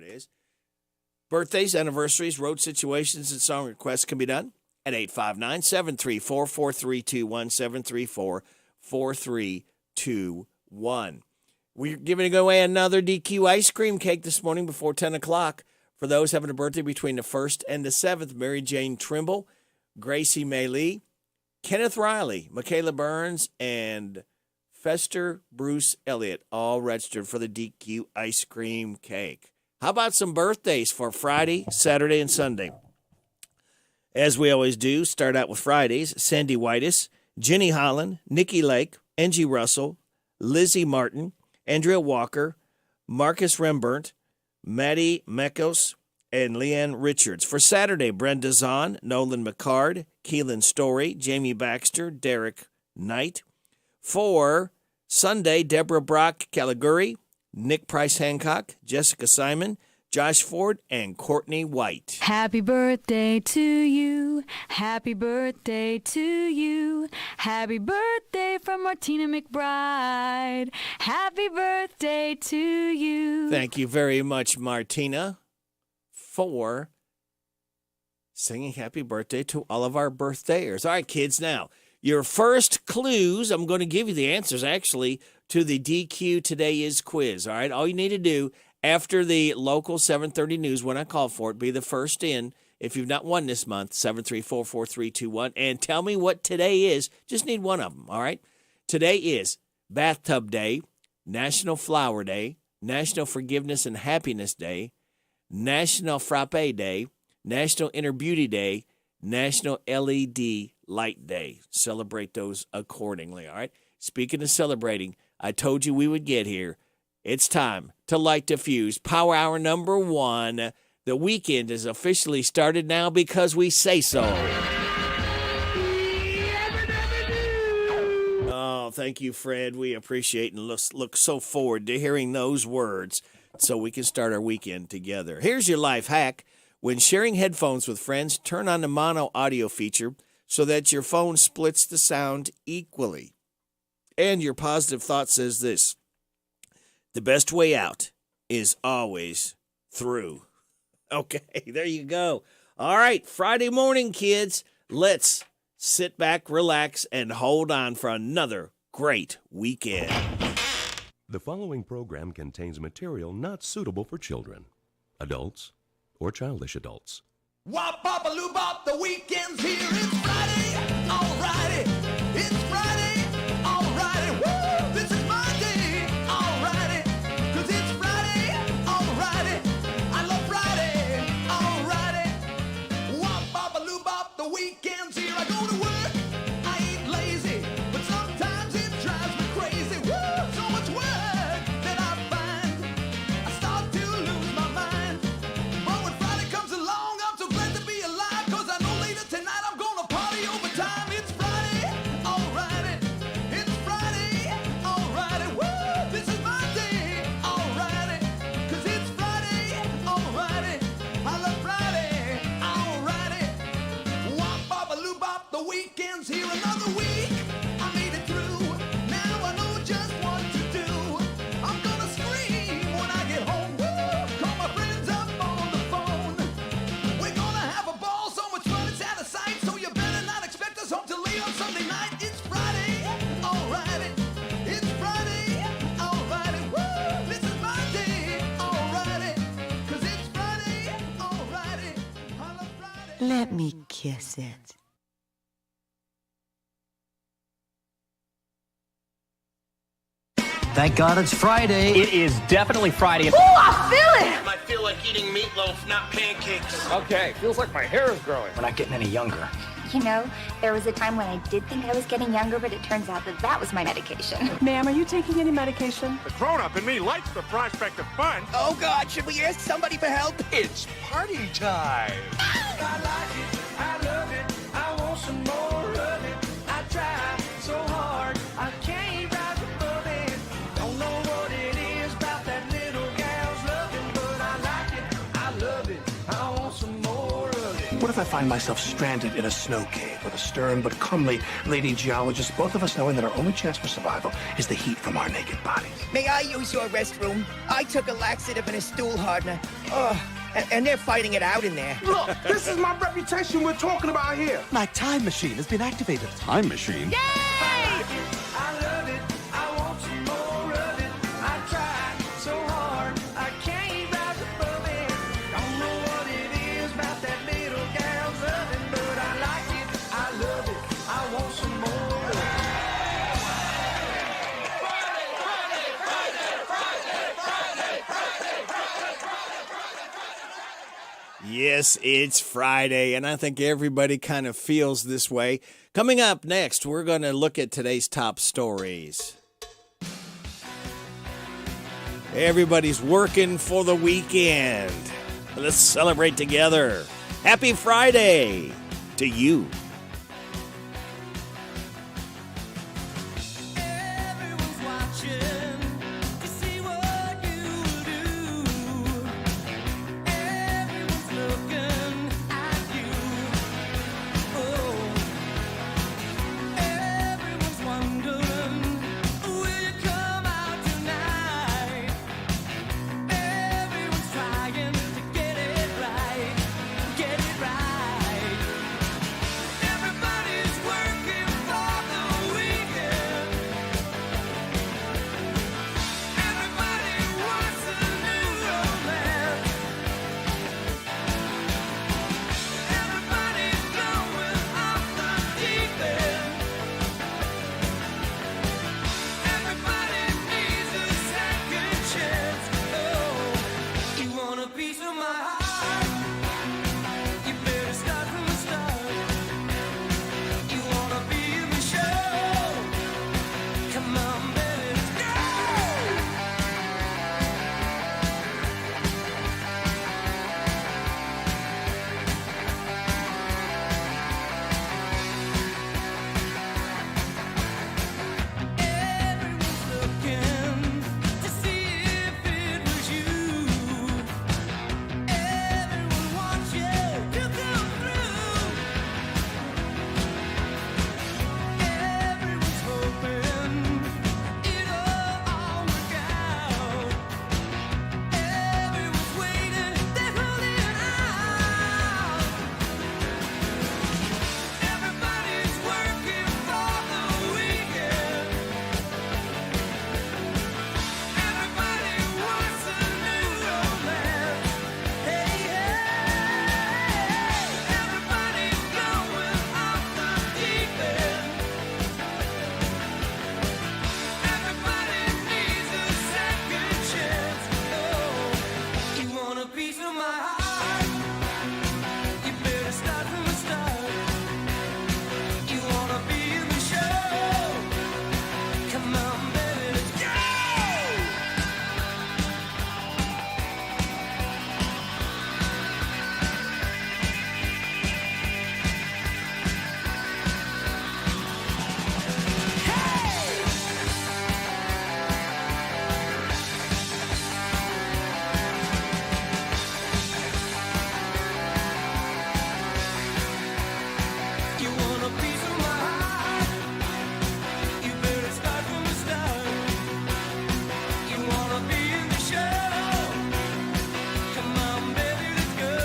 is. Birthdays, anniversaries, road situations, and song requests can be done at 859-734-4321, 734-4321. We're giving away another DQ ice cream cake this morning before 10 o'clock for those having a birthday between the 1st and the 7th. Mary Jane Trimble, Gracie May Lee, Kenneth Riley, Michaela Burns, and Fester Bruce Elliott, all registered for the DQ ice cream cake. How about some birthdays for Friday, Saturday, and Sunday? As we always do, start out with Fridays. Sandy Whitus, Jenny Holland, Nikki Lake, Angie Russell, Lizzie Martin, Andrea Walker, Marcus Rembrandt, Maddie Mekos, and Leanne Richards. For Saturday, Brenda Zahn, Nolan McCard, Keelan Story, Jamie Baxter, Derek Knight. For Sunday, Deborah Brock Caliguri, Nick Price Hancock, Jessica Simon, Josh Ford, and Courtney White. Happy birthday to you. Happy birthday to you. Happy birthday from Martina McBride. Happy birthday to you. Thank you very much, Martina, for singing happy birthday to all of our birthday-ers. All right, kids, now, your first clues, I'm going to give you the answers, actually, to the DQ Today Is quiz. All right, all you need to do after the local 7:30 news, when I call for it, be the first in. If you've not won this month, 734-4321, and tell me what today is. Just need one of them, all right? Today is Bathtub Day, National Flower Day, National Forgiveness and Happiness Day, National Frappe Day, National Inner Beauty Day, National LED Light Day. Celebrate those accordingly, all right? Speaking of celebrating, I told you we would get here. It's time to light the fuse. Power Hour number 1. The weekend is officially started now because we say so. Oh, thank you, Fred. We appreciate and look so forward to hearing those words so we can start our weekend together. Here's your life hack. When sharing headphones with friends, turn on the mono audio feature so that your phone splits the sound equally. And your positive thought says this: the best way out is always through. Okay, there you go. All right, Friday morning, kids. Let's sit back, relax, and hold on for another great weekend. The following program contains material not suitable for children, adults, or childish adults. Wop, bop, a loo, bop, the weekend's here. It's Friday, alrighty. It's Friday, alrighty. Woo, this is my day, alrighty. 'Cause it's Friday, alrighty. I love Friday, alrighty. Wop, bop, a loo, bop, the weekend's here. I go to work, I ain't lazy, but sometimes it drives me crazy. Woo, so much work that I find I start to lose my mind. But when Friday comes along, I'm so glad to be alive, 'cause I know later tonight I'm gonna party overtime. It's Friday, alrighty. It's Friday, alrighty. Woo, this is my day, alrighty. 'Cause it's Friday, alrighty. I love Friday, alrighty. Wop, bop, a loo, bop, the weekend's here. Another week, I made it through. Now I know just what to do. I'm gonna scream when I get home. Woo, call my friends up on the phone. We're gonna have a ball, so much fun it's out of sight. So you better not expect us home till late on Sunday night. It's Friday, alrighty. It's Friday, alrighty. Woo, this is my day, alrighty. 'Cause it's Friday, alrighty. I love Friday. Let me kiss it. Thank God it's Friday. It is definitely Friday. I feel like eating meatloaf, not pancakes. Okay, feels like my hair is growing. We're not getting any younger. You know, there was a time when I did think I was getting younger, but it turns out that that was my medication. Ma'am, are you taking any medication? The grown-up in me likes the prospect of fun. Oh God, should we ask somebody for help? It's party time. I like it, I love it, I want some more of it. I try so hard, I can't rise above it. Don't know what it is about that little gal's loving, but I like it, I love it, I want some more of it. What if I find myself stranded in a snow cave with a stern but comely lady geologist, both of us knowing that our only chance for survival is the heat from our naked bodies? May I use your restroom? I took a laxative and a stool hardener. Oh, and they're fighting it out in there. Look, this is my reputation we're talking about here. My time machine has been activated. Time machine? I love it. I want some more of it. I tried so hard. I can't rise above it. Don't know what it is about that little gal's oven, but I like it. I love it. I want some more of it. Yes, it's Friday, and I think everybody kind of feels this way. Coming up next, we're going to look at today's top stories. Everybody's working for the weekend. Let's celebrate together. Happy Friday to you. Everyone's watching to see what you do. Everyone's looking at you. Oh, everyone's wondering, will you come out tonight? Everyone's trying to get it right, get it right. Everybody's working for the weekend. Everybody wants a new romance. Everybody's going off the deep end. Everybody needs a second chance. Oh, you want a piece of my heart? You better start from the start. You wanna be in the show? Come on, baby, let's go. Everyone's looking to see if it was you. Everyone wants you to come through. Everyone's hoping it'll all work out. Everyone's waiting, they're holding out. Everybody's working for the weekend. Everybody wants a new romance. Hey, hey, everybody's going off the deep end. Everybody needs a second chance. Oh, you want a piece of my heart? You better start from the start. You wanna be in the show? Come on, baby, let's go. You want a piece of my heart? You better start from the start. You wanna be in the show? Come on, baby, let's go.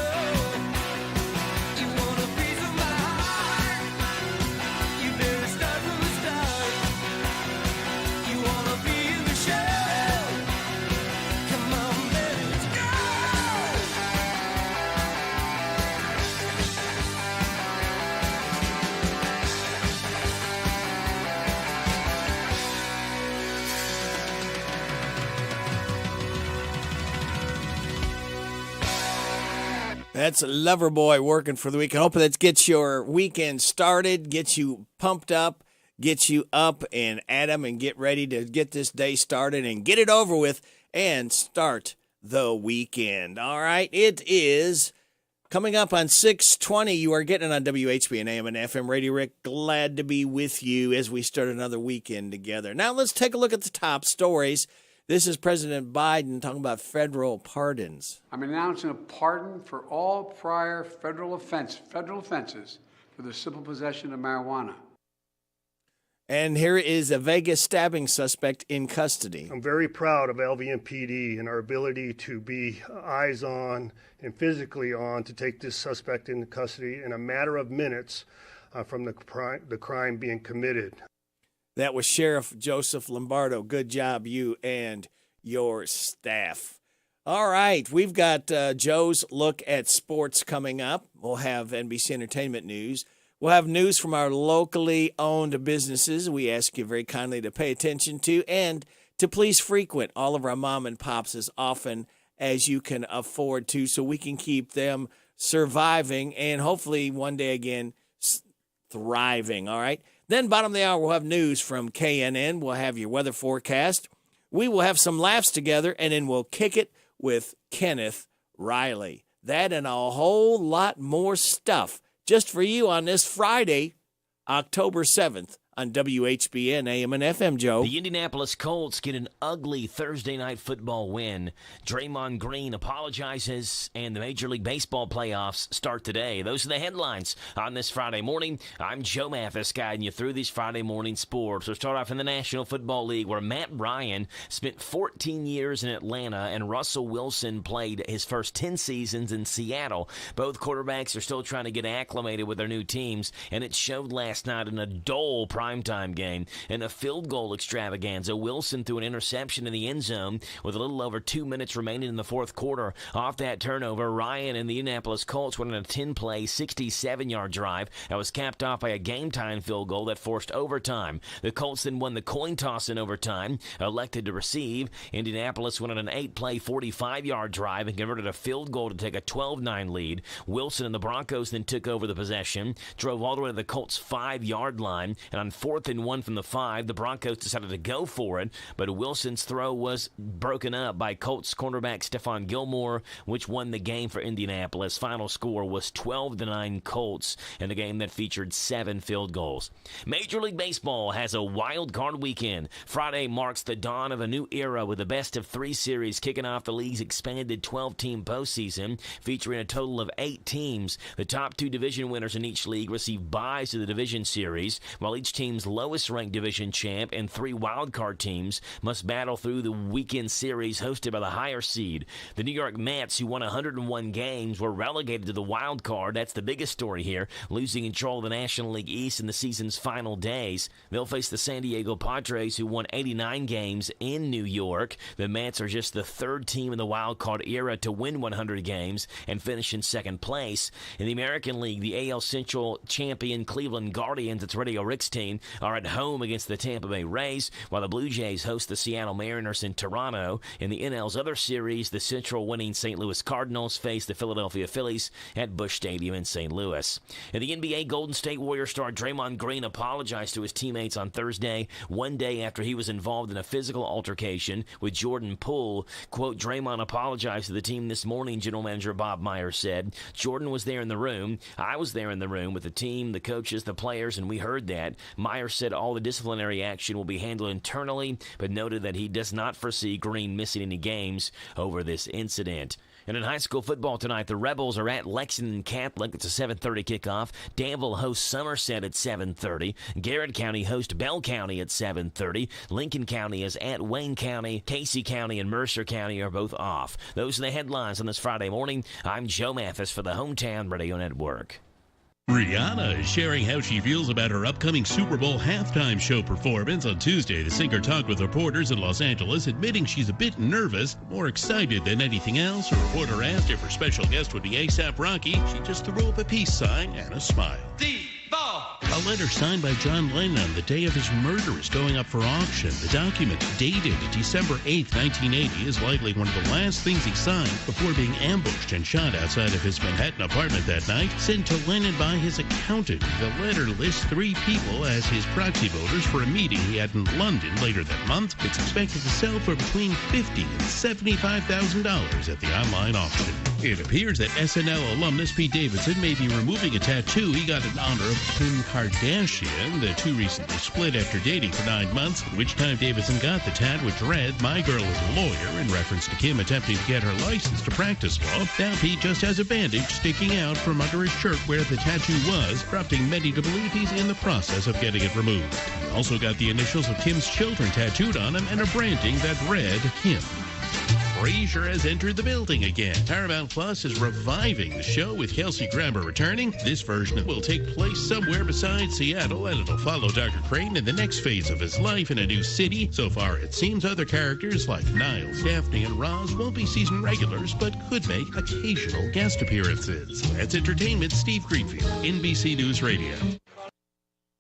You want a piece of my heart? You better start from the start. You wanna be in the show? Come on, baby, let's go. That's Loverboy working for the weekend. Hoping that gets your weekend started, gets you pumped up, gets you up and at 'em and get ready to get this day started and get it over with and start the weekend. All right, it is coming up on 6:20. You are getting it on WHBN AM and FM Radio. Rick, glad to be with you as we start another weekend together. Now let's take a look at the top stories. This is President Biden talking about federal pardons. I'm announcing a pardon for all prior federal offenses for the simple possession of marijuana. And here is a Vegas stabbing suspect in custody. I'm very proud of LVMPD and our ability to be eyes on and physically on to take this suspect into custody in a matter of minutes from the crime being committed. That was Sheriff Joseph Lombardo. Good job, you and your staff. All right, we've got Joe's Look at Sports coming up. We'll have NBC Entertainment News. We'll have news from our locally owned businesses we ask you very kindly to pay attention to and to please frequent all of our mom and pops as often as you can afford to so we can keep them surviving and hopefully one day again thriving, all right? Then bottom of the hour, we'll have news from KNN. We'll have your weather forecast. We will have some laughs together, and then we'll kick it with Kenneth Riley. That and a whole lot more stuff just for you on this Friday, October 7th on WHBN AM and FM, Joe. The Indianapolis Colts get an ugly Thursday night football win. Draymond Green apologizes, and the Major League Baseball playoffs start today. Those are the headlines on this Friday morning. I'm Joe Mathis, guiding you through these Friday morning sports. We'll start off in the National Football League, where Matt Ryan spent 14 years in Atlanta, and Russell Wilson played his first 10 seasons in Seattle. Both quarterbacks are still trying to get acclimated with their new teams, and it showed last night in a dull primetime game. In a field goal extravaganza, Wilson threw an interception in the end zone with a little over 2 minutes remaining in the fourth quarter. Off that turnover, Ryan and the Indianapolis Colts went on a 10-play, 67-yard drive that was capped off by a game-time field goal that forced overtime. The Colts then won the coin toss in overtime, elected to receive. Indianapolis went on an 8-play, 45-yard drive and converted a field goal to take a 12-9 lead. Wilson and the Broncos then took over the possession, drove all the way to the Colts' 5-yard line, and on 4th and 1 from the 5, the Broncos decided to go for it, but Wilson's throw was broken up by Colts cornerback Stephon Gilmore, which won the game for Indianapolis. Final score was 12-9 Colts in a game that featured 7 field goals. Major League Baseball has a wild card weekend. Friday marks the dawn of a new era with the best-of-3 series kicking off the league's expanded 12-team postseason, featuring a total of 8 teams. The top 2 division winners in each league receive byes to the division series, while each team's lowest-ranked division champ and 3 wildcard teams must battle through the weekend series hosted by the higher seed. The New York Mets, who won 101 games, were relegated to the wild card. That's the biggest story here, losing control of the National League East in the season's final days. They'll face the San Diego Padres, who won 89 games in New York. The Mets are just the 3rd team in the wild card era to win 100 games and finish in 2nd place. In the American League, the AL Central champion Cleveland Guardians, its Radio Rick's team, are at home against the Tampa Bay Rays, while the Blue Jays host the Seattle Mariners in Toronto. In the NL's other series, the Central-winning St. Louis Cardinals face the Philadelphia Phillies at Busch Stadium in St. Louis. In the NBA, Golden State Warriors star Draymond Green apologized to his teammates on Thursday, one day after he was involved in a physical altercation with Jordan Poole. Quote, Draymond apologized to the team this morning, General Manager Bob Myers said. Jordan was there in the room. I was there in the room with the team, the coaches, the players, and we heard that. Myers said all the disciplinary action will be handled internally, but noted that he does not foresee Green missing any games over this incident. And in high school football tonight, the Rebels are at Lexington Catholic. It's a 7:30 kickoff. Danville hosts Somerset at 7:30. Garrett County hosts Bell County at 7:30. Lincoln County is at Wayne County. Casey County and Mercer County are both off. Those are the headlines on this Friday morning. I'm Joe Mathis for the Hometown Radio Network. Rihanna is sharing how she feels about her upcoming Super Bowl halftime show performance. On Tuesday, the singer talked with reporters in Los Angeles, admitting she's a bit nervous, more excited than anything else. A reporter asked if her special guest would be ASAP Rocky. She just threw up a peace sign and a smile. A letter signed by John Lennon the day of his murder is going up for auction. The document, dated December 8, 1980, is likely one of the last things he signed before being ambushed and shot outside of his Manhattan apartment that night, sent to Lennon by his accountant. The letter lists 3 people as his proxy voters for a meeting he had in London later that month. It's expected to sell for between $50,000 and $75,000 at the online auction. It appears that SNL alumnus Pete Davidson may be removing a tattoo he got in honor of Kim Kardashian. Kardashian. The two recently split after dating for 9 months, at which time Davidson got the tat with Red, "My girl is a lawyer," in reference to Kim attempting to get her license to practice law. Now Pete just has a bandage sticking out from under his shirt where the tattoo was, prompting many to believe he's in the process of getting it removed. He also got the initials of Kim's children tattooed on him and a branding that read Kim. Frasier has entered the building again. Paramount Plus is reviving the show with Kelsey Grammer returning. This version will take place somewhere besides Seattle, and it'll follow Dr. Crane in the next phase of his life in a new city. So far, it seems other characters like Niles, Daphne, and Roz won't be season regulars, but could make occasional guest appearances. That's Entertainment, Steve Greenfield, NBC News Radio.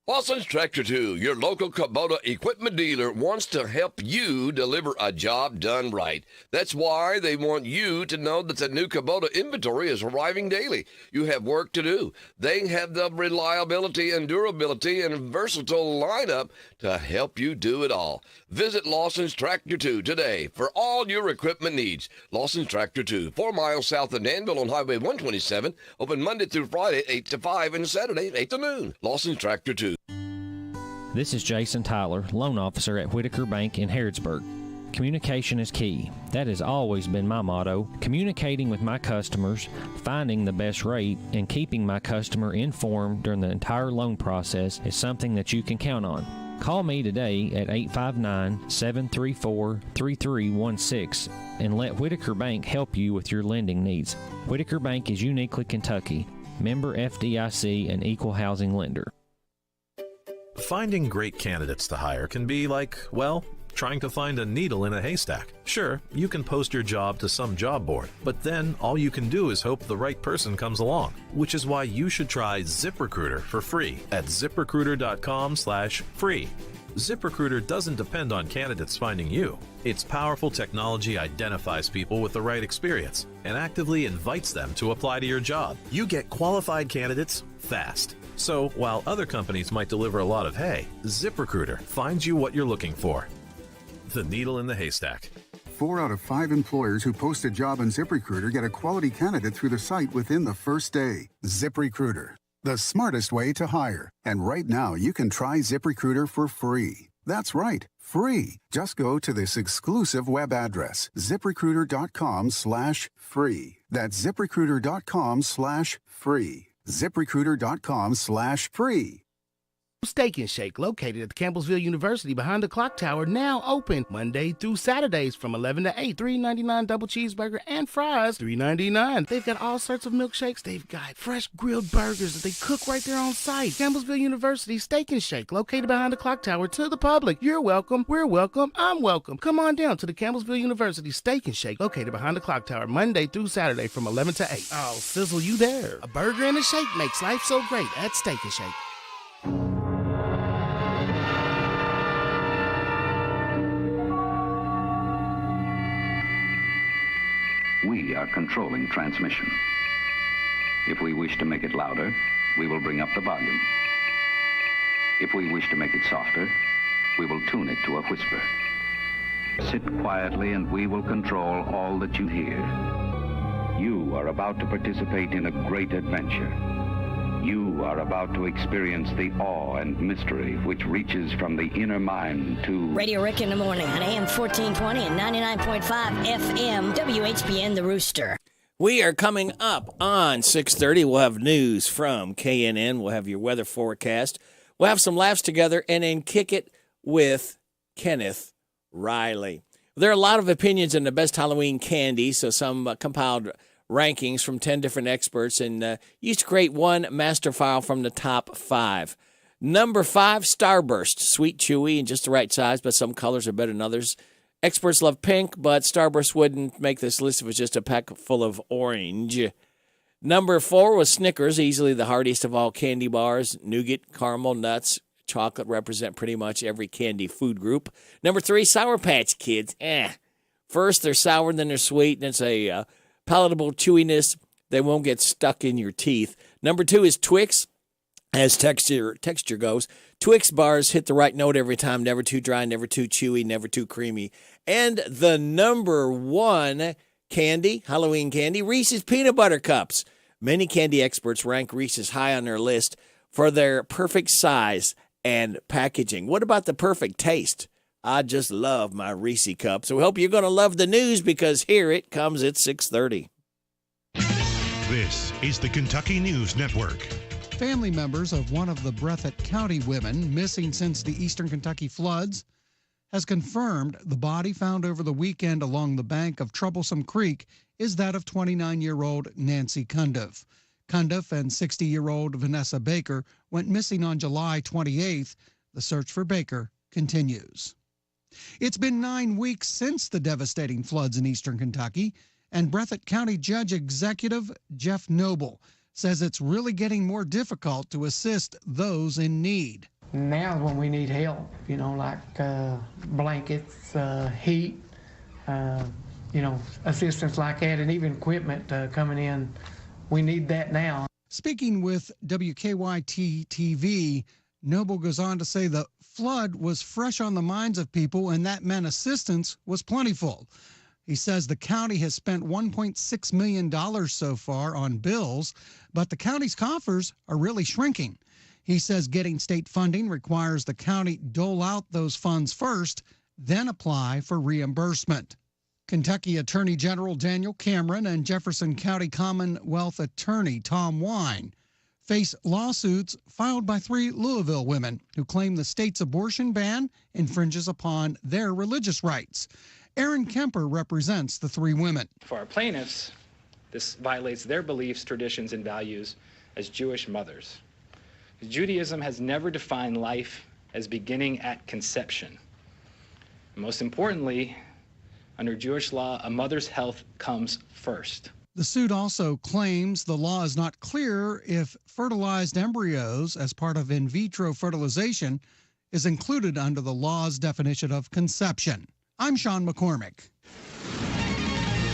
Lawson's Tractor 2, your local Kubota equipment dealer, wants to help you deliver a job done right. That's why they want you to know that the new Kubota inventory is arriving daily. You have work to do. They have the reliability and durability and versatile lineup to help you do it all. Visit Lawson's Tractor 2 today for all your equipment needs. Lawson's Tractor 2, 4 miles south of Danville on Highway 127, open Monday through Friday, 8 to 5, and Saturday, 8 to noon. Lawson's Tractor 2. This is Jason Tyler, loan officer at Whitaker Bank in Harrodsburg. Communication is key. That has always been my motto. Communicating with my customers, finding the best rate, and keeping my customer informed during the entire loan process is something that you can count on. Call me today at 859-734-3316 and let Whitaker Bank help you with your lending needs. Whitaker Bank is uniquely Kentucky, member FDIC, and equal housing lender. Finding great candidates to hire can be like, well, trying to find a needle in a haystack. Sure, you can post your job to some job board, but then all you can do is hope the right person comes along, which is why you should try ZipRecruiter for free at ZipRecruiter.com/free. ZipRecruiter doesn't depend on candidates finding you. Its powerful technology identifies people with the right experience and actively invites them to apply to your job. You get qualified candidates fast. So, while other companies might deliver a lot of hay, ZipRecruiter finds you what you're looking for. The needle in the haystack. 4 out of 5 employers who post a job on ZipRecruiter get a quality candidate through the site within the first day. ZipRecruiter, the smartest way to hire. And right now, you can try ZipRecruiter for free. That's right, free. Just go to this exclusive web address, ZipRecruiter.com/free. That's ZipRecruiter.com/free. ZipRecruiter.com/free. Steak and Shake, located at the Campbellsville University behind the clock tower, now open Monday through Saturdays from 11 to 8. $3.99 double cheeseburger and fries, $3.99. They've got all sorts of milkshakes. They've got fresh grilled burgers that they cook right there on site. Campbellsville University Steak and Shake, located behind the clock tower, to the public. You're welcome. We're welcome. I'm welcome. Come on down to the Campbellsville University Steak and Shake, located behind the clock tower, Monday through Saturday from 11 to 8. Oh, sizzle you there. A burger and a shake makes life so great at Steak and Shake. We are controlling transmission. If we wish to make it louder, we will bring up the volume. If we wish to make it softer, we will tune it to a whisper. Sit quietly and we will control all that you hear. You are about to participate in a great adventure. You are about to experience the awe and mystery which reaches from the inner mind to... Radio Rick in the morning on AM 1420 and 99.5 FM, WHBN The Rooster. We are coming up on 6:30. We'll have news from KNN. We'll have your weather forecast. We'll have some laughs together and then kick it with Kenneth Riley. There are a lot of opinions on the best Halloween candy, so some compiled rankings from 10 different experts, and used to create one master file from the top 5. Number 5, Starburst. Sweet, chewy, and just the right size, but some colors are better than others. Experts love pink, but Starburst wouldn't make this list if it was just a pack full of orange. Number 4 was Snickers, easily the heartiest of all candy bars. Nougat, caramel, nuts, chocolate represent pretty much every candy food group. Number 3, Sour Patch Kids. First, they're sour, then they're sweet, and it's a palatable chewiness. They won't get stuck in your teeth. Number 2 is Twix. As texture goes, Twix bars hit the right note every time. Never too dry, never too chewy, never too creamy. And the number 1 candy, Halloween candy, Reese's Peanut Butter Cups. Many candy experts rank Reese's high on their list for their perfect size and packaging. What about the perfect taste? I just love my Reese cup. So we hope you're going to love the news, because here it comes at 6:30. This is the Kentucky News Network. Family members of one of the Breathitt County women missing since the eastern Kentucky floods has confirmed the body found over the weekend along the bank of Troublesome Creek is that of 29-year-old Nancy Cundiff. Cundiff and 60-year-old Vanessa Baker went missing on July 28th. The search for Baker continues. It's been 9 weeks since the devastating floods in eastern Kentucky, and Breathitt County Judge Executive Jeff Noble says it's really getting more difficult to assist those in need. Now when we need help, like blankets, heat, assistance like that, and even equipment coming in, we need that now. Speaking with WKYT-TV, Noble goes on to say the flood was fresh on the minds of people, and that meant assistance was plentiful. He says the county has spent $1.6 million so far on bills, but the county's coffers are really shrinking. He says getting state funding requires the county dole out those funds first, then apply for reimbursement. Kentucky Attorney General Daniel Cameron and Jefferson County Commonwealth Attorney Tom Wine face lawsuits filed by 3 Louisville women who claim the state's abortion ban infringes upon their religious rights. Aaron Kemper represents the 3 women. For our plaintiffs, this violates their beliefs, traditions, and values as Jewish mothers. Judaism has never defined life as beginning at conception. Most importantly, under Jewish law, a mother's health comes first. The suit also claims the law is not clear if fertilized embryos as part of in vitro fertilization is included under the law's definition of conception. I'm Sean McCormick.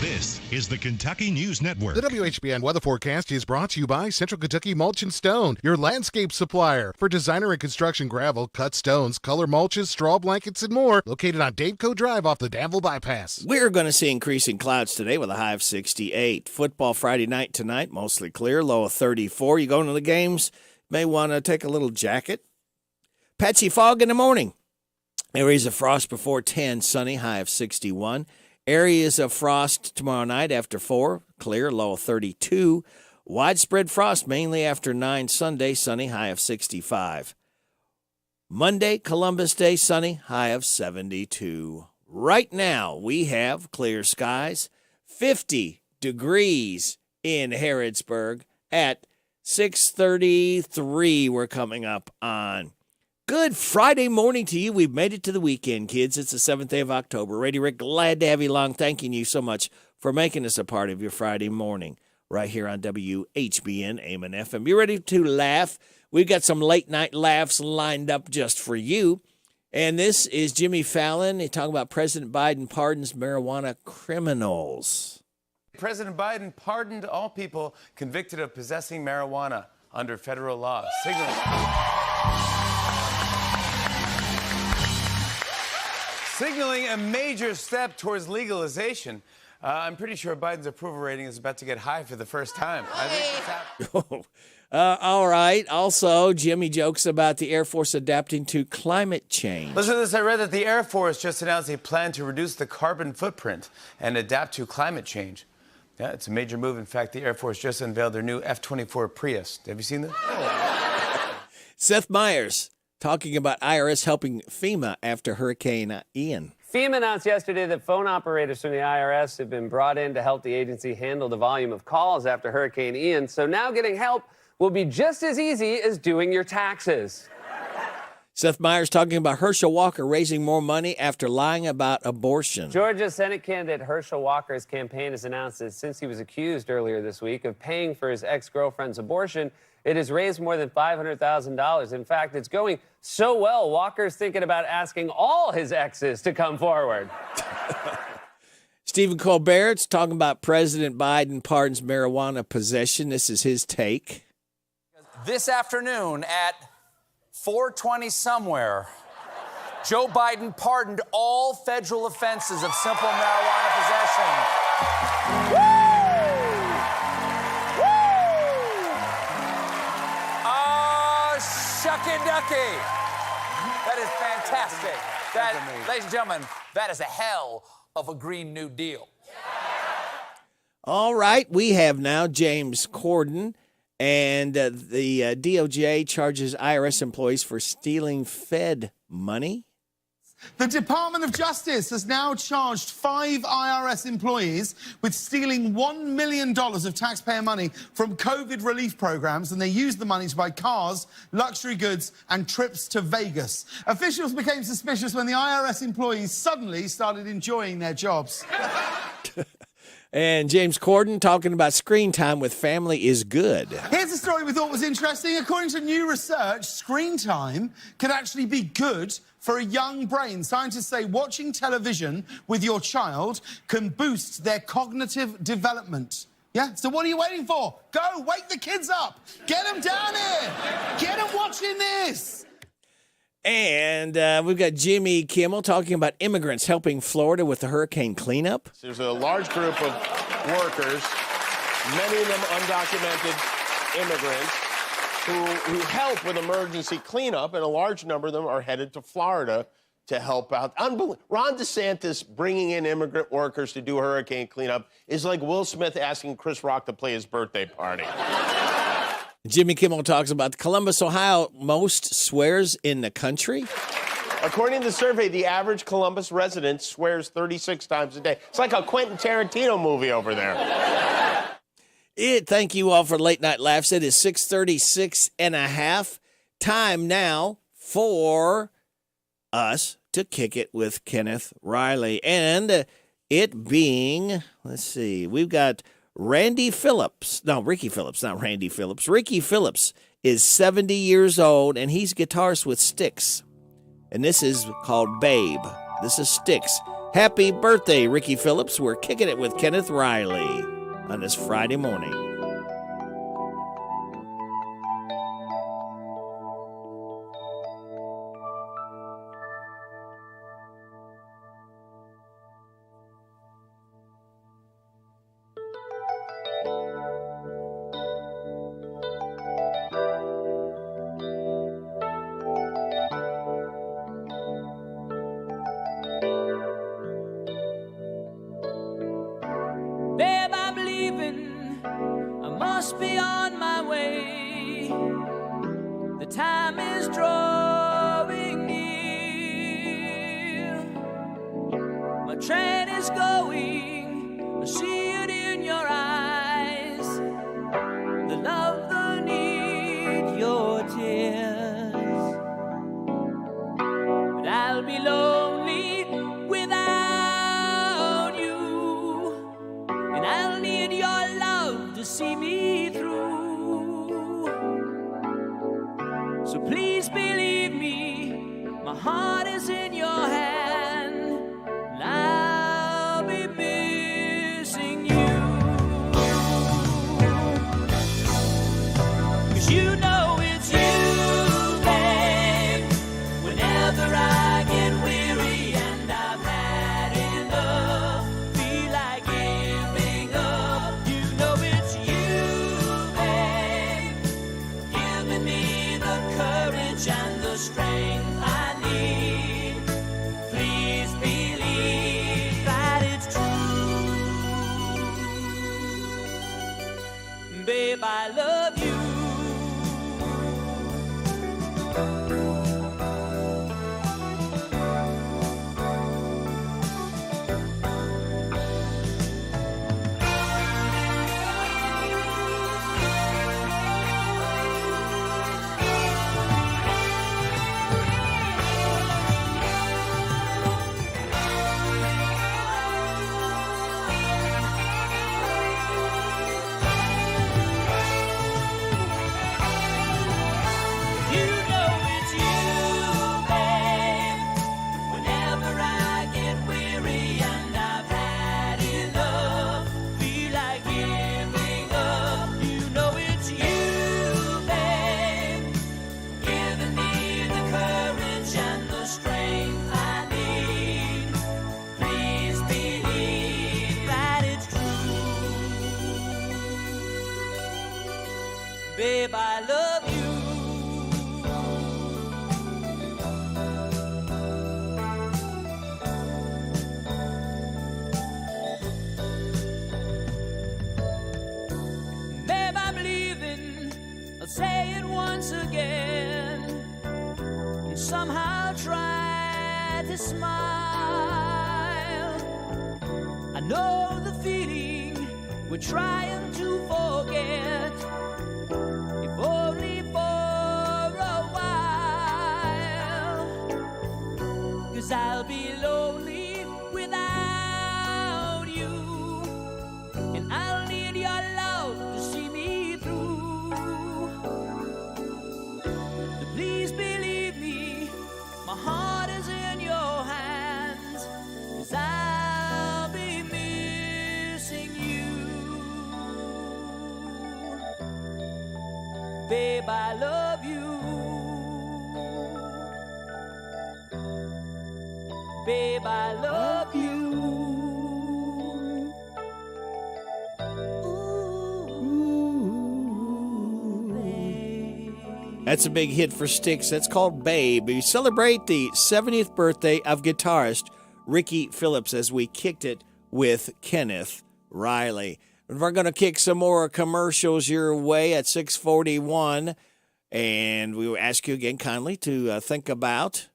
This is the Kentucky News Network. The WHBN weather forecast is brought to you by Central Kentucky Mulch and Stone, your landscape supplier. For designer and construction gravel, cut stones, color mulches, straw blankets, and more. Located on Daveco Drive off the Danville Bypass. We're going to see increasing clouds today with a high of 68. Football Friday night tonight, mostly clear, low of 34. You going to the games, may want to take a little jacket. Patchy fog in the morning. Areas of frost before 10, sunny, high of 61. Areas of frost tomorrow night after 4, clear, low of 32. Widespread frost mainly after 9 Sunday, sunny, high of 65. Monday, Columbus Day, sunny, high of 72. Right now, we have clear skies, 50 degrees in Harrodsburg at 6:33. We're coming up on. Good Friday morning to you. We've made it to the weekend, kids. It's the 7th day of October. Radio Rick, glad to have you along. Thanking you so much for making us a part of your Friday morning right here on WHBN, AM and FM. You ready to laugh? We've got some late night laughs lined up just for you. And this is Jimmy Fallon. He's talking about President Biden pardons marijuana criminals. President Biden pardoned all people convicted of possessing marijuana under federal law, signaling a major step towards legalization. I'm pretty sure Biden's approval rating is about to get high for the first time. I think that's happening. All right. Also, Jimmy jokes about the Air Force adapting to climate change. Listen to this. I read that the Air Force just announced a plan to reduce the carbon footprint and adapt to climate change. Yeah, it's a major move. In fact, the Air Force just unveiled their new F-24 Prius. Have you seen this? Seth Meyers talking about IRS helping FEMA after Hurricane Ian. FEMA announced yesterday that phone operators from the IRS have been brought in to help the agency handle the volume of calls after Hurricane Ian. So now getting help will be just as easy as doing your taxes. Seth Meyers talking about Herschel Walker raising more money after lying about abortion. Georgia Senate candidate Herschel Walker's campaign has announced that since he was accused earlier this week of paying for his ex-girlfriend's abortion, it has raised more than $500,000. In fact, it's going so well, Walker's thinking about asking all his exes to come forward. Stephen Colbert's talking about President Biden pardons marijuana possession. This is his take. This afternoon at 4:20 somewhere, Joe Biden pardoned all federal offenses of simple marijuana possession. Kentucky. That is fantastic. That, ladies and gentlemen, that is a hell of a Green New Deal. All right, we have now James Corden, and the DOJ charges IRS employees for stealing Fed money. The Department of Justice has now charged 5 IRS employees with stealing $1 million of taxpayer money from COVID relief programs, and they used the money to buy cars, luxury goods, and trips to Vegas. Officials became suspicious when the IRS employees suddenly started enjoying their jobs. And James Corden talking about screen time with family is good. Here's a story we thought was interesting. According to new research, screen time can actually be good for a young brain. Scientists say watching television with your child can boost their cognitive development. Yeah? So what are you waiting for? Go, wake the kids up. Get them down here. Get them watching this. And we've got Jimmy Kimmel talking about immigrants helping Florida with the hurricane cleanup. There's a large group of workers, many of them undocumented immigrants, who help with emergency cleanup, and a large number of them are headed to Florida to help out. Ron DeSantis bringing in immigrant workers to do hurricane cleanup is like Will Smith asking Chris Rock to play his birthday party. Jimmy Kimmel talks about Columbus, Ohio, most swears in the country. According to the survey, the average Columbus resident swears 36 times a day. It's like a Quentin Tarantino movie over there. Thank you all for Late Night Laughs. It is 6:36 and a half. Time now for us to kick it with Kenneth Riley. And it being, let's see, we've got Ricky Phillips, not Randy Phillips. Ricky Phillips is 70 years old, and he's guitarist with Styx. And this is called Babe. This is Styx. Happy birthday, Ricky Phillips. We're kicking it with Kenneth Riley on this Friday morning. Babe, I'm leaving. I must be on my way. The time is drawing near. My train is going. I see it in your eyes. The love, the need, your tears. But I'll be lonely without you. And I'll need your love to see me through. So please believe me, my heart is in your hand, and I'll be missing you. 'Cause you know it's you, babe. Whenever I get weary and I've had enough, feel like giving up, you know it's you, babe, giving me the courage and the strength I need. Please believe that it's true. Babe, I love you. You know it's you, babe. Whenever I get weary and I've had enough, feel like giving up, you know it's you, babe, giving me the courage and the strength I need. Please believe that it's true. Babe, I love you. say it once again and somehow try to smile. I know the feeling we're trying to forget, if only for a while. 'Cause I'll be lonely without you, and I'll need your love to see me through. So please believe me, my heart is in your hands, 'cause I'll be missing you. Babe, I love you. Babe, I love you. That's a big hit for Styx. That's called Babe. We celebrate the 70th birthday of guitarist Ricky Phillips as we kicked it with Kenneth Riley. We're going to kick some more commercials your way at 6:41. And we will ask you again kindly to think about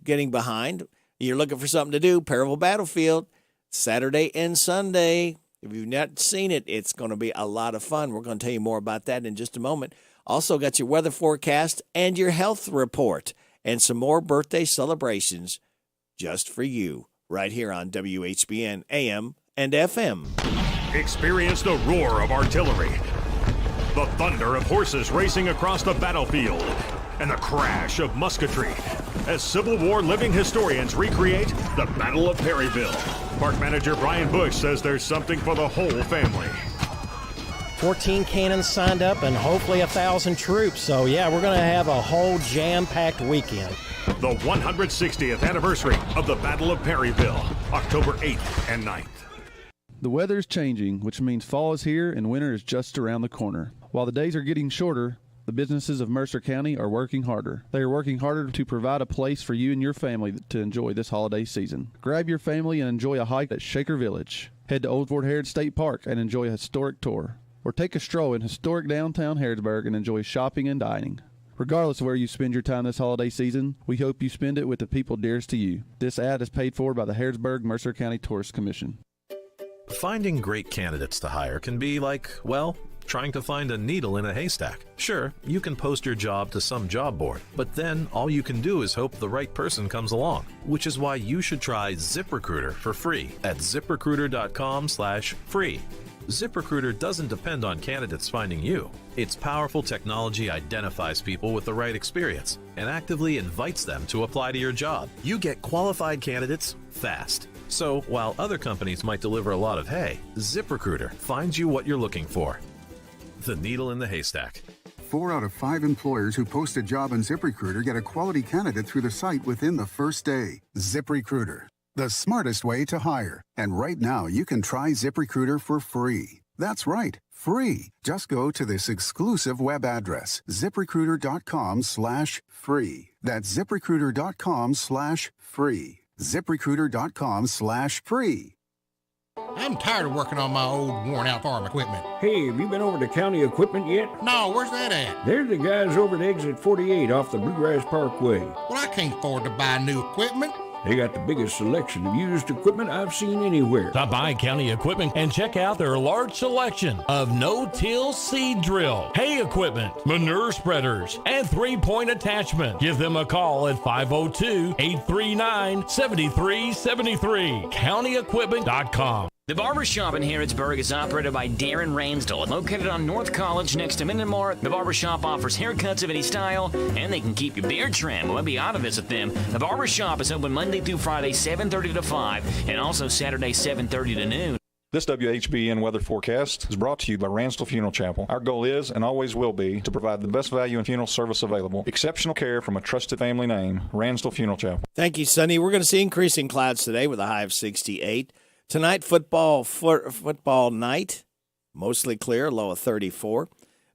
getting behind. You're looking for something to do, Paravel Battlefield, Saturday and Sunday. If you've not seen it, it's going to be a lot of fun. We're going to tell you more about that in just a moment. Also got your weather forecast and your health report and some more birthday celebrations just for you right here on WHBN AM and FM. Experience the roar of artillery, the thunder of horses racing across the battlefield, and the crash of musketry as Civil War living historians recreate the Battle of Perryville. Park Manager Brian Bush says there's something for the whole family. 14 cannons signed up and hopefully 1,000 troops. So, yeah, we're going to have a whole jam-packed weekend. The 160th anniversary of the Battle of Perryville, October 8th and 9th. The weather is changing, which means fall is here and winter is just around the corner. While the days are getting shorter, the businesses of Mercer County are working harder. They are working harder to provide a place for you and your family to enjoy this holiday season. Grab your family and enjoy a hike at Shaker Village. Head to Old Fort Harrods State Park and enjoy a historic tour. Or take a stroll in historic downtown Harrodsburg and enjoy shopping and dining. Regardless of where you spend your time this holiday season, we hope you spend it with the people dearest to you. This ad is paid for by the Harrodsburg Mercer County Tourist Commission. Finding great candidates to hire can be like, well, trying to find a needle in a haystack. Sure, you can post your job to some job board, but then all you can do is hope the right person comes along, which is why you should try ZipRecruiter for free at ZipRecruiter.com/free. ZipRecruiter doesn't depend on candidates finding you. Its powerful technology identifies people with the right experience and actively invites them to apply to your job. You get qualified candidates fast. So while other companies might deliver a lot of hay, ZipRecruiter finds you what you're looking for. The needle in the haystack. 4 out of 5 employers who post a job on ZipRecruiter get a quality candidate through the site within the first day. ZipRecruiter, the smartest way to hire. And right now, you can try ZipRecruiter for free. That's right, free. Just go to this exclusive web address, ZipRecruiter.com/free. That's ZipRecruiter.com/free. ZipRecruiter.com/free. I'm tired of working on my old worn-out farm equipment. Hey, have you been over to County Equipment yet? No, where's that at? They're the guys over at Exit 48 off the Bluegrass Parkway. Well, I can't afford to buy new equipment. They got the biggest selection of used equipment I've seen anywhere. Stop by County Equipment and check out their large selection of no-till seed drill, hay equipment, manure spreaders, and 3-point attachment. Give them a call at 502-839-7373. CountyEquipment.com. The Barbershop in Harrodsburg is operated by Darren Ransdell. Located on North College next to Minnemar, the Barbershop offers haircuts of any style, and they can keep your beard trimmed when you ought to visit them. The Barbershop is open Monday through Friday, 7:30 to 5, and also Saturday, 7:30 to noon. This WHBN weather forecast is brought to you by Ransdell Funeral Chapel. Our goal is, and always will be, to provide the best value in funeral service available. Exceptional care from a trusted family name, Ransdell Funeral Chapel. Thank you, Sonny. We're going to see increasing clouds today with a high of 68. Tonight, football night, mostly clear, low of 34.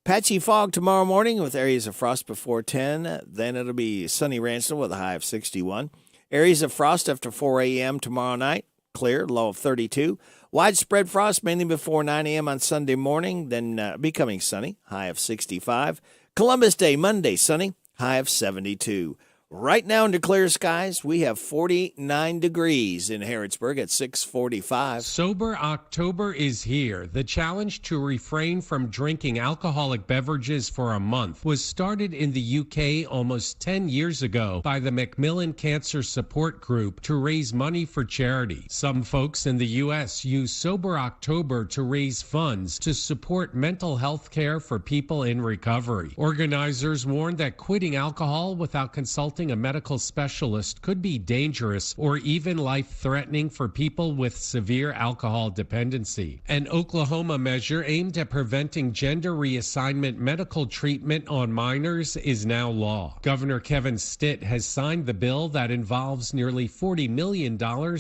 Patchy fog tomorrow morning with areas of frost before 10. Then it'll be sunny Ransdell with a high of 61. Areas of frost after 4 a.m. tomorrow night, clear, low of 32. Widespread frost mainly before 9 a.m. on Sunday morning, then becoming sunny, high of 65. Columbus Day, Monday, sunny, high of 72. Right now under clear skies, we have 49 degrees in Harrodsburg at 6:45. Sober October is here. The challenge to refrain from drinking alcoholic beverages for a month was started in the UK almost 10 years ago by the Macmillan Cancer Support Group to raise money for charity. Some folks in the U.S. use Sober October to raise funds to support mental health care for people in recovery. Organizers warn that quitting alcohol without consulting a medical specialist could be dangerous or even life-threatening for people with severe alcohol dependency. An Oklahoma measure aimed at preventing gender reassignment medical treatment on minors is now law. Governor Kevin Stitt has signed the bill that involves nearly $40 million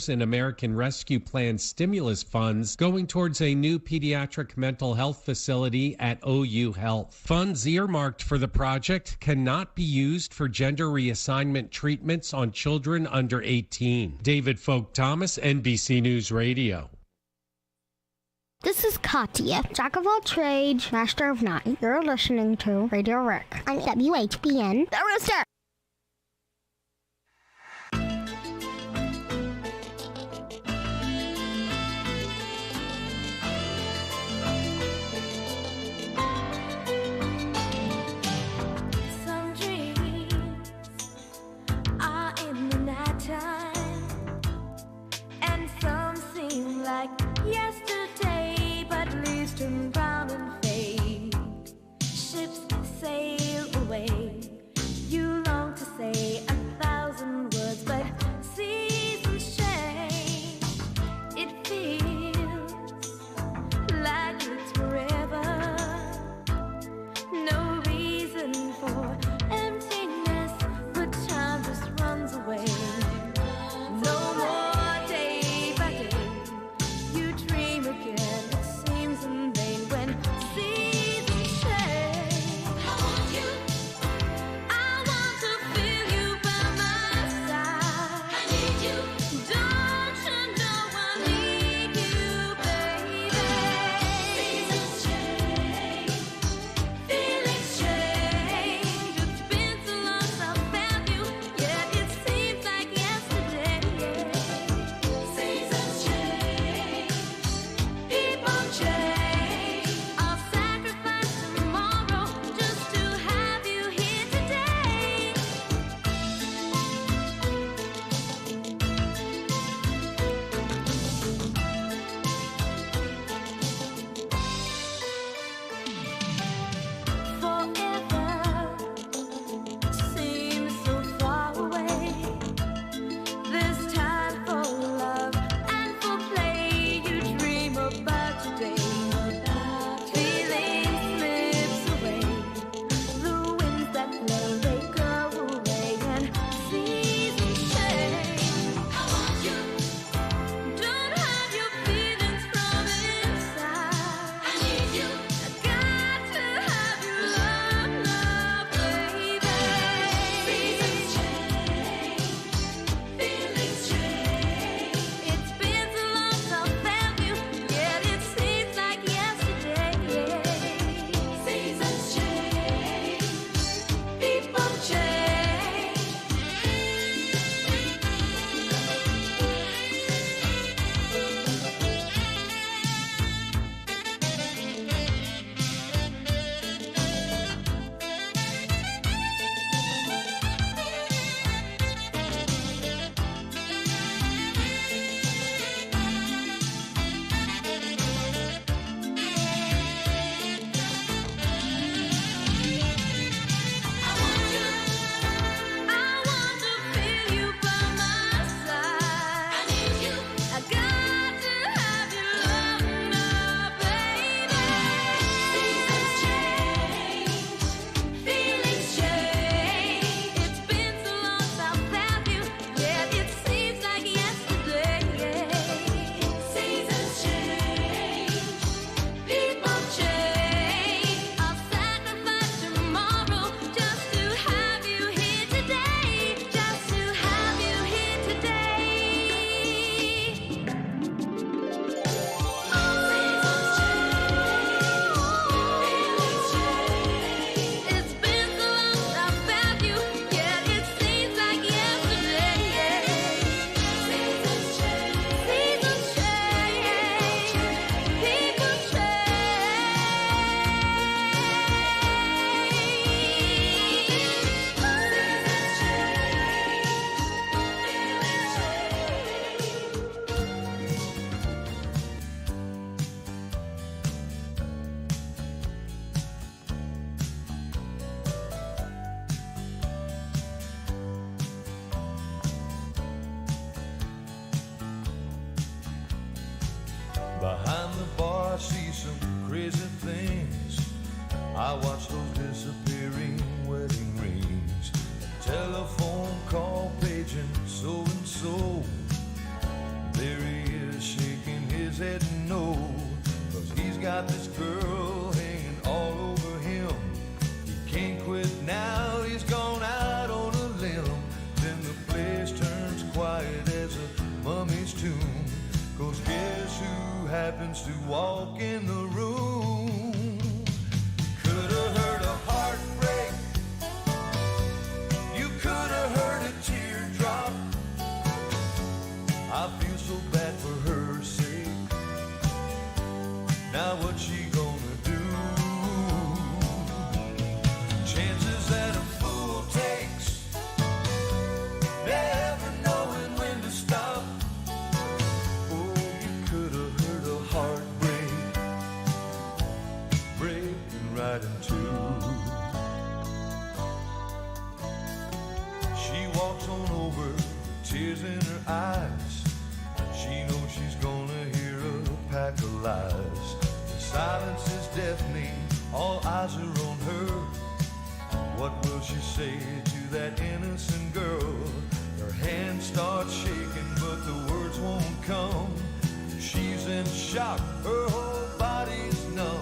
in American Rescue Plan stimulus funds going towards a new pediatric mental health facility at OU Health. Funds earmarked for the project cannot be used for gender reassignment treatments on children under 18. David Folk Thomas, NBC News Radio. This is Katya, jack of all trades, master of none. You're listening to Radio Rick on WHBN, The Rooster. Like yesterday, but leaves turn brown and fade. Ships sail away. You Behind the bar I see some crazy things. I watch those disappearing wedding rings. A telephone call paging so-and-so. There he is shaking his head no, 'cause he's got this girl hanging all over him. He can't quit now, he's gone out on a limb. Then the place turns quiet as a mummy's tomb. 'Cause guess who happens to walk in the room? Could have heard a heartbreak. You could have heard a teardrop. I feel so bad for her sake. Now what's she gonna do? Chances that a fool takes, never knowing when to stop. Oh, you could have heard a heartbreak, breaking right in two. She walks on over, tears in her eyes. She knows she's gonna hear a pack of lies. The silence is deafening, all eyes are on her. What will she say to that innocent girl? Her hand starts shaking, but the words won't come. She's in shock, her whole body's numb.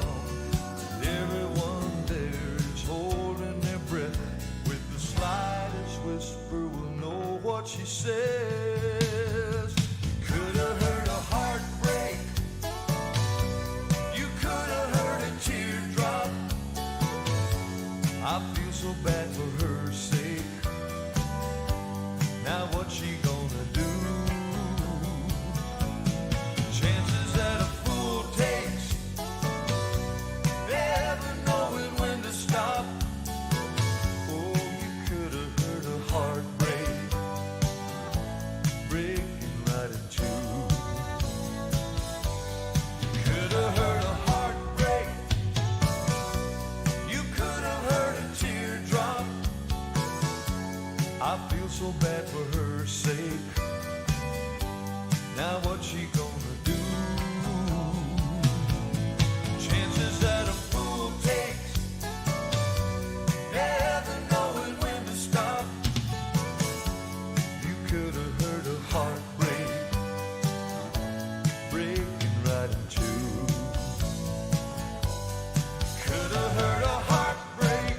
And everyone there is holding their breath. With the slightest whisper, we'll know what she says. Could have heard a heartbreak. You could have heard a teardrop. I feel so bad for her sake. Now what's she gonna do? Chances that a fool takes, never knowing when to stop. Oh, you could have heard a heartbreak, breaking right in two. Could have heard a heartbreak. You could have heard a teardrop. I feel so bad for her sake. Now what's she gonna do? Chances that a fool takes, never knowing when to stop. You could have heard a heartbreak, breaking right in two. Could have heard a heartbreak.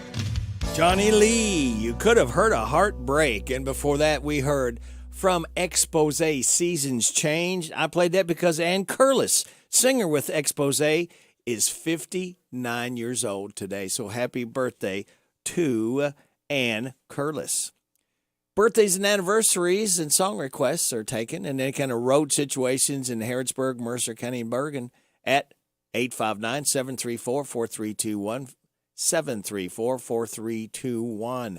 Johnny Lee, you could have heard a heartbreak. And before that, we heard from Expose, Seasons Change. I played that because Ann Curlis, singer with Expose, is 59 years old today. So happy birthday to Ann Curlis. Birthdays and anniversaries and song requests are taken, and any kind of road situations in Harrodsburg, Mercer County, and Bergen at 859-734-4321, 734-4321.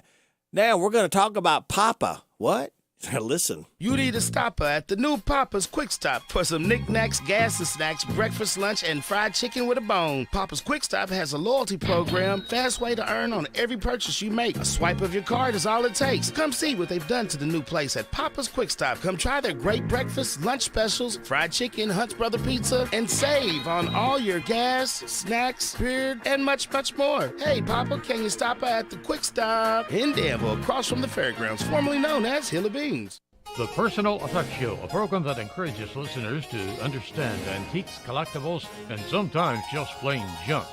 Now we're going to talk about Papa. What? Listen. You need a stopper at the new Papa's Quick Stop for some knickknacks, gas and snacks, breakfast, lunch, and fried chicken with a bone. Papa's Quick Stop has a loyalty program, fast way to earn on every purchase you make. A swipe of your card is all it takes. Come see what they've done to the new place at Papa's Quick Stop. Come try their great breakfast, lunch specials, fried chicken, Hunt's Brother Pizza, and save on all your gas, snacks, beer, and much, much more. Hey, Papa, can you stop at the Quick Stop in Danville, across from the fairgrounds, formerly known as Hill of Beans? The Personal Effects Show, a program that encourages listeners to understand antiques, collectibles, and sometimes just plain junk.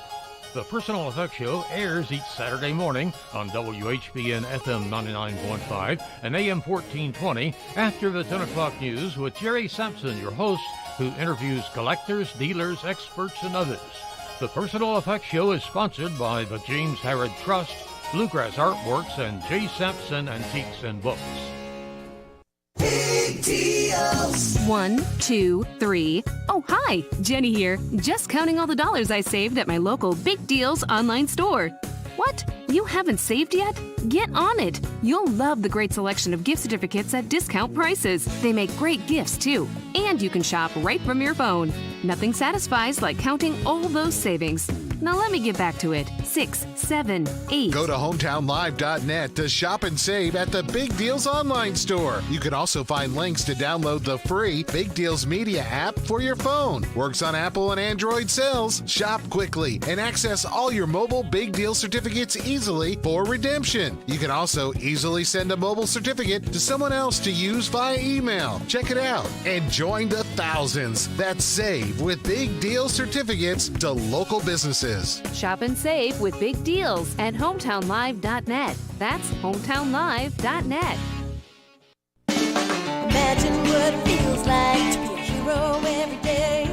The Personal Effects Show airs each Saturday morning on WHBN FM 99.5 and AM 1420 after the 10 o'clock news with Jerry Sampson, your host, who interviews collectors, dealers, experts, and others. The Personal Effects Show is sponsored by the James Harrod Trust, Bluegrass Artworks, and J. Sampson Antiques and Books. Big deals. 1, 2, 3. Oh, hi, Jenny here. Just counting all the dollars I saved at my local Big Deals online store. What? You haven't saved yet? Get on it. You'll love the great selection of gift certificates at discount prices. They make great gifts, too. And you can shop right from your phone. Nothing satisfies like counting all those savings. Now let me get back to it. 6, 7, 8. Go to hometownlive.net to shop and save at the Big Deals online store. You can also find links to download the free Big Deals Media app for your phone. Works on Apple and Android cells. Shop quickly and access all your mobile Big Deal certificates easily for redemption. You can also easily send a mobile certificate to someone else to use via email. Check it out and join the thousands that save with Big Deal certificates to local businesses. Shop and save with Big Deals at hometownlive.net. That's hometownlive.net. Imagine what it feels like to be a hero every day.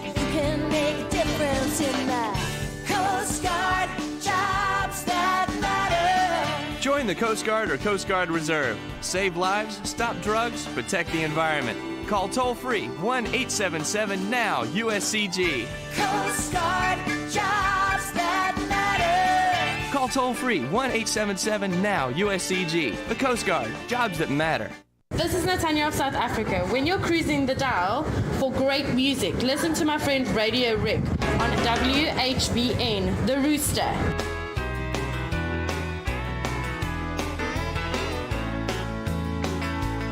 You can make a difference in life. Coast Guard, jobs that matter. Join the Coast Guard or Coast Guard Reserve. Save lives, stop drugs, protect the environment. Call toll-free 1-877-NOW-USCG. Coast Guard, jobs that matter. Call toll-free 1-877-NOW-USCG. The Coast Guard, jobs that matter. This is Natanya of South Africa. When you're cruising the dial for great music, listen to my friend Radio Rick on WHBN, The Rooster.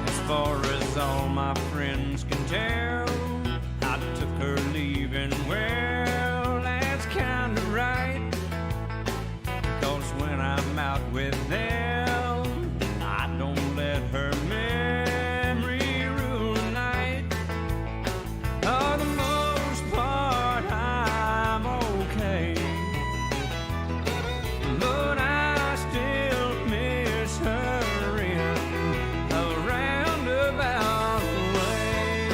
As far as all my friends can tell, I took her leaving well. That's kinda right, 'cause when I'm out with them, I don't let her memory rule the night. For the most part, I'm okay, but I still miss her in a roundabout way.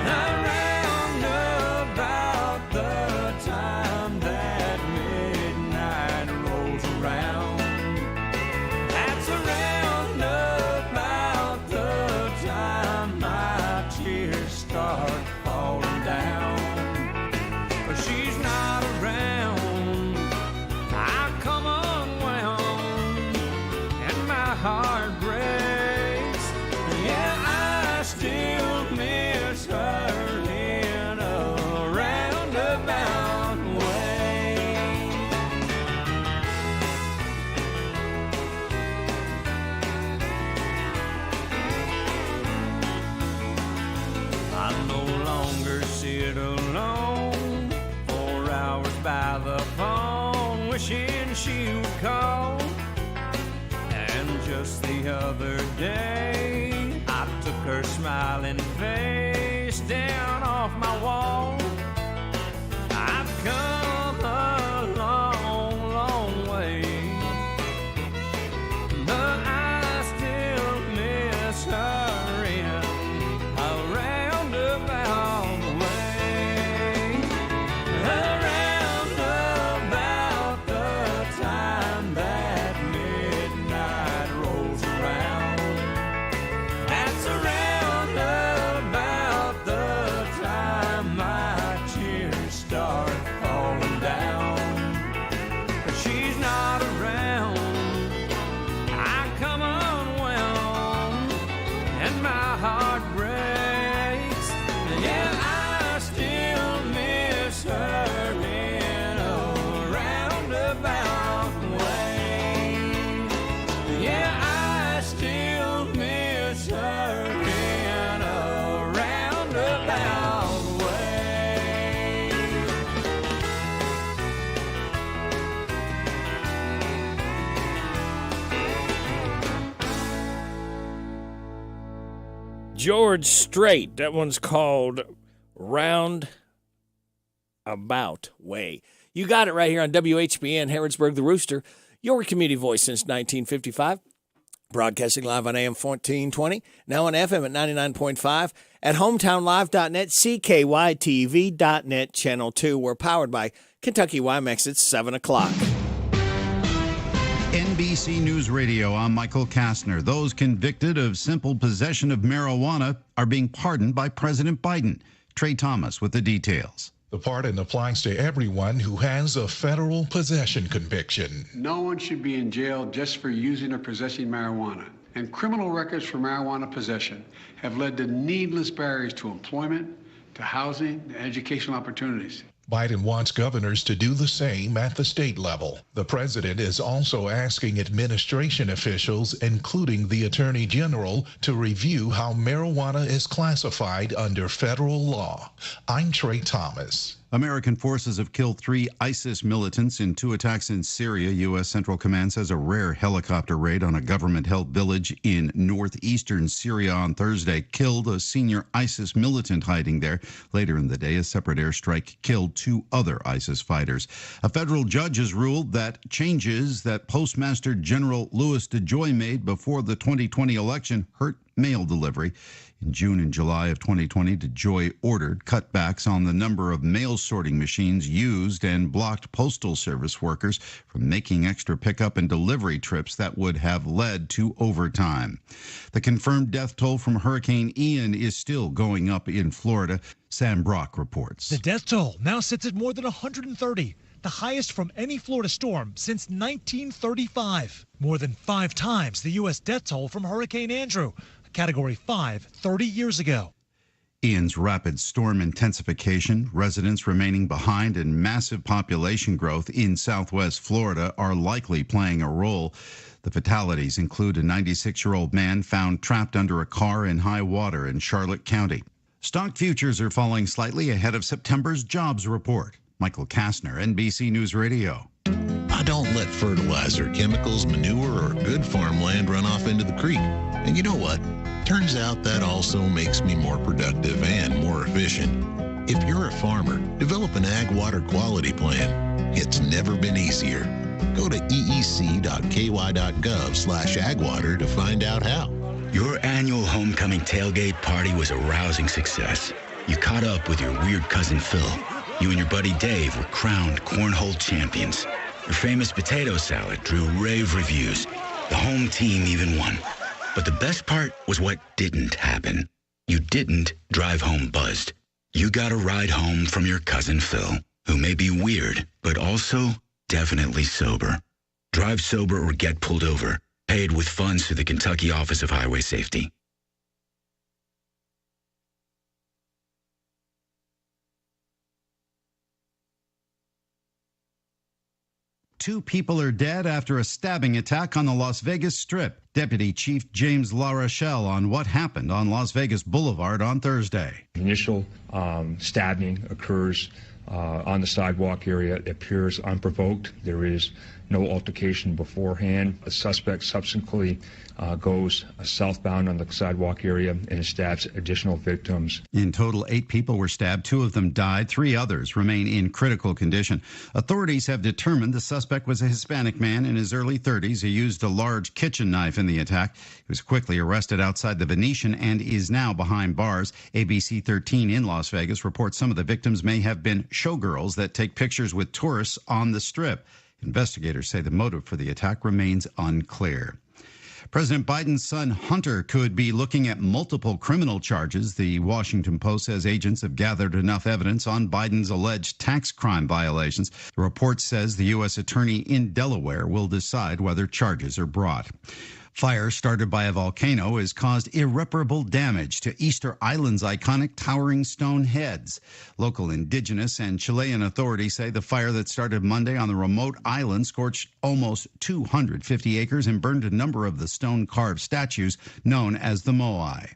Around about the time that midnight rolls around. That's around about the time my tears start falling down. But she's not around, I come unwound, and my heart breaks. Yeah, I still miss her in a roundabout way. I no longer sit alone 4 hours by the phone, wishing she would call. And just the other day, I took her smiling face down off my wall. I've come a long, long way, but I still miss her in a roundabout way. Around about the time that midnight rolls around. That's around about the time my tears start falling down. But she's not around, I come unwound, and my heart breaks. Yeah, I still miss her in a roundabout way. Yeah, I still miss her in a roundabout way. George Strait. That one's called Round About Way. You got it right here on WHBN, Harrodsburg, The Rooster, your community voice since 1955. Broadcasting live on AM 1420, now on FM at 99.5, at hometownlive.net, CKYTV.net, Channel 2. We're powered by Kentucky Wymex at 7 o'clock. NBC News Radio, I'm Michael Kastner. Those convicted of simple possession of marijuana are being pardoned by President Biden. Trey Thomas with the details. The pardon applies to everyone who has a federal possession conviction. No one should be in jail just for using or possessing marijuana. And criminal records for marijuana possession have led to needless barriers to employment, to housing, and educational opportunities. Biden wants governors to do the same at the state level. The president is also asking administration officials, including the Attorney General, to review how marijuana is classified under federal law. I'm Trey Thomas. American forces have killed 3 ISIS militants in 2 attacks in Syria. U.S. Central Command says a rare helicopter raid on a government-held village in northeastern Syria on Thursday killed a senior ISIS militant hiding there. Later in the day, a separate airstrike killed 2 other ISIS fighters. A federal judge has ruled that changes that Postmaster General Louis DeJoy made before the 2020 election hurt mail delivery. In June and July of 2020, DeJoy ordered cutbacks on the number of mail sorting machines used and blocked Postal Service workers from making extra pickup and delivery trips that would have led to overtime. The confirmed death toll from Hurricane Ian is still going up in Florida. Sam Brock reports. The death toll now sits at more than 130. The highest from any Florida storm since 1935. More than 5 times the U.S. death toll from Hurricane Andrew, Category 5, 30 years ago. Ian's rapid storm intensification, residents remaining behind, and massive population growth in southwest Florida are likely playing a role. The fatalities include a 96-year-old man found trapped under a car in high water in Charlotte County. Stock futures are falling slightly ahead of September's jobs report. Michael Kastner, NBC News Radio. I don't let fertilizer, chemicals, manure, or good farmland run off into the creek. And you know what? Turns out that also makes me more productive and more efficient. If you're a farmer, develop an ag water quality plan. It's never been easier. Go to eec.ky.gov/agwater to find out how. Your annual homecoming tailgate party was a rousing success. You caught up with your weird cousin Phil. You and your buddy Dave were crowned cornhole champions. Your famous potato salad drew rave reviews. The home team even won. But the best part was what didn't happen. You didn't drive home buzzed. You got a ride home from your cousin Phil, who may be weird, but also definitely sober. Drive sober or get pulled over. Paid with funds through the Kentucky Office of Highway Safety. Two people are dead after a stabbing attack on the Las Vegas Strip. Deputy Chief James LaRochelle on what happened on Las Vegas Boulevard on Thursday. Initial stabbing occurs on the sidewalk area. It appears unprovoked. There is no altercation beforehand. The suspect subsequently goes southbound on the sidewalk area and stabs additional victims. In total, 8 people were stabbed. 2 of them died. 3 others remain in critical condition. Authorities have determined the suspect was a Hispanic man in his early 30s. He used a large kitchen knife in the attack. He was quickly arrested outside the Venetian and is now behind bars. ABC 13 in Las Vegas reports some of the victims may have been showgirls that take pictures with tourists on the Strip. Investigators say the motive for the attack remains unclear. President Biden's son Hunter could be looking at multiple criminal charges. The Washington Post says agents have gathered enough evidence on Biden's alleged tax crime violations. The report says the U.S. attorney in Delaware will decide whether charges are brought. Fire started by a volcano has caused irreparable damage to Easter Island's iconic towering stone heads. Local indigenous and Chilean authorities say the fire that started Monday on the remote island scorched almost 250 acres and burned a number of the stone-carved statues known as the Moai.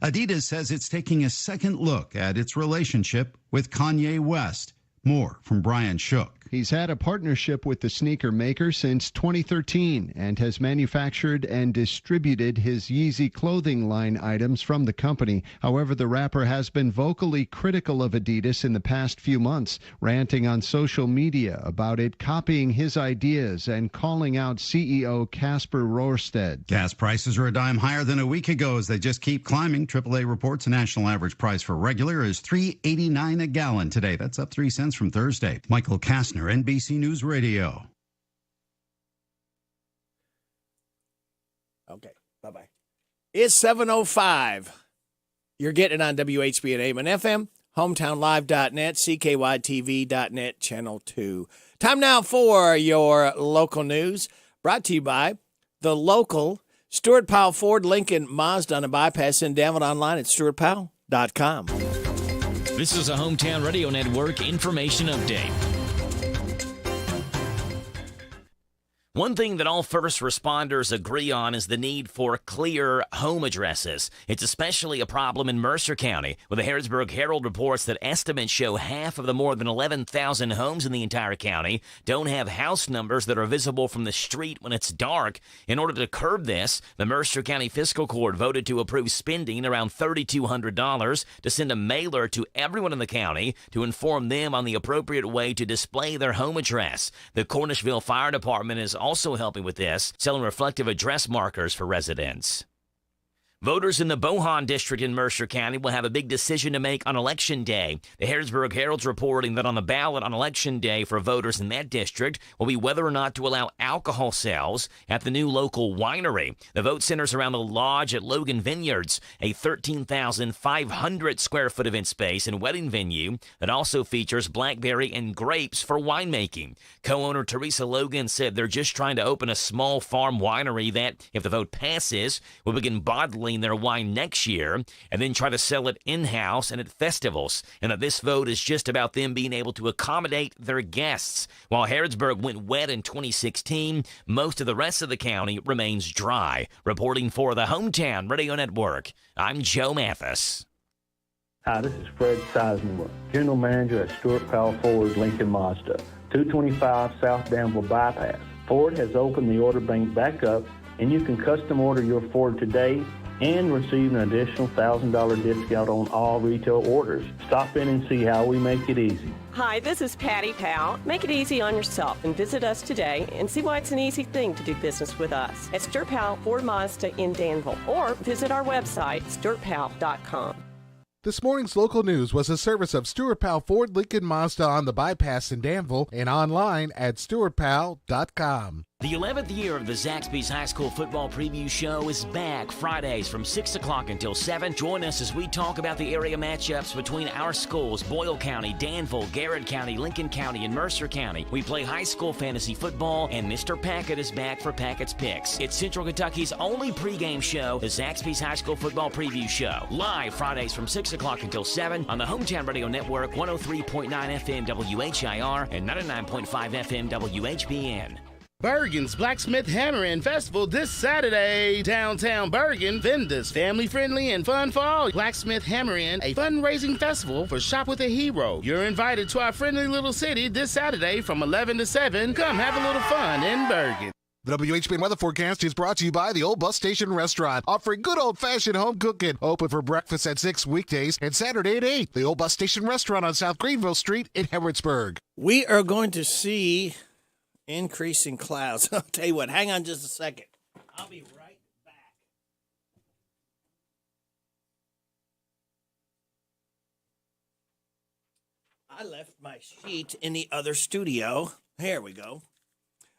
Adidas says it's taking a second look at its relationship with Kanye West. More from Brian Shook. He's had a partnership with the sneaker maker since 2013 and has manufactured and distributed his Yeezy clothing line items from the company. However, the rapper has been vocally critical of Adidas in the past few months, ranting on social media about it copying his ideas and calling out CEO Casper Rorsted. Gas prices are a dime higher than a week ago as they just keep climbing. AAA reports the national average price for regular is $3.89 a gallon today. That's up 3 cents from Thursday. Michael Kastner, NBC News Radio. Okay, bye-bye. It's 7:05. You're getting it on WHBN AM and FM, hometownlive.net, CKYTV.net, Channel 2. Time now for your local news, brought to you by the local Stuart Powell Ford Lincoln Mazda on a bypass in Davin, online at stuartpowell.com. This is a Hometown Radio Network information update. One thing that all first responders agree on is the need for clear home addresses. It's especially a problem in Mercer County, where the Harrodsburg Herald reports that estimates show half of the more than 11,000 homes in the entire county don't have house numbers that are visible from the street when it's dark. In order to curb this, the Mercer County Fiscal Court voted to approve spending around $3,200 to send a mailer to everyone in the county to inform them on the appropriate way to display their home address. The Cornishville Fire Department is also helping with this, selling reflective address markers for residents. Voters in the Bohan district in Mercer County will have a big decision to make on Election Day. The Harrodsburg Herald's reporting that on the ballot on Election Day for voters in that district will be whether or not to allow alcohol sales at the new local winery. The vote centers around the lodge at Logan Vineyards, a 13,500 square foot event space and wedding venue that also features blackberry and grapes for winemaking. Co-owner Teresa Logan said they're just trying to open a small farm winery that, if the vote passes, will begin bottling their wine next year and then try to sell it in-house and at festivals, and that this vote is just about them being able to accommodate their guests. While Harrodsburg went wet in 2016, most of the rest of the county remains dry. Reporting for the Hometown Radio Network, I'm Joe Mathis. Hi, this is Fred Sizemore, General Manager at Stuart Powell Ford Lincoln Mazda, 225 South Danville Bypass. Ford has opened the order bank back up, and you can custom order your Ford today and receive an additional $1,000 discount on all retail orders. Stop in and see how we make it easy. Hi, this is Patty Powell. Make it easy on yourself and visit us today and see why it's an easy thing to do business with us at Stuart Powell Ford Mazda in Danville, or visit our website, stuartpowell.com. This morning's local news was a service of Stuart Powell Ford Lincoln Mazda on the bypass in Danville and online at stuartpowell.com. The 11th year of the Zaxby's High School Football Preview Show is back Fridays from 6 o'clock until 7. Join us as we talk about the area matchups between our schools, Boyle County, Danville, Garrett County, Lincoln County, and Mercer County. We play high school fantasy football, and Mr. Packett is back for Packett's Picks. It's Central Kentucky's only pregame show, the Zaxby's High School Football Preview Show. Live Fridays from 6 o'clock until 7 on the Hometown Radio Network, 103.9 FM WHIR and 99.5 FM WHBN. Bergen's Blacksmith Hammer and Festival this Saturday. Downtown Bergen, vendors, family-friendly and fun for all. Blacksmith Hammer In, a fundraising festival for Shop with a Hero. You're invited to our friendly little city this Saturday from 11 to 7. Come have a little fun in Bergen. The WHBN weather forecast is brought to you by the Old Bus Station Restaurant, offering good old-fashioned home cooking. Open for breakfast at 6 weekdays and Saturday at 8. The Old Bus Station Restaurant on South Greenville Street in Harrodsburg. We are going to see increasing clouds. I'll tell you what, hang on just a second. I'll be right back. I left my sheet in the other studio. Here we go.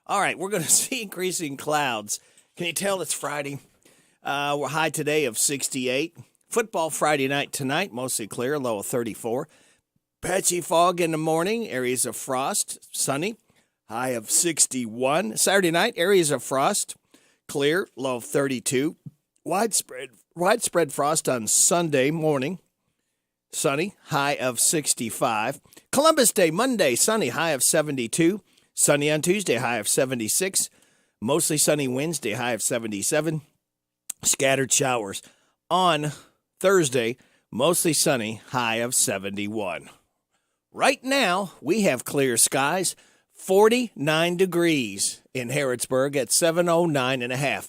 All right, we're going to see increasing clouds. Can you tell it's Friday? We're high today of 68. Football Friday night tonight, mostly clear, low of 34. Patchy fog in the morning, areas of frost, sunny. High of 61. Saturday night, areas of frost, clear, low of 32. Widespread frost on Sunday morning, sunny, high of 65. Columbus Day, Monday, sunny, high of 72. Sunny on Tuesday, high of 76. Mostly sunny Wednesday, high of 77. Scattered showers on Thursday, mostly sunny, high of 71. Right now, we have clear skies. 49 degrees in Harrodsburg at 7:09 and a half.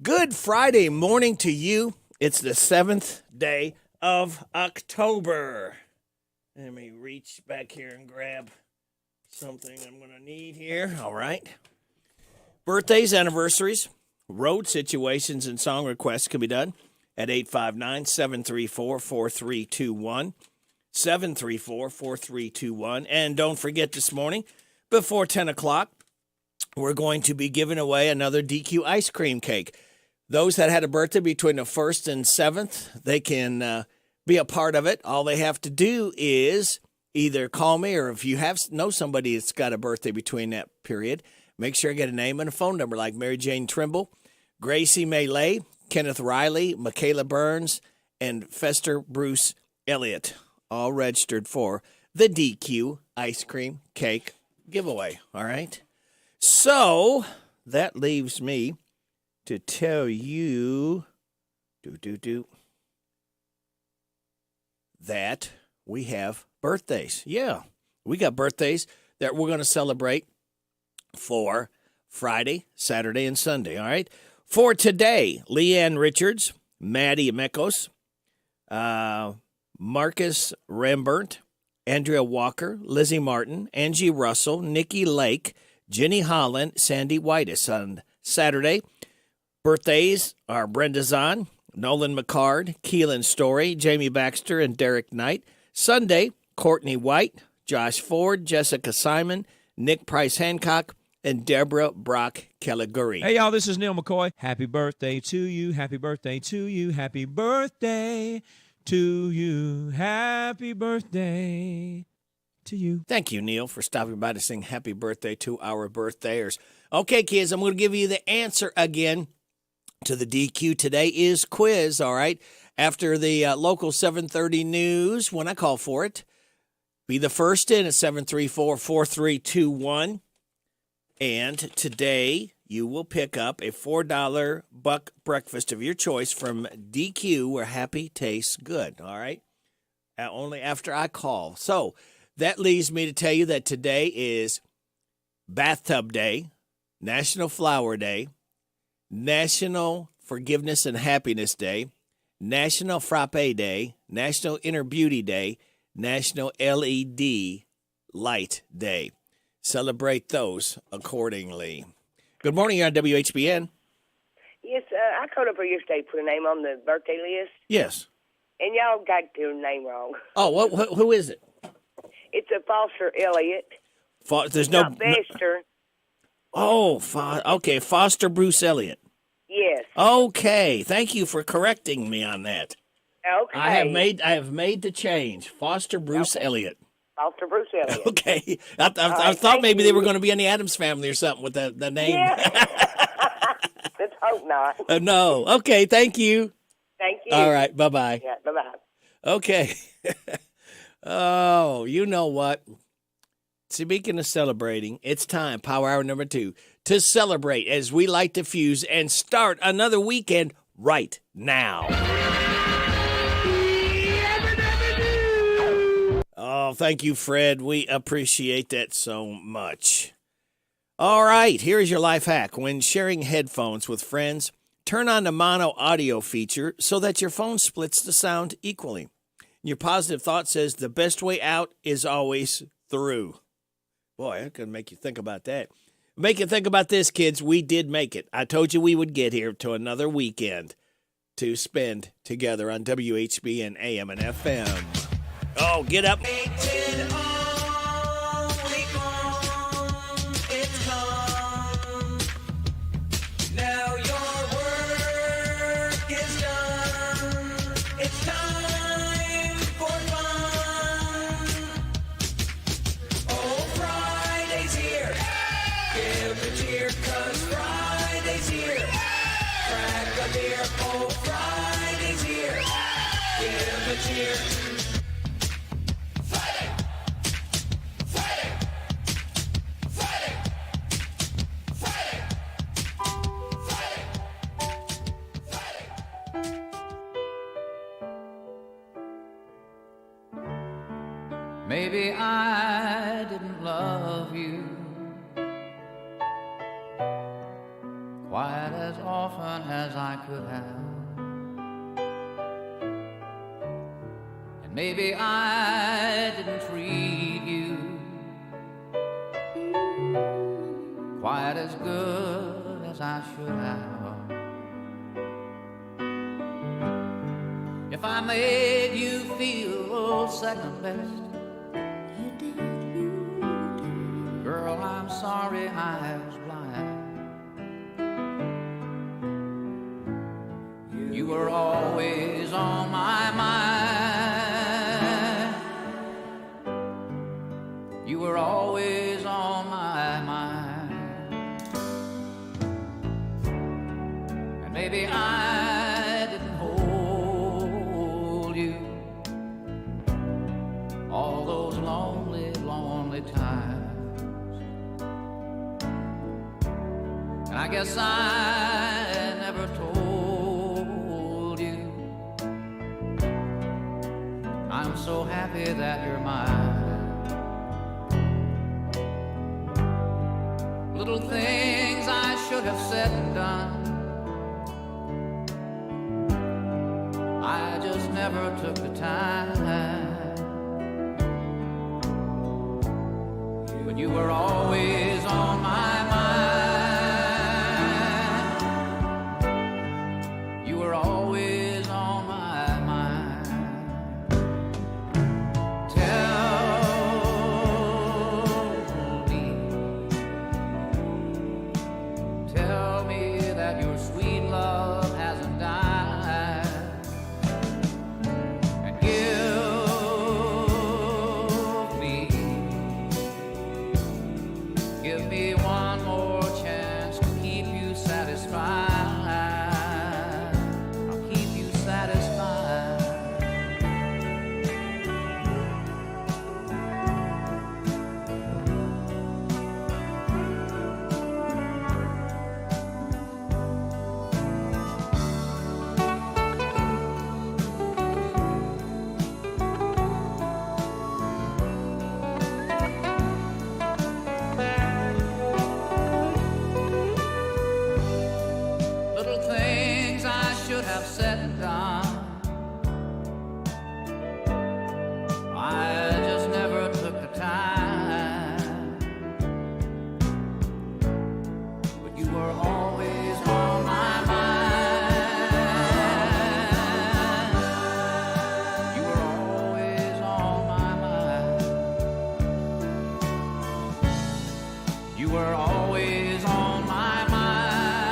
Good Friday morning to you. It's the 7th day of October. Let me reach back here and grab something I'm going to need here. All right. Birthdays, anniversaries, road situations, and song requests can be done at 859-734-4321. 734-4321. And don't forget this morning, before 10 o'clock, we're going to be giving away another DQ ice cream cake. Those that had a birthday between the 1st and 7th, they can be a part of it. All they have to do is either call me, or if you know somebody that's got a birthday between that period, make sure you get a name and a phone number, like Mary Jane Trimble, Gracie Maylay, Kenneth Riley, Michaela Burns, and Fester Bruce Elliott. all registered for the DQ ice cream cake giveaway. All right. So that leaves me to tell you that we have birthdays. Yeah, we got birthdays that we're going to celebrate for Friday, Saturday, and Sunday. All right. For today, Leanne Richards, Maddie Mekos, Marcus Rambert, Andrea Walker, Lizzie Martin, Angie Russell, Nikki Lake, Jenny Holland, Sandy Whitus. On Saturday, birthdays are Brenda Zahn, Nolan McCard, Keelan Story, Jamie Baxter, and Derek Knight. Sunday, Courtney White, Josh Ford, Jessica Simon, Nick Price Hancock, and Deborah Brock Caliguri. Hey, y'all, this is Neil McCoy. Happy birthday to you. Happy birthday to you. Happy birthday to you. Happy birthday to you. Thank you, Neil, for stopping by to sing happy birthday to our birthday-ers. Okay, kids, I'm going to give you the answer again to the DQ. Today is quiz, all right? After the local 7:30 news, when I call for it, be the first in at 734-4321. And today, you will pick up a $4 buck breakfast of your choice from DQ, where happy tastes good, all right? Only after I call. So that leads me to tell you that today is Bathtub Day, National Flower Day, National Forgiveness and Happiness Day, National Frappe Day, National Inner Beauty Day, National LED Light Day. Celebrate those accordingly. Good morning, you're on WHBN. Yes, I called up here yesterday to put a name on the birthday list. Yes. And y'all got their name wrong. Oh, who is it? It's a Foster Elliott. There's not Bester. Oh, okay, Foster Bruce Elliott. Yes. Okay, thank you for correcting me on that. Okay. I have made the change. Foster Bruce Elliott. Foster Bruce Elliott. Okay. I thought maybe they were going to be in the Addams Family or something with the name. Yeah. Let's hope not. No. Okay, thank you. Thank you. All right, bye-bye. Yeah, bye-bye. Okay. Oh, you know what? Speaking of celebrating, it's time, Power Hour number 2, to celebrate as we light the fuse and start another weekend right now. Oh, thank you, Fred. We appreciate that so much. All right, here's your life hack. When sharing headphones with friends, turn on the mono audio feature so that your phone splits the sound equally. Your positive thought says the best way out is always through. Boy, that could make you think about that. Make you think about this, kids. We did make it. I told you we would get here to another weekend to spend together on WHBN AM and FM. Oh, get up. Now your work is done. It's time for fun. Oh, Friday's here. Give a cheer, 'cause Friday's here. Crack a beer. Oh, Friday's here. Give a cheer. Maybe I didn't love you quite as often as I could have. And maybe I didn't treat you quite as good as I should have. If I made you feel second best, girl, I'm sorry I was blind. You were always on my mind. You were always on my mind. And maybe I didn't hold you And I guess I never told you I'm so happy that you're mine. Little things I should have said and done, I just never took the time. But you were always on my mind. You were always on my mind. Tell me that your sweet love hasn't died. And give me one more chance to keep you satisfied. I'll keep you satisfied. Little things I should have said and done, I just never took the time. But you were always on my mind. You were always on my mind. You were always on my mind.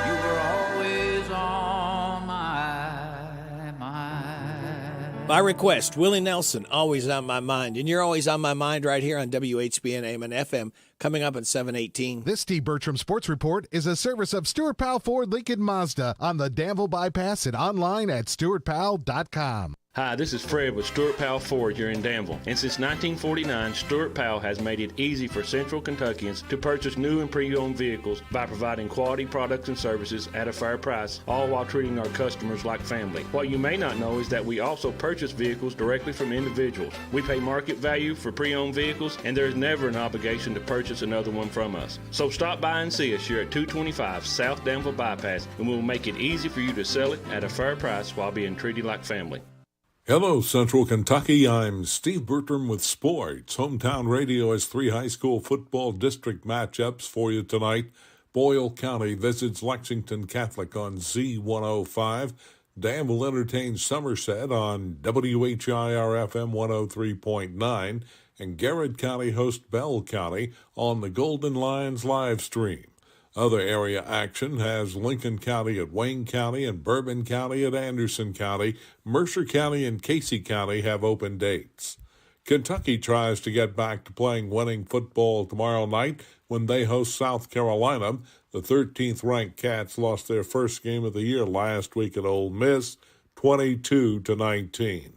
You were always on my mind. By request, Willie Nelson, Always on My Mind. And you're always on my mind right here on WHBN AM and FM, coming up at 7:18. This Steve Bertram Sports Report is a service of Stuart Powell Ford Lincoln Mazda on the Danville Bypass and online at stuartpowell.com. Hi, this is Fred with Stuart Powell Ford here in Danville. And since 1949, Stuart Powell has made it easy for Central Kentuckians to purchase new and pre-owned vehicles by providing quality products and services at a fair price, all while treating our customers like family. What you may not know is that we also purchase vehicles directly from individuals. We pay market value for pre-owned vehicles, and there is never an obligation to purchase another one from us. So stop by and see us here at 225 South Danville Bypass, and we will make it easy for you to sell it at a fair price while being treated like family. Hello, Central Kentucky. I'm Steve Bertram with sports. Hometown Radio has 3 high school football district matchups for you tonight. Boyle County visits Lexington Catholic on Z105. Danville entertains Somerset on WHIR-FM 103.9. And Garrett County hosts Bell County on the Golden Lions live stream. Other area action has Lincoln County at Wayne County and Bourbon County at Anderson County. Mercer County and Casey County have open dates. Kentucky tries to get back to playing winning football tomorrow night when they host South Carolina. The 13th-ranked Cats lost their first game of the year last week at Ole Miss, 22-19.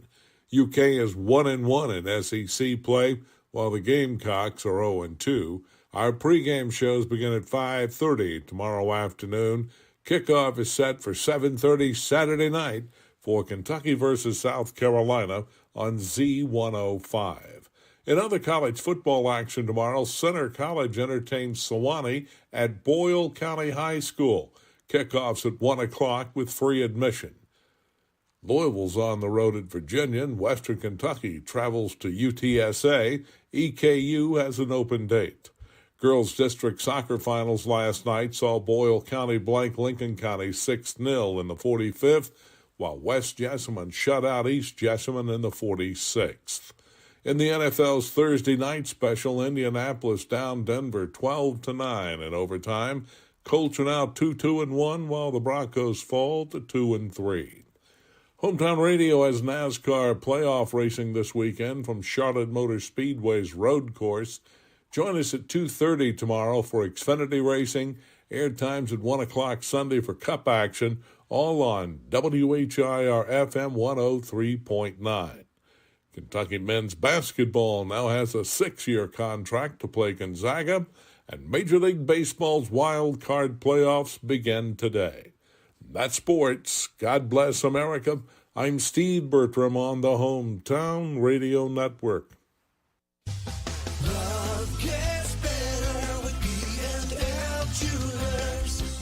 UK is 1-1 in SEC play, while the Gamecocks are 0-2. Our pregame shows begin at 5:30 tomorrow afternoon. Kickoff is set for 7:30 Saturday night for Kentucky versus South Carolina on Z105. In other college football action tomorrow, Center College entertains Sewanee at Boyle County High School. Kickoff's at 1 o'clock with free admission. Louisville's on the road at Virginia, and Western Kentucky travels to UTSA. EKU has an open date. Girls District Soccer Finals last night saw Boyle County blank Lincoln County 6-0 in the 45th, while West Jessamine shut out East Jessamine in the 46th. In the NFL's Thursday night special, Indianapolis down Denver 12-9 in overtime. Colts are now 2-1, while the Broncos fall to 2-3. Hometown Radio has NASCAR playoff racing this weekend from Charlotte Motor Speedway's road course. Join us at 2:30 tomorrow for Xfinity Racing. Air times at 1 o'clock Sunday for Cup action, all on WHIR-FM 103.9. Kentucky men's basketball now has a 6-year contract to play Gonzaga, and Major League Baseball's wild card playoffs begin today. That's sports. God bless America. I'm Steve Bertram on the Hometown Radio Network.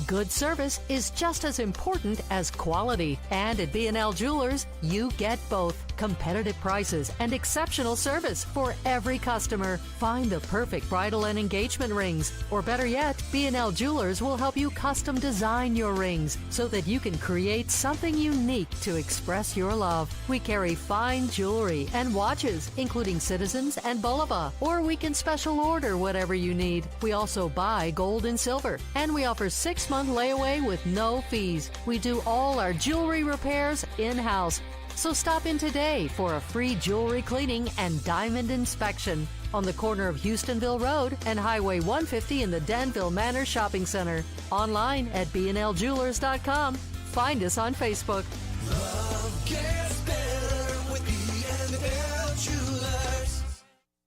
Good service is just as important as quality. And at B&L Jewelers, you get both. Competitive prices and exceptional service for every customer. Find the perfect bridal and engagement rings. Or better yet, B&L Jewelers will help you custom design your rings so that you can create something unique to express your love. We carry fine jewelry and watches, including Citizens and Bulova. Or we can special order whatever you need. We also buy gold and silver. And we offer 6-month layaway with no fees. We do all our jewelry repairs in-house. So stop in today for a free jewelry cleaning and diamond inspection on the corner of Houstonville Road and Highway 150 in the Danville Manor Shopping Center. Online at bnljewelers.com. Find us on Facebook. Love gets better with B&L Jewelers.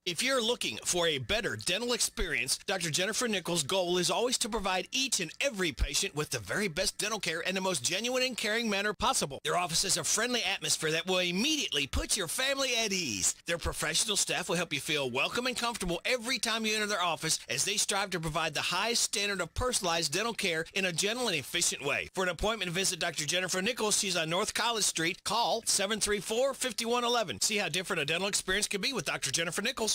If you're looking for a better dental experience, Dr. Jennifer Nichols' goal is always to provide each and every patient with the very best dental care in the most genuine and caring manner possible. Their office is a friendly atmosphere that will immediately put your family at ease. Their professional staff will help you feel welcome and comfortable every time you enter their office as they strive to provide the highest standard of personalized dental care in a gentle and efficient way. For an appointment, visit Dr. Jennifer Nichols. She's on North College Street. Call 734-5111. See how different a dental experience can be with Dr. Jennifer Nichols.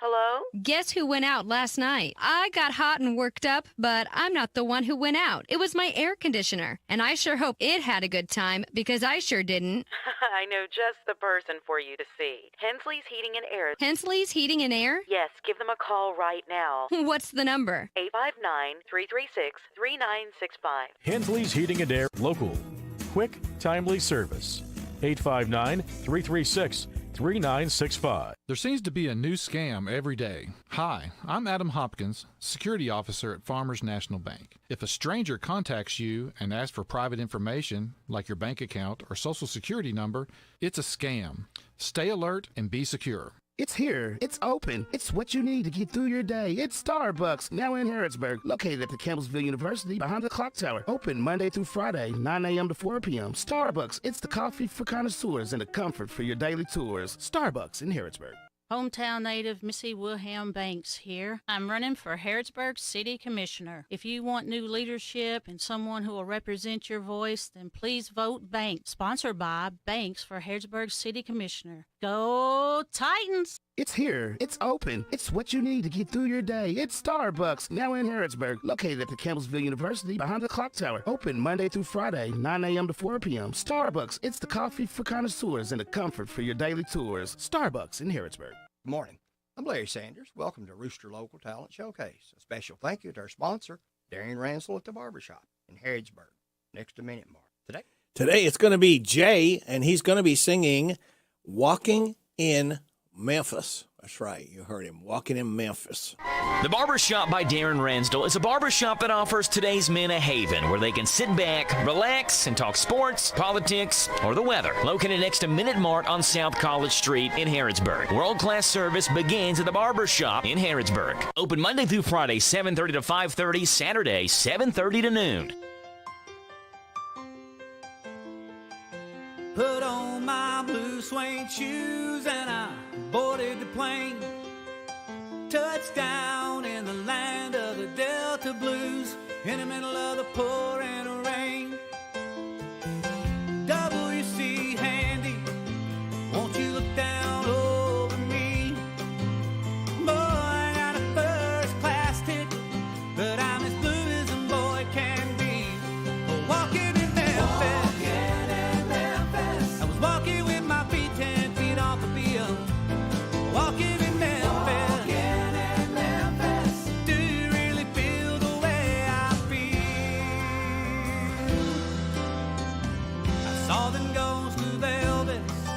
Hello? Guess who went out last night? I got hot and worked up, but I'm not the one who went out. It was my air conditioner. And I sure hope it had a good time, because I sure didn't. I know just the person for you to see. Hensley's Heating and Air. Hensley's Heating and Air? Yes, give them a call right now. What's the number? 859-336-3965. Hensley's Heating and Air Local. Quick, timely service. 859-336-3965. There seems to be a new scam every day. Hi, I'm Adam Hopkins, security officer at Farmers National Bank. If a stranger contacts you and asks for private information, like your bank account or social security number, it's a scam. Stay alert and be secure. It's here. It's open. It's what you need to get through your day. It's Starbucks, now in Harrodsburg, located at the Campbellsville University behind the clock tower. Open Monday through Friday, 9 a.m. to 4 p.m. Starbucks, it's the coffee for connoisseurs and the comfort for your daily tours. Starbucks in Harrodsburg. Hometown native Missy Wilhelm Banks here. I'm running for Harrodsburg City Commissioner. If you want new leadership and someone who will represent your voice, then please vote Banks. Sponsored by Banks for Harrodsburg City Commissioner. Go Titans! It's here. It's open. It's what you need to get through your day. It's Starbucks, now in Harrodsburg, located at the Campbellsville University behind the clock tower. Open Monday through Friday, 9 a.m. to 4 p.m. Starbucks, it's the coffee for connoisseurs and the comfort for your daily tours. Starbucks in Harrodsburg. Good morning. I'm Larry Sanders. Welcome to Rooster Local Talent Showcase. A special thank you to our sponsor, Darian Ransel at the Barbershop in Harrodsburg, next to Minute Mark. Today it's going to be Jay, and he's going to be singing Walking in Memphis. That's right. You heard him. Walking in Memphis. The Barbershop by Darren Ransdell is a barbershop that offers today's men a haven where they can sit back, relax, and talk sports, politics, or the weather. Located next to Minute Mart on South College Street in Harrodsburg. World-class service begins at the Barbershop in Harrodsburg. Open Monday through Friday, 7:30 to 5:30, Saturday, 7:30 to noon. Put on my blue suede shoes and I boarded the plane. Touchdown in the land of the Delta Blues, in the middle of the pouring rain. W.C. Handy, won't you look down over me? Boy, I got a first class ticket, but I'm as blue as a boy can be. Walking in Memphis. I was walking with my feet 10 feet off the field. Walking in Memphis. Do you really feel the way I feel? I saw them go through Elvis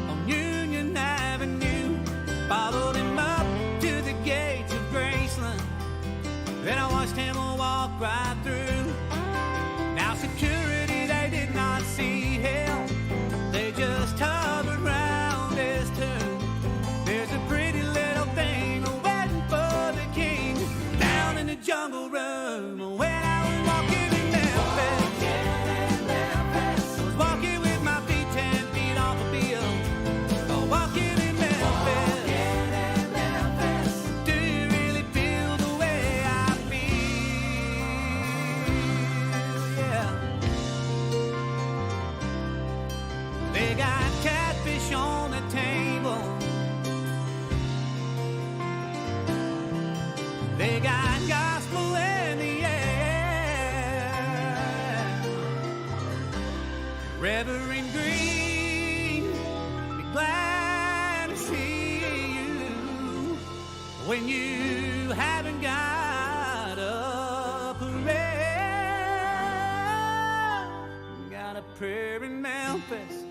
on Union Avenue. Followed him up to the gates of Graceland. Then I watched him walk right through. Now security, they did not see him. They just hovered around jungle room when I was walking in Memphis. I was walking with my feet 10 feet off a bill. Walking in Memphis. Do you really feel the way I feel? Yeah. They got catfish on the table. They got gospel in the air. Reverend Green, be glad to see you when you haven't got a prayer. Got a prayer in Memphis.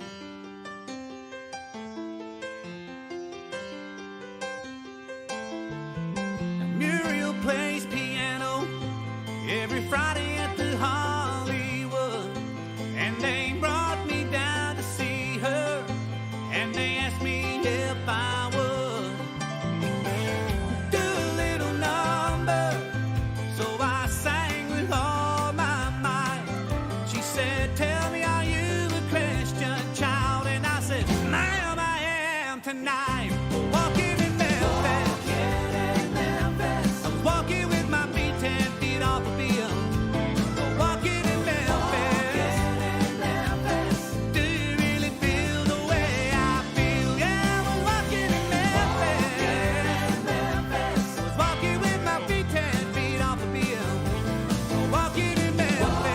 Muriel plays piano every Friday at the Hollywood, and they brought me down to see her, and they asked me if I would do a little number, so I sang with all my might. She said, "Tell me, are you a Christian child?" And I said, "Ma'am, I am tonight." Walking in Memphis. Walking with my feet 10 feet off a bill. Walking in Memphis. Do you really feel the way I feel? Yeah, we're walking in Memphis. Was walking with my feet 10 feet off a bill. Walking in Memphis.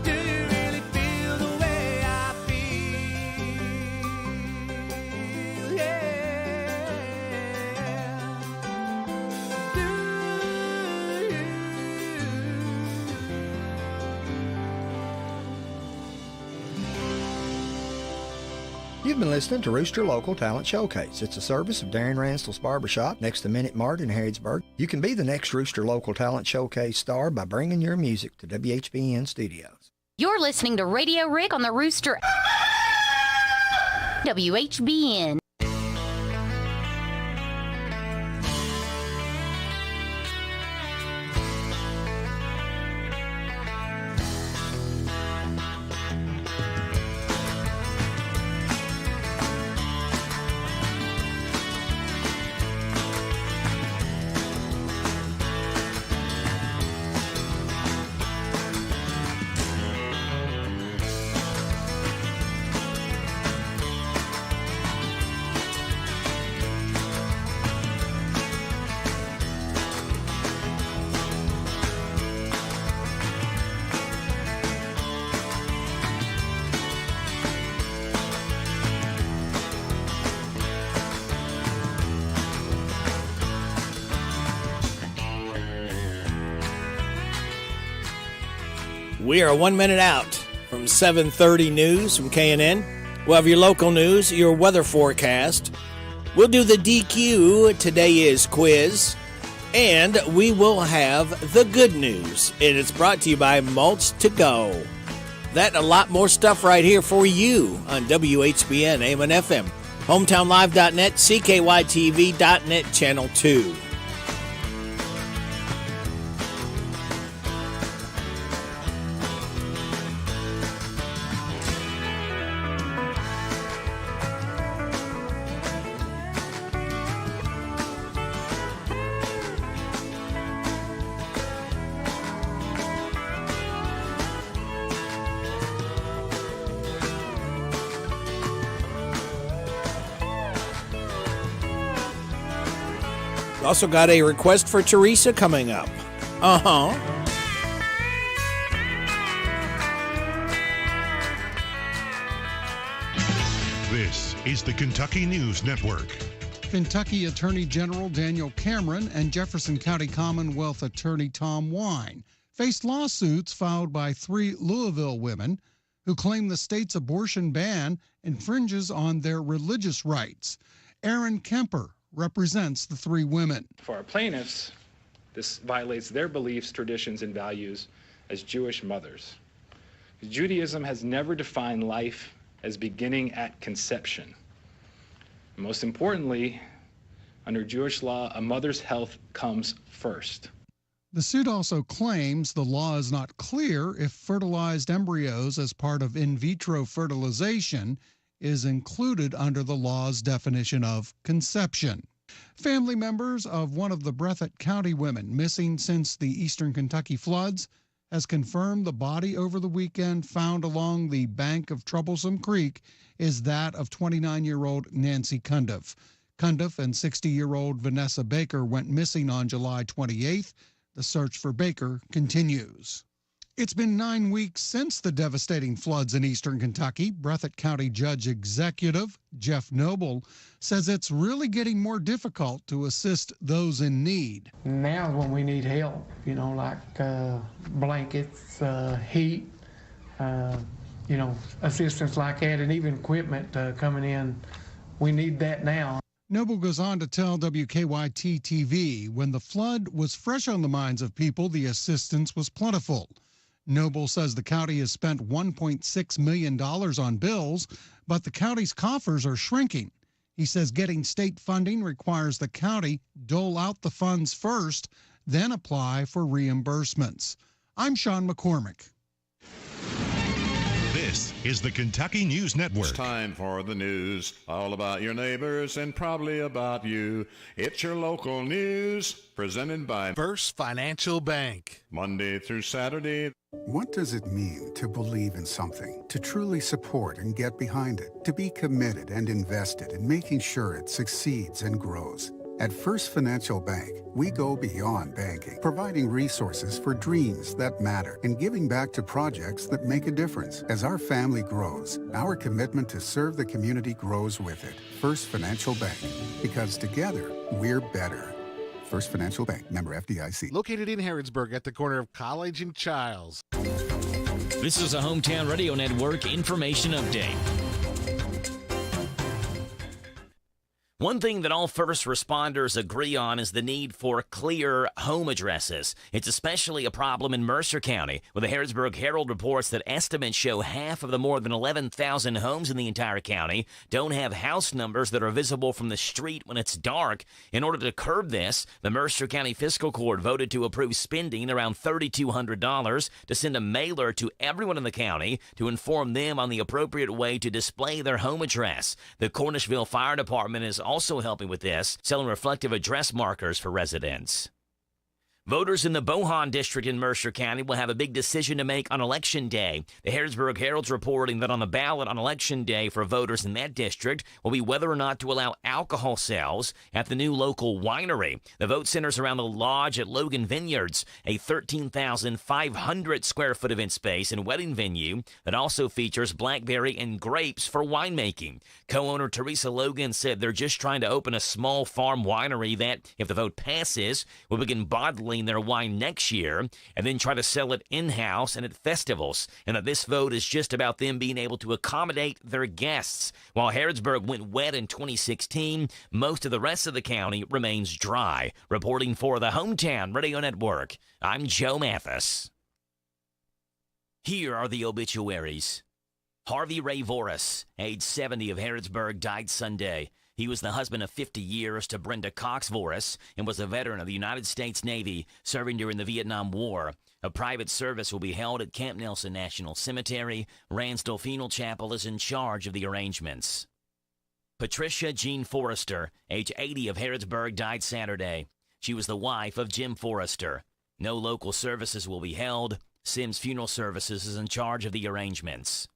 Do you really feel the way I feel? Yeah. You've been listening to Rooster Local Talent Showcase. It's a service of Darren Ransel's Barbershop next to Minute Mart in Harrodsburg. You can be the next Rooster Local Talent Showcase star by bringing your music to WHBN Studios. You're listening to Radio Rick on the Rooster. WHBN. We are 1 minute out from 7:30 news from KNN. We'll have your local news, your weather forecast. We'll do the DQ. Today is quiz. And we will have the good news. And it's brought to you by Mulch to Go. That and a lot more stuff right here for you on WHBN, AM and FM. HometownLive.net, CKYTV.net, Channel 2. Also got a request for Teresa coming up. This is the Kentucky News Network. Kentucky Attorney General Daniel Cameron and Jefferson County Commonwealth Attorney Tom Wine faced lawsuits filed by 3 Louisville women who claim the state's abortion ban infringes on their religious rights. Aaron Kemper represents the 3 women. For our plaintiffs, this violates their beliefs, traditions, and values as Jewish mothers. Judaism has never defined life as beginning at conception. Most importantly, Under Jewish law, a mother's health comes first. The suit also claims the law is not clear if fertilized embryos as part of in vitro fertilization is included under the law's definition of conception. Family members of one of the Breathitt County women missing since the eastern Kentucky floods has confirmed the body over the weekend found along the bank of Troublesome Creek is that of 29-year-old Nancy Cundiff. Cundiff and 60-year-old Vanessa Baker went missing on July 28th. The search for Baker continues. It's been 9 weeks since the devastating floods in eastern Kentucky. Breathitt County Judge Executive Jeff Noble says it's really getting more difficult to assist those in need. Now when we need help, like blankets, heat, assistance like that, and even equipment coming in, we need that now. Noble goes on to tell WKYT-TV, when the flood was fresh on the minds of people, the assistance was plentiful. Noble says the county has spent $1.6 million on bills, but the county's coffers are shrinking. He says getting state funding requires the county dole out the funds first, then apply for reimbursements. I'm Sean McCormick. This is the Kentucky News Network. It's time for the news, all about your neighbors and probably about you. It's your local news, presented by First Financial Bank. Monday through Saturday. What does it mean to believe in something, to truly support and get behind it, to be committed and invested in making sure it succeeds and grows? At First Financial Bank, we go beyond banking, providing resources for dreams that matter and giving back to projects that make a difference. As our family grows, our commitment to serve the community grows with it. First Financial Bank, because together, we're better. First Financial Bank, member FDIC. Located in Harrodsburg at the corner of College and Childs. This is a Hometown Radio Network information update. One thing that all first responders agree on is the need for clear home addresses. It's especially a problem in Mercer County, where the Harrodsburg Herald reports that estimates show half of the more than 11,000 homes in the entire county don't have house numbers that are visible from the street when it's dark. In order to curb this, the Mercer County Fiscal Court voted to approve spending around $3,200 to send a mailer to everyone in the county to inform them on the appropriate way to display their home address. The Cornishville Fire Department is also helping with this, selling reflective address markers for residents. Voters in the Bohan district in Mercer County will have a big decision to make on Election Day. The Harrodsburg Herald's reporting that on the ballot on Election Day for voters in that district will be whether or not to allow alcohol sales at the new local winery. The vote centers around the lodge at Logan Vineyards, a 13,500 square foot event space and wedding venue that also features blackberry and grapes for winemaking. Co-owner Teresa Logan said they're just trying to open a small farm winery that, if the vote passes, will begin bottling their wine next year and then try to sell it in-house and at festivals, and that this vote is just about them being able to accommodate their guests. While Harrodsburg went wet in 2016, most of the rest of the county remains dry. Reporting for the Hometown Radio Network, I'm Joe Mathis. Here are the obituaries. Harvey Ray Voris, age 70, of Harrodsburg, died Sunday. He was the husband of 50 years to Brenda Cox Voris and was a veteran of the United States Navy, serving during the Vietnam War. A private service will be held at Camp Nelson National Cemetery. Ransdell Funeral Chapel is in charge of the arrangements. Patricia Jean Forrester, age 80, of Harrodsburg, died Saturday. She was the wife of Jim Forrester. No local services will be held. Sims Funeral Services is in charge of the arrangements.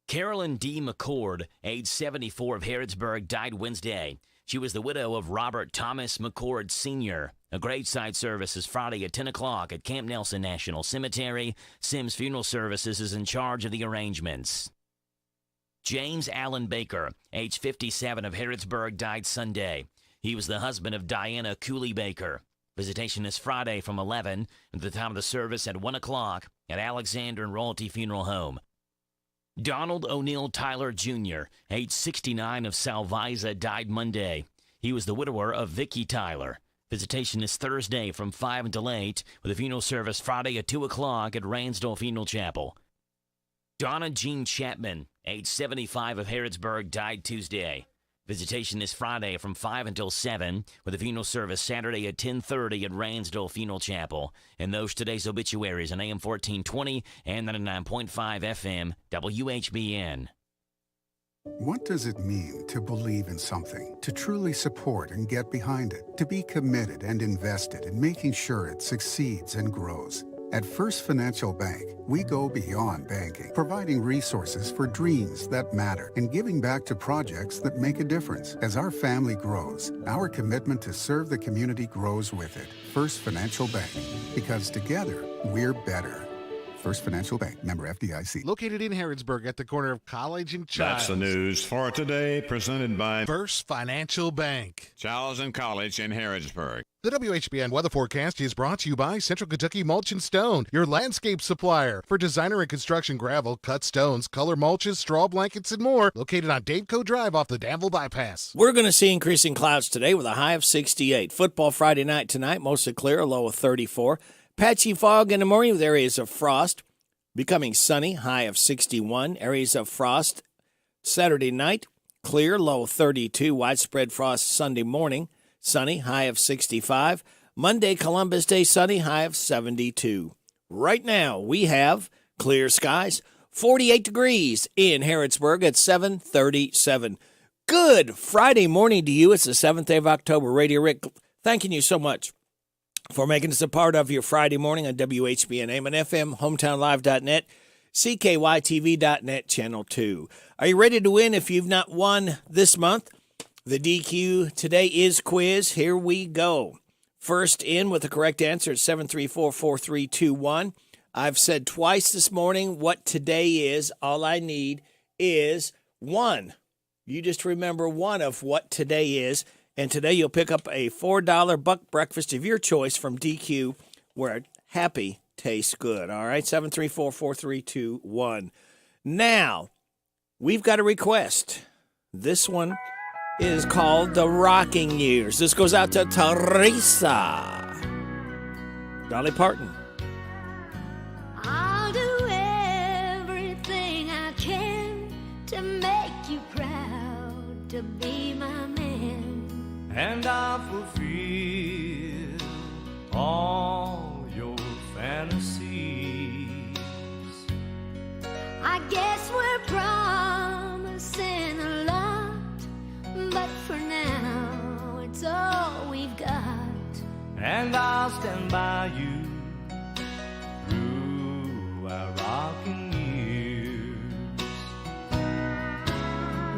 Carolyn D. McCord, age 74, of Harrodsburg, died Wednesday. She was the widow of Robert Thomas McCord Sr. A graveside service is Friday at 10 o'clock at Camp Nelson National Cemetery. Sims Funeral Services is in charge of the arrangements. James Allen Baker, age 57, of Harrodsburg, died Sunday. He was the husband of Diana Cooley Baker. Visitation is Friday from 11 at the time of the service at 1 o'clock at Alexander and Royalty Funeral Home. Donald O'Neill Tyler Jr., age 69, of Salvisa, died Monday. He was the widower of Vicki Tyler. Visitation is Thursday from 5 until 8, with a funeral service Friday at 2 o'clock at Ransdell Funeral Chapel. Donna Jean Chapman, age 75, of Harrodsburg, died Tuesday. Visitation is Friday from 5 until 7, with a funeral service Saturday at 10:30 at Ransdell Funeral Chapel. And those today's obituaries on AM 1420 and 99.5 FM WHBN. What does it mean to believe in something, to truly support and get behind it, to be committed and invested in making sure it succeeds and grows? At First Financial Bank, we go beyond banking, providing resources for dreams that matter and giving back to projects that make a difference. As our family grows, our commitment to serve the community grows with it. First Financial Bank, because together, we're better. First Financial Bank, member FDIC. Located in Harrodsburg at the corner of College and Childs. That's the news for today, presented by First Financial Bank. Childs and College in Harrodsburg. The WHBN weather forecast is brought to you by Central Kentucky Mulch and Stone, your landscape supplier. For designer and construction gravel, cut stones, color mulches, straw blankets, and more. Located on Daveco Drive off the Danville Bypass. We're going to see increasing clouds today with a high of 68. Football Friday night tonight, mostly clear, a low of 34. Patchy fog in the morning with areas of frost. Becoming sunny, high of 61. Areas of frost Saturday night, clear, low of 32. Widespread frost Sunday morning, sunny, high of 65. Monday, Columbus Day, sunny, high of 72. Right now, we have clear skies, 48 degrees in Harrodsburg at 7:37. Good Friday morning to you. It's the 7th day of October. Radio Rick, thanking you so much for making us a part of your Friday morning on WHBN, AM and FM, hometownlive.net, CKYTV.net, Channel 2. Are you ready to win if you've not won this month? The DQ today is quiz. Here we go. First in with the correct answer is 734-4321. I've said twice this morning what today is. All I need is one. You just remember one of what today is. And today you'll pick up a $4 buck breakfast of your choice from DQ, where happy tastes good. All right, 734-4321. Now, we've got a request. This one is called The Rocking Years. This goes out to Teresa. Dolly Parton. I'll do everything I can to make you proud, to be my man. And I'll fulfill all your fantasies. I guess we're promising a lot, but for now it's all we've got. And I'll stand by you through our rocking years.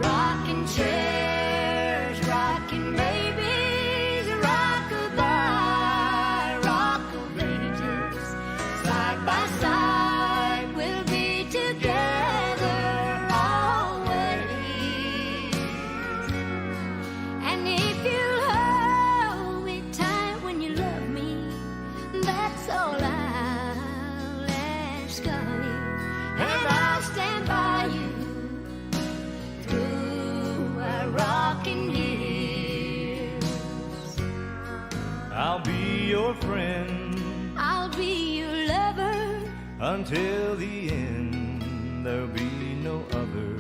Rocking chairs, rocking babies, rock-a-bye, rock of ages. Side by side we'll be together always. And if you hold me tight when you love me, that's all I'll ask of you. And I'll stand by you through our rocking years. I'll be your friend, I'll be your lover, until the end there'll be no other.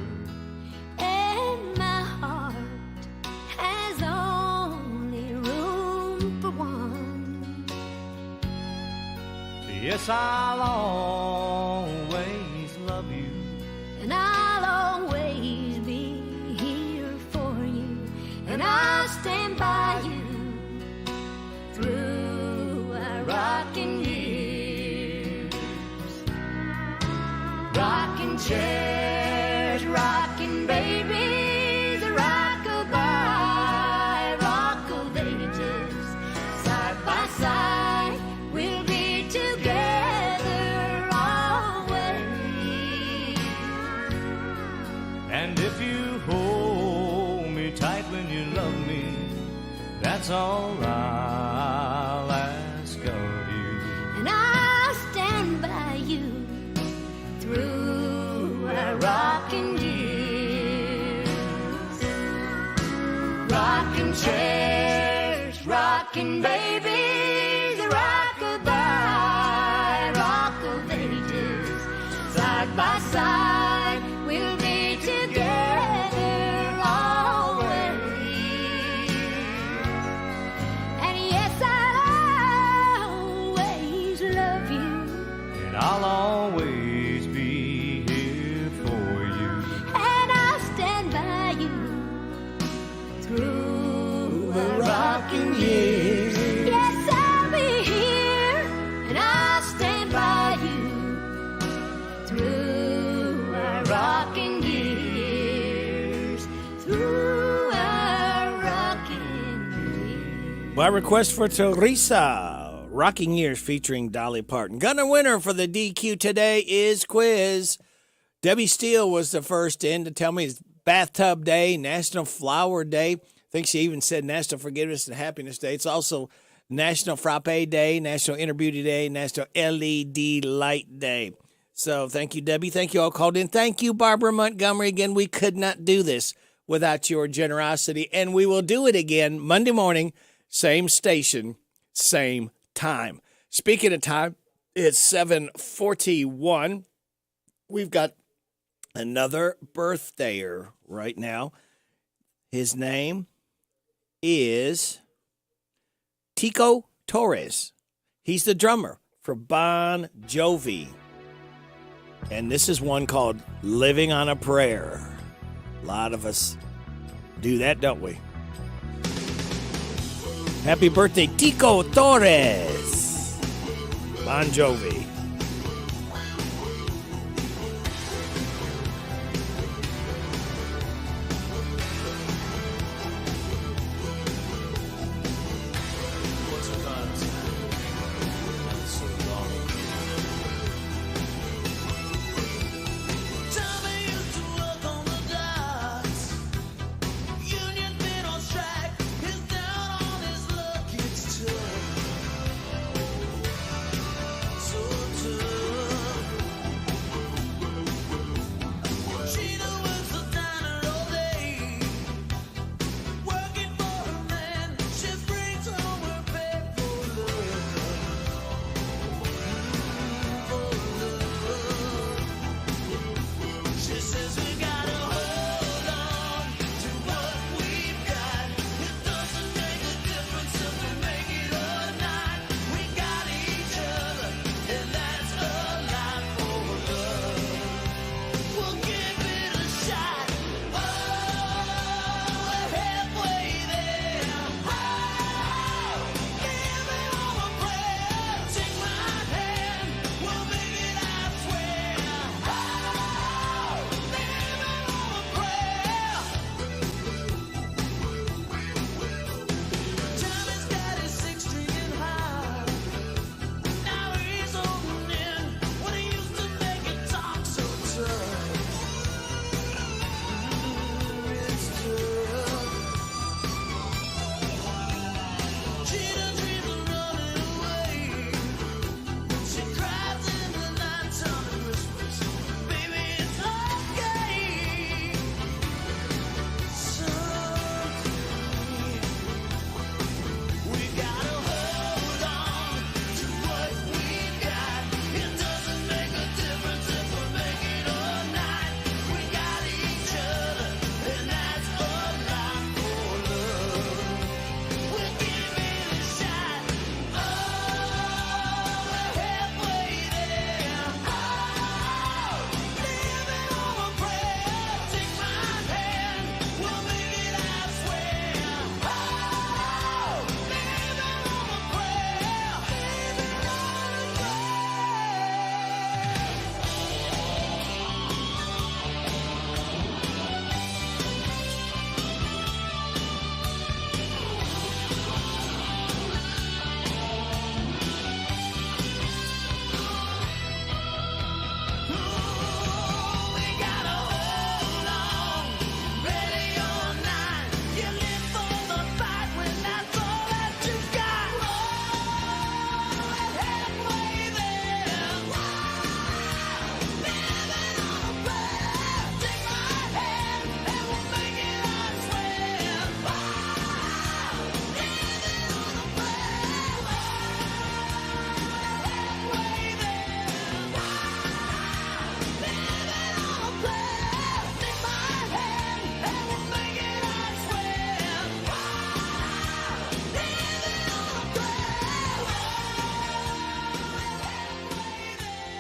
and my heart has only room for one. Yes, I'll always love you, And I'll always be here for you. And I'll stand by you through our rocking years. Rocking chairs, rocking babies, rock-a-bye, rock of ages. Side by side we'll be together always. and if you hold me tight when you love me, that's all I'll ask of you. And I'll stand by you through our rocking years. Rocking chairs, rocking babies, rock-a-bye, rock of ages. Side by side we'll be together always. rocking years. Yes, I'll be here, and I'll stand by you through our rocking years. Through our rocking years. By request for Teresa, Rocking Years featuring Dolly Parton. Gunner winner for the DQ today is Quiz. Debbie Steele was the first in to tell me it's Bathtub Day, National Flower Day. I think she even said National Forgiveness and Happiness Day. It's also National Frappe Day, National Inner Beauty Day, National LED Light Day. So thank you, Debbie. Thank you all called in. Thank you, Barbara Montgomery. Again, we could not do this without your generosity, and we will do it again Monday morning, same station, same time. Speaking of time, it's 7:41. We've got another birthdayer right now. His name is Tico Torres. He's the drummer for Bon Jovi. And this is one called Living on a Prayer. A lot of us do that, don't we? Happy birthday, Tico Torres. Bon Jovi.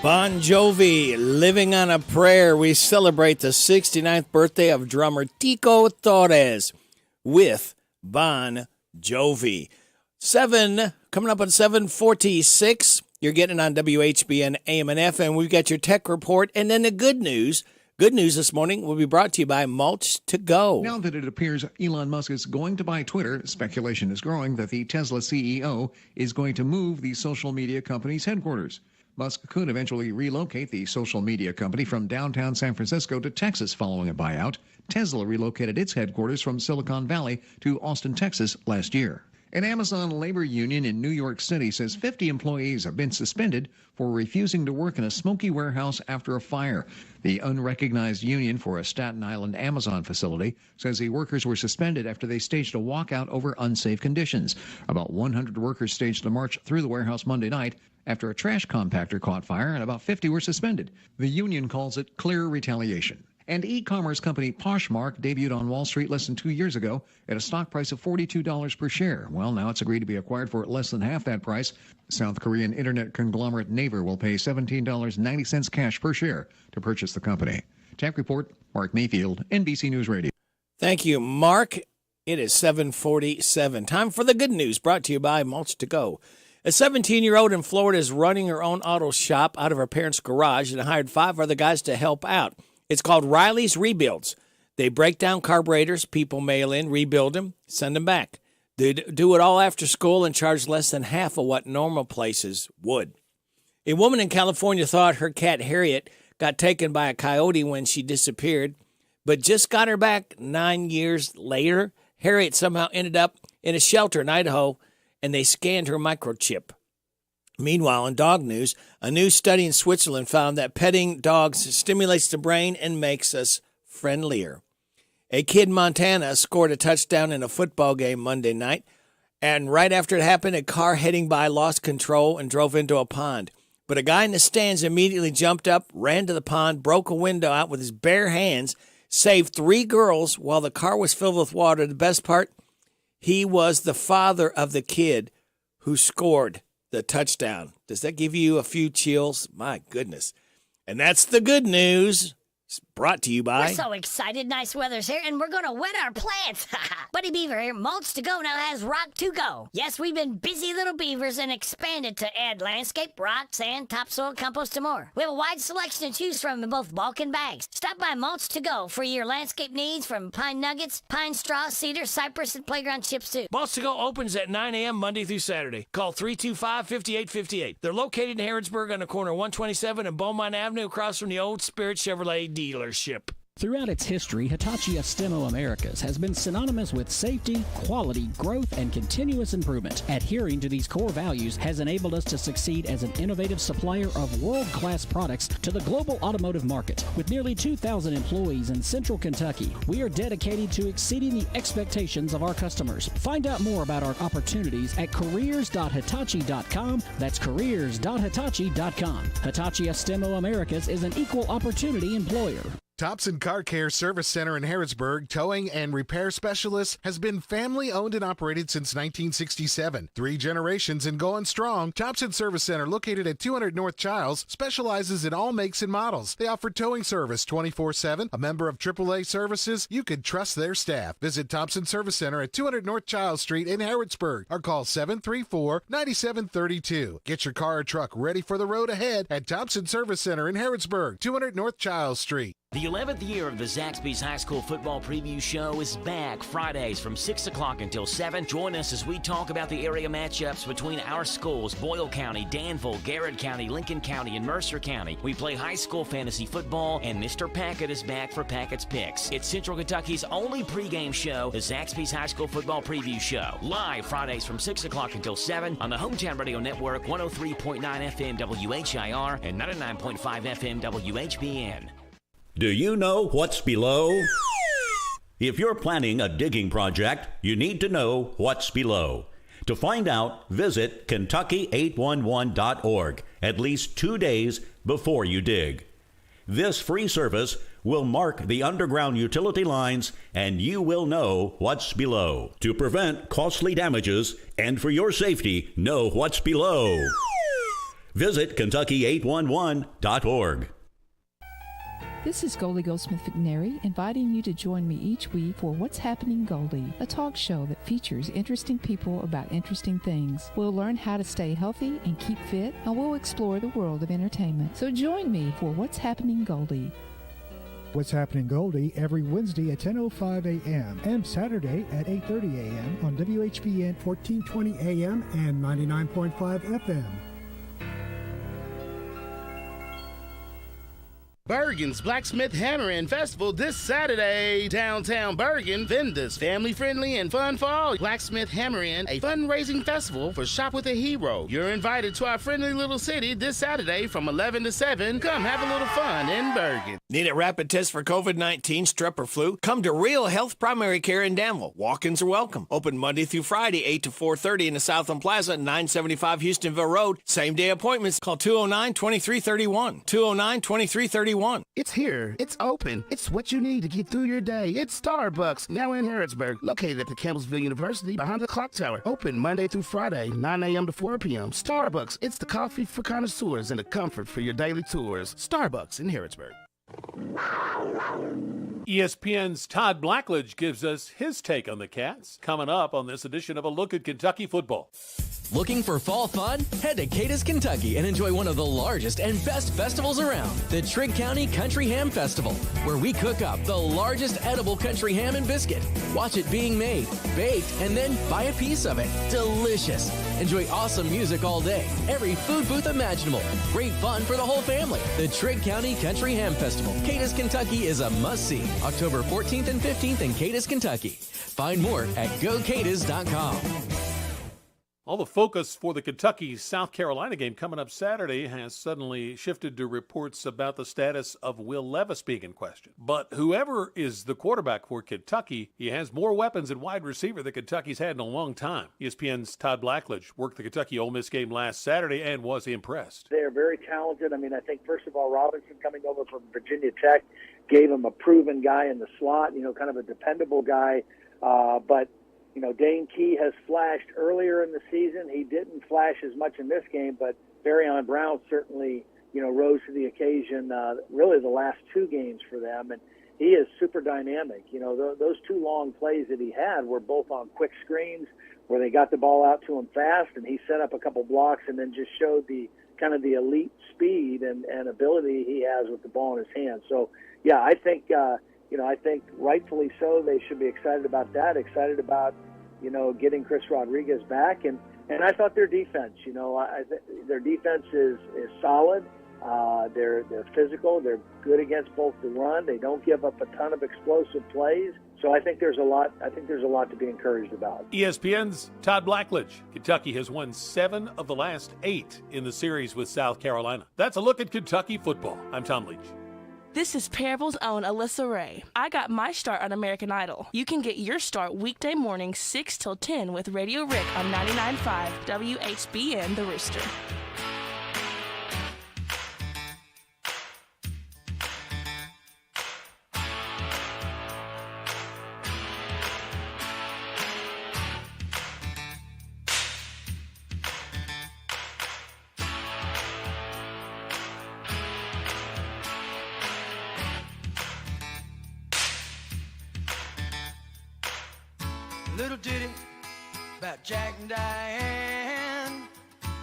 Bon Jovi, Living on a Prayer. We celebrate the 69th birthday of drummer Tico Torres with Bon Jovi. Coming up on 7:46. You're getting it on WHBN AM and FM. We've got your tech report, and then the good news. Good news this morning will be brought to you by Mulch to Go. Now that it appears Elon Musk is going to buy Twitter, speculation is growing that the Tesla CEO is going to move the social media company's headquarters. Musk could eventually relocate the social media company from downtown San Francisco to Texas following a buyout. Tesla relocated its headquarters from Silicon Valley to Austin, Texas last year. An Amazon labor union in New York City says 50 employees have been suspended for refusing to work in a smoky warehouse after a fire. The unrecognized union for a Staten Island Amazon facility says the workers were suspended after they staged a walkout over unsafe conditions. About 100 workers staged a march through the warehouse Monday night after a trash compactor caught fire, and about 50 were suspended. The union calls it clear retaliation. And e-commerce company Poshmark debuted on Wall Street less than 2 years ago at a stock price of $42 per share. Well, now it's agreed to be acquired for less than half that price. South Korean internet conglomerate Naver will pay $17.90 cash per share to purchase the company. Tech Report, Mark Mayfield, NBC News Radio. Thank you, Mark. It is 7:47. Time for the good news, brought to you by Mulch to Go. A 17-year-old in Florida is running her own auto shop out of her parents' garage and hired 5 other guys to help out. It's called Riley's Rebuilds. They break down carburetors, people mail in, rebuild them, send them back. They do it all after school and charge less than half of what normal places would. A woman in California thought her cat Harriet got taken by a coyote when she disappeared, but just got her back 9 years later. Harriet somehow ended up in a shelter in Idaho, and they scanned her microchip. Meanwhile, in dog news, a new study in Switzerland found that petting dogs stimulates the brain and makes us friendlier. A kid in Montana scored a touchdown in a football game Monday night, and right after it happened, a car heading by lost control and drove into a pond. But a guy in the stands immediately jumped up, ran to the pond, broke a window out with his bare hands, saved 3 girls while the car was filled with water. The best part, he was the father of the kid who scored the touchdown. Does that give you a few chills? My goodness. And that's the good news. It's brought to you by... We're so excited. Nice weather's here, and we're going to wet our plants. Buddy Beaver here. Mulch to Go now has Rock to Go. Yes, we've been busy little beavers and expanded to add landscape, rock, sand, topsoil, compost, and more. We have a wide selection to choose from in both bulk and bags. Stop by Mulch to Go for your landscape needs from pine nuggets, pine straw, cedar, cypress, and playground chips too. Mulch to Go opens at 9 a.m. Monday through Saturday. Call 325-5858. They're located in Harrodsburg on the corner of 127 and Beaumont Avenue across from the Old Spirit Chevrolet dealership. Throughout its history, Hitachi Astemo Americas has been synonymous with safety, quality, growth, and continuous improvement. Adhering to these core values has enabled us to succeed as an innovative supplier of world-class products to the global automotive market. With nearly 2,000 employees in Central Kentucky, we are dedicated to exceeding the expectations of our customers. Find out more about our opportunities at careers.hitachi.com. That's careers.hitachi.com. Hitachi Astemo Americas is an equal opportunity employer. Thompson Car Care Service Center in Harrodsburg, towing and repair specialist, has been family owned and operated since 1967. 3 generations and going strong. Thompson Service Center, located at 200 North Childs, specializes in all makes and models. They offer towing service 24/7. A member of AAA Services, you can trust their staff. Visit Thompson Service Center at 200 North Childs Street in Harrodsburg or call 734-9732. Get your car or truck ready for the road ahead at Thompson Service Center in Harrodsburg, 200 North Childs Street. The 11th year of the Zaxby's High School Football Preview Show is back Fridays from 6 o'clock until 7. Join us as we talk about the area matchups between our schools, Boyle County, Danville, Garrett County, Lincoln County, and Mercer County. We play high school fantasy football, and Mr. Packett is back for Packett's Picks. It's Central Kentucky's only pregame show, the Zaxby's High School Football Preview Show. Live Fridays from 6 o'clock until 7 on the Hometown Radio Network, 103.9 FM WHIR and 99.5 FM WHBN. Do you know what's below? If you're planning a digging project, you need to know what's below. To find out, visit Kentucky811.org at least 2 days before you dig. This free service will mark the underground utility lines, and you will know what's below. To prevent costly damages and for your safety, know what's below. Visit Kentucky811.org. This is Goldie Goldsmith McNary, inviting you to join me each week for What's Happening Goldie, a talk show that features interesting people about interesting things. We'll learn how to stay healthy and keep fit, and we'll explore the world of entertainment. So join me for What's Happening Goldie. What's Happening Goldie every Wednesday at 10:05 a.m. and Saturday at 8:30 a.m. on WHBN 1420 a.m. and 99.5 FM. Bergen's Blacksmith Hammer and Festival this Saturday. Downtown Bergen, vendors, family-friendly and fun for all. Blacksmith Hammer In, a fundraising festival for Shop with a Hero. You're invited to our friendly little city this Saturday from 11 to 7. Come have a little fun in Bergen. Need a rapid test for COVID-19, strep, or flu? Come to Real Health Primary Care in Danville. Walk-ins are welcome. Open Monday through Friday, 8 to 4:30 in the Southland Plaza, 975 Houstonville Road. Same-day appointments. Call 209-2331. 209-2331. It's here. It's open. It's what you need to get through your day. It's Starbucks, now in Harrodsburg, located at the Campbellsville University behind the clock tower. Open Monday through Friday, 9 a.m. to 4 p.m. Starbucks, it's the coffee for connoisseurs and the comfort for your daily tours. Starbucks in Harrodsburg. ESPN's Todd Blackledge gives us his take on the Cats, coming up on this edition of A Look at Kentucky Football. Looking for fall fun? Head to Cadiz, Kentucky and enjoy one of the largest and best festivals around, the Trigg County Country Ham Festival, where we cook up the largest edible country ham and biscuit. Watch it being made, baked, and then buy a piece of it. Delicious. Enjoy awesome music all day. Every food booth imaginable. Great fun for the whole family. The Trigg County Country Ham Festival, Cadiz, Kentucky is a must-see. October 14th and 15th in Cadiz, Kentucky. Find more at gocadiz.com. All the focus for the Kentucky-South Carolina game coming up Saturday has suddenly shifted to reports about the status of Will Levis being in question. But whoever is the quarterback for Kentucky, he has more weapons at wide receiver than Kentucky's had in a long time. ESPN's Todd Blackledge worked the Kentucky-Ole Miss game last Saturday and was impressed. They are very talented. I mean, I think, first of all, Robinson coming over from Virginia Tech gave him a proven guy in the slot, kind of a dependable guy. But Dane Key has flashed earlier in the season. He didn't flash as much in this game, but Barryon Brown certainly, rose to the occasion, really the last two games for them. And he is super dynamic. Those two long plays that he had were both on quick screens where they got the ball out to him fast, and he set up a couple blocks and then just showed the kind of the elite speed and ability he has with the ball in his hands. So, yeah, I think rightfully so, they should be excited about that, excited about, getting Chris Rodriguez back. And I thought their defense, their defense is solid. They're physical. They're good against both the run. They don't give up a ton of explosive plays. So I think there's a lot to be encouraged about. ESPN's Todd Blackledge. Kentucky has won 7 of the last 8 in the series with South Carolina. That's a look at Kentucky football. I'm Tom Leach. This is Parable's own Alyssa Ray. I got my start on American Idol. You can get your start weekday mornings 6 till 10 with Radio Rick on 99.5 WHBN The Rooster. Little ditty about Jack and Diane,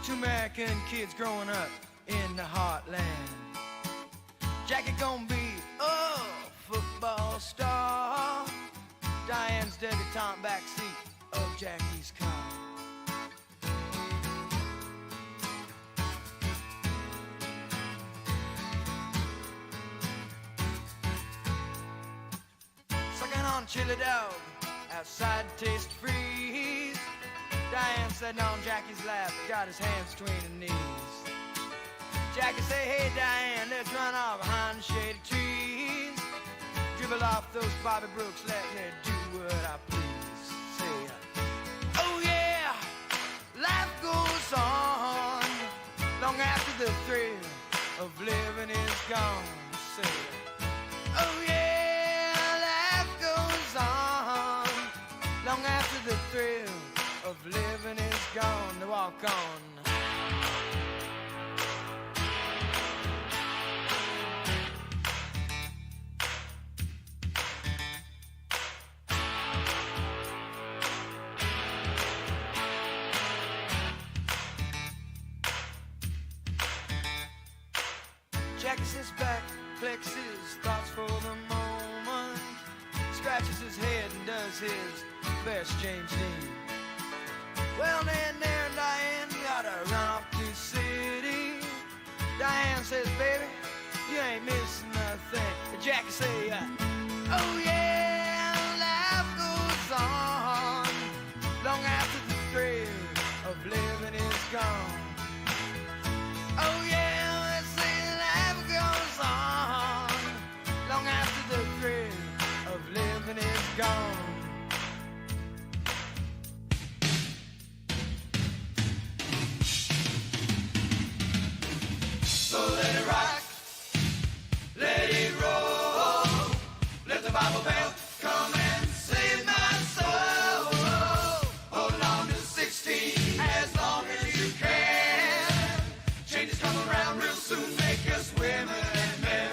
two American kids growing up in the heartland. Jackie gonna be a football star, Diane's debutante backseat of Jackie's car. Sucking on chili dog outside taste freeze. Diane sitting on Jackie's lap, got his hands between her knees. Jackie say, hey Diane, let's run off behind the shady trees. Dribble off those Bobby Brooks, let me do what I please. Say, oh yeah, life goes on long after the thrill of living is gone. Say, oh yeah, life goes on long after the thrill of living is gone. To walk on. Sits back, flexes, thoughts for the moment, scratches his head and does his best James Dean. Well, then there, Diane gotta run off to the city. Diane says, baby, you ain't missing nothing. Jackie say, oh yeah, life goes on long after the thrill of living is gone. Oh yeah, let's say life goes on long after the thrill of living is gone. So let it rock, let it roll, let the Bible belt come and save my soul. Hold on to 16 as long as you can. Changes come around real soon, make us women and men.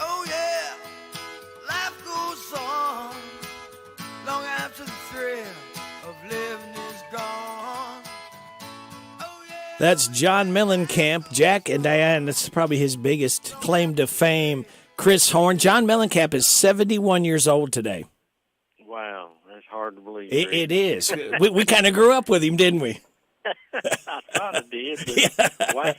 Oh yeah, life goes on long after the thrill of living is gone. That's John Mellencamp. Jack and Diane, that's probably his biggest claim to fame. Chris Horn. John Mellencamp is 71 years old today. Wow, that's hard to believe. It is. We kind of grew up with him, didn't we? I thought I did, but wow.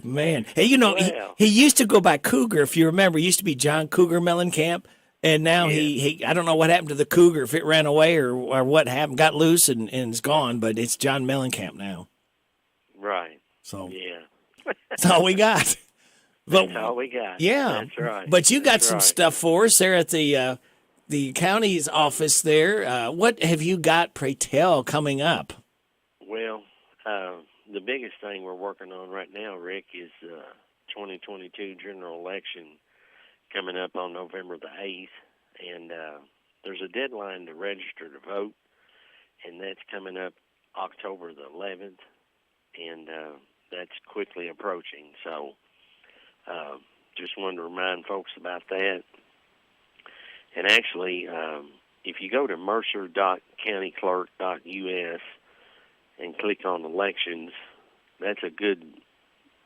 Man. Hey, you know, he used to go by Cougar, if you remember. He used to be John Cougar Mellencamp. And now he I don't know what happened to the Cougar, if it ran away or what happened, got loose and is gone, but it's John Mellencamp now. Right. So yeah. That's all we got. But, that's all we got. Yeah. That's right. But you got That's some right. stuff for us there at the county's office there. What have you got, pray tell, coming up? Well, the biggest thing we're working on right now, Rick, is 2022 general election coming up on November the 8th. And there's a deadline to register to vote, and that's coming up October the 11th. And that's quickly approaching. So just wanted to remind folks about that. And actually, if you go to mercer.countyclerk.us and click on elections, that's a good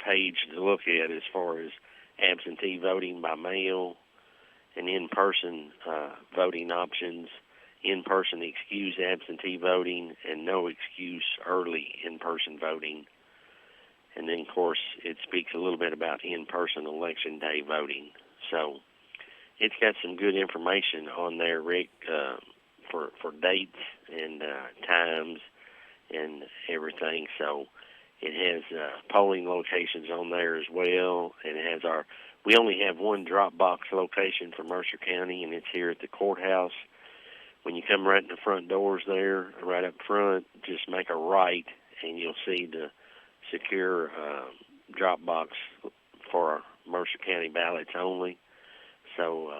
page to look at as far as absentee voting by mail and in-person voting options, in-person excuse absentee voting, and no excuse early in-person voting. And then, of course, it speaks a little bit about in-person election day voting. So it's got some good information on there, Rick, for dates and times and everything. So it has polling locations on there as well, and it has we only have one drop box location for Mercer County, and it's here at the courthouse. When you come right in the front doors there, right up front, just make a right, and you'll see the secure drop box for Mercer County ballots only. So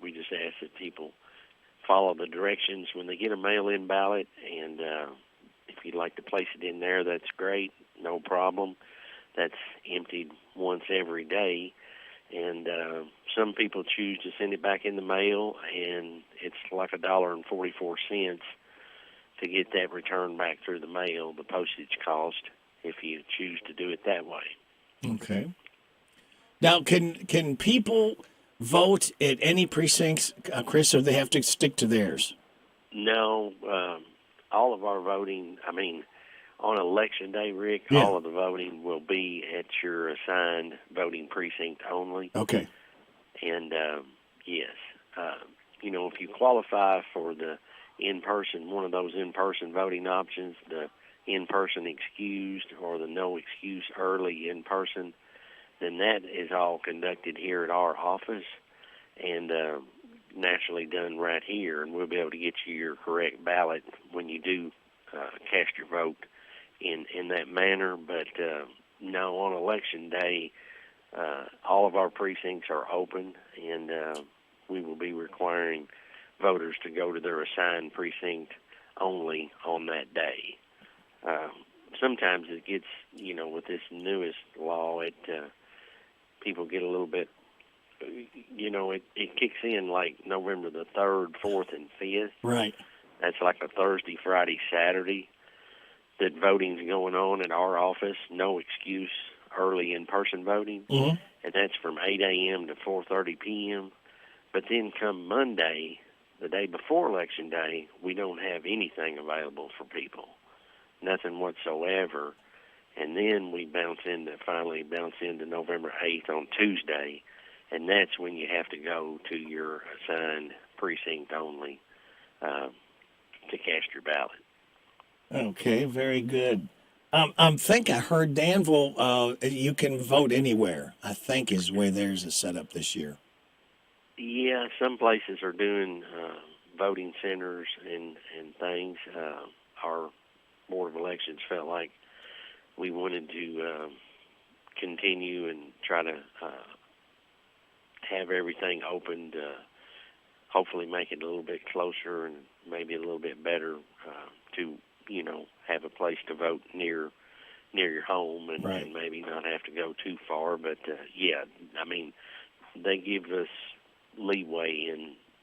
we just ask that people follow the directions when they get a mail-in ballot, and if you'd like to place it in there, that's great, no problem. That's emptied once every day, and some people choose to send it back in the mail, and it's like $1.44 to get that returned back through the mail, the postage cost, if you choose to do it that way. Okay. Now, can people vote at any precincts, Chris, or they have to stick to theirs? No, all of our voting, on election day, Rick, Yeah. all of the voting will be at your assigned voting precinct only. Okay. And, yes, if you qualify for the in-person, one of those in-person voting options, the in-person excused or the no excuse early in-person, then that is all conducted here at our office and naturally done right here, and we'll be able to get you your correct ballot when you do cast your vote in that manner. But no, on election day, all of our precincts are open, and we will be requiring voters to go to their assigned precinct only on that day. sometimes it gets, with this newest law, people get a little bit, it kicks in like November the 3rd, 4th, and 5th. Right. That's like a Thursday, Friday, Saturday that voting's going on at our office. No excuse, early in-person voting. Mm-hmm. And that's from 8 a.m. to 4:30 p.m. But then come Monday, the day before Election Day, we don't have anything available for people. Nothing whatsoever. And then we finally bounce into November 8th on Tuesday, and that's when you have to go to your assigned precinct only to cast your ballot. Okay, very good. I think I heard Danville, you can vote anywhere, I think is the way theirs is set up this year. Yeah, some places are doing voting centers and things. Our Board of Elections felt like we wanted to continue and try to have everything opened, hopefully make it a little bit closer and maybe a little bit better to, have a place to vote near your home and, right. and maybe not have to go too far. But, they give us leeway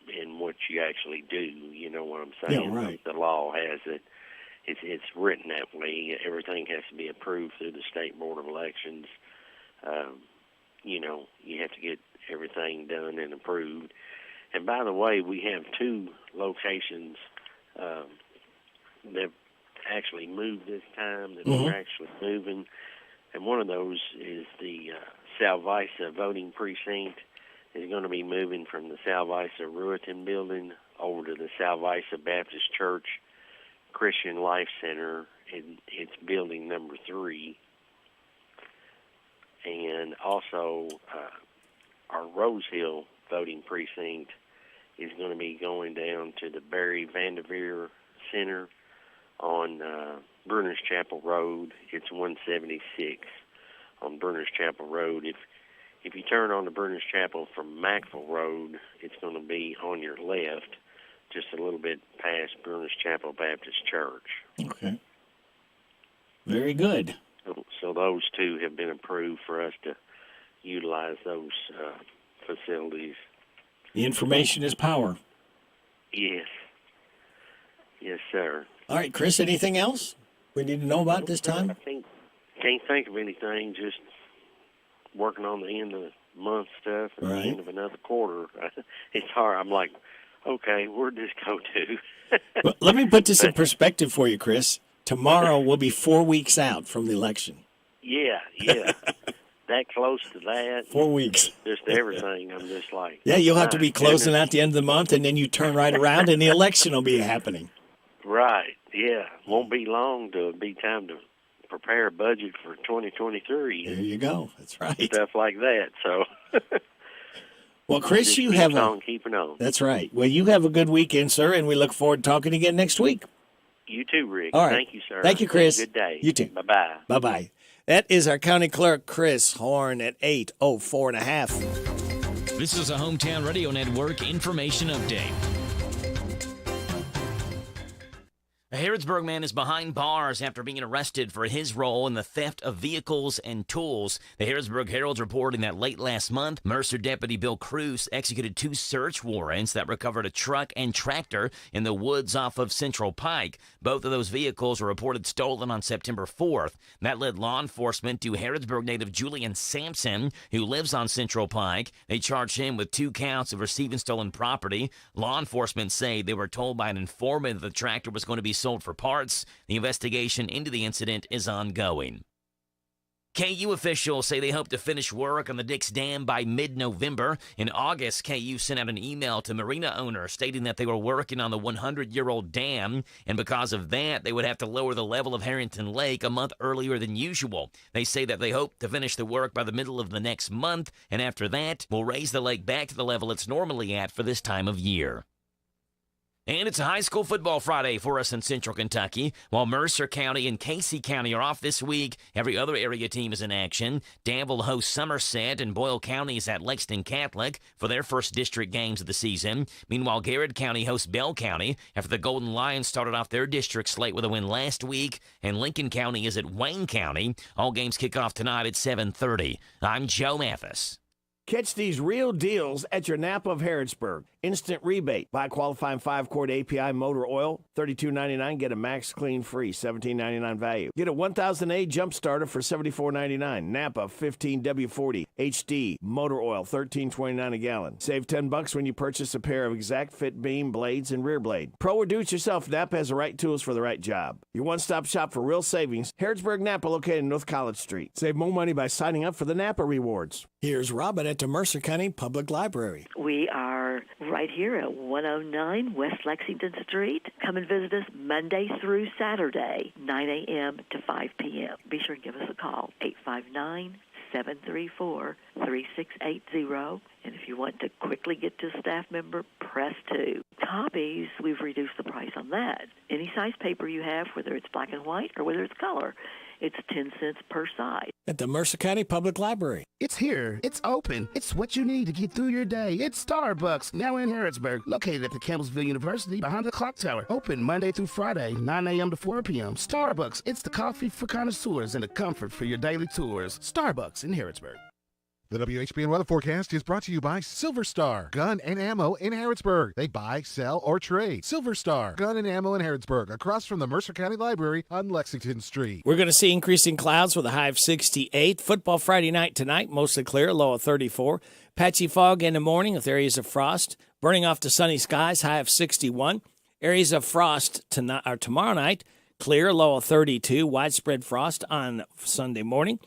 in what you actually do, you know what I'm saying? Yeah, right. The law has it. It's written that way. Everything has to be approved through the State Board of Elections. You have to get everything done and approved. And by the way, we have 2 locations that actually moved this time, that we're actually moving. And one of those is the Salvisa voting precinct is going to be moving from the Salvisa Ruetan building over to the Salvisa Baptist Church Christian Life Center, and it's building number 3. And also, our Rose Hill voting precinct is going to be going down to the Barry Vanderveer Center on Brunner's Chapel Road. It's 176 on Brunner's Chapel Road. If you turn on to Brunner's Chapel from Mackville Road, it's going to be on your left, just a little bit past Brunner's Chapel Baptist Church. Okay. Very good. So those 2 have been approved for us to utilize those facilities. The information is power. Yes. Yes, sir. All right, Chris, anything else we need to know about this time? Can't think of anything, just working on the end of the month stuff and right. the end of another quarter. It's hard. I'm like, okay, where'd this go to? Well, let me put this in perspective for you, Chris. Tomorrow will be 4 weeks out from the election. Yeah. That close to that. 4 weeks. Just everything. I'm just like. Yeah, you'll have to be closing out the end of the month, and then you turn right around, and the election will be happening. Right, yeah. Won't be long till it'll be time to prepare a budget for 2023. There you go. That's right. Stuff like that, so. Well, Chris, just you have keeping on. That's right. Well, you have a good weekend, sir, and we look forward to talking again next week. You too, Rick. All right. Thank you, sir. Thank you, Chris. Have a good day. You too. Bye-bye. Bye-bye. That is our county clerk, Chris Horn, at 8:04.5. This is a Hometown Radio Network information update. A Harrodsburg man is behind bars after being arrested for his role in the theft of vehicles and tools. The Harrodsburg Herald's reporting that late last month, Mercer Deputy Bill Cruz executed 2 search warrants that recovered a truck and tractor in the woods off of Central Pike. Both of those vehicles were reported stolen on September 4th. That led law enforcement to Harrodsburg native Julian Sampson, who lives on Central Pike. They charged him with 2 counts of receiving stolen property. Law enforcement say they were told by an informant that the tractor was going to be sold for parts. The investigation into the incident is ongoing. KU officials say they hope to finish work on the Dix Dam by mid-November. In August, KU sent out an email to marina owners stating that they were working on the 100-year-old dam, and because of that, they would have to lower the level of Harrington Lake a month earlier than usual. They say that they hope to finish the work by the middle of the next month, and after that, will raise the lake back to the level it's normally at for this time of year. And it's a high school football Friday for us in Central Kentucky. While Mercer County and Casey County are off this week, every other area team is in action. Danville hosts Somerset, and Boyle County is at Lexington Catholic for their first district games of the season. Meanwhile, Garrett County hosts Bell County after the Golden Lions started off their district slate with a win last week. And Lincoln County is at Wayne County. All games kick off tonight at 7:30. I'm Joe Mathis. Catch these real deals at your Napa of Harrodsburg. Instant rebate. Buy qualifying 5-quart API motor oil, $32.99. Get a Max Clean free, $17.99 value. Get a 1000A jump starter for $74.99. Napa 15W40 HD motor oil, $13.29 a gallon. Save $10 when you purchase a pair of exact fit beam blades and rear blade. Pro or do-it-yourself, Napa has the right tools for the right job. Your one-stop shop for real savings. Harrodsburg Napa, located in North College Street. Save more money by signing up for the Napa Rewards. Here's Robin at the Mercer County Public Library. We are right here at 109 West Lexington Street. Come and visit us Monday through Saturday, 9 a.m. to 5 p.m. Be sure and give us a call, 859-734-3680. And if you want to quickly get to a staff member, press 2. Copies, we've reduced the price on that. Any size paper you have, whether it's black and white or whether it's color, it's 10 cents per side. At the Mercer County Public Library. It's here. It's open. It's what you need to get through your day. It's Starbucks, now in Harrodsburg, located at the Campbellsville University behind the clock tower. Open Monday through Friday, 9 a.m. to 4 p.m. Starbucks, it's the coffee for connoisseurs and the comfort for your daily tours. Starbucks in Harrodsburg. The WHBN weather forecast is brought to you by Silver Star Gun and Ammo in Harrodsburg. They buy, sell, or trade. Silver Star Gun and Ammo in Harrodsburg, across from the Mercer County Library on Lexington Street. We're going to see increasing clouds with a high of 68. Football Friday night tonight, mostly clear, low of 34. Patchy fog in the morning with areas of frost. Burning off to sunny skies, high of 61. Areas of frost tonight or tomorrow night, clear, low of 32. Widespread frost on Sunday morning.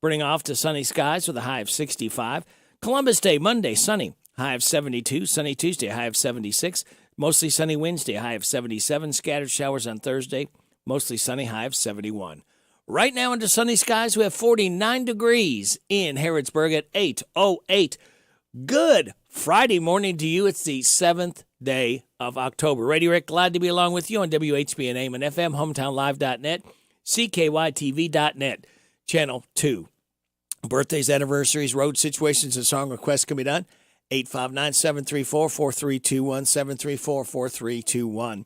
Burning off to sunny skies with a high of 65. Columbus Day, Monday, sunny, high of 72. Sunny Tuesday, high of 76. Mostly sunny Wednesday, high of 77. Scattered showers on Thursday, mostly sunny, high of 71. Right now under sunny skies, we have 49 degrees in Harrodsburg at 8:08. Good Friday morning to you. It's the 7th day of October. Radio Rick, glad to be along with you on WHBN AM and FM, hometownlive.net, CKYTV.net. Channel 2. Birthdays, anniversaries, road situations, and song requests can be done. 859-734-4321, 734-4321.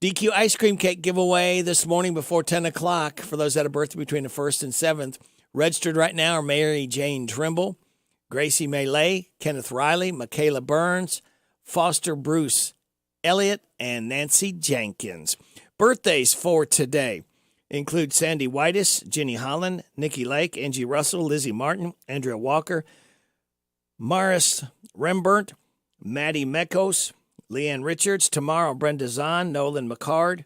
DQ ice cream cake giveaway this morning before 10 o'clock for those that have birthday between the 1st and 7th. Registered right now are Mary Jane Trimble, Gracie Maylay, Kenneth Riley, Michaela Burns, Foster Bruce Elliott, and Nancy Jenkins. Birthdays for today include Sandy Whitus, Jenny Holland, Nikki Lake, Angie Russell, Lizzie Martin, Andrea Walker, Maris Rembert, Maddie Mekos, Leanne Richards, tomorrow Brenda Zahn, Nolan McCard,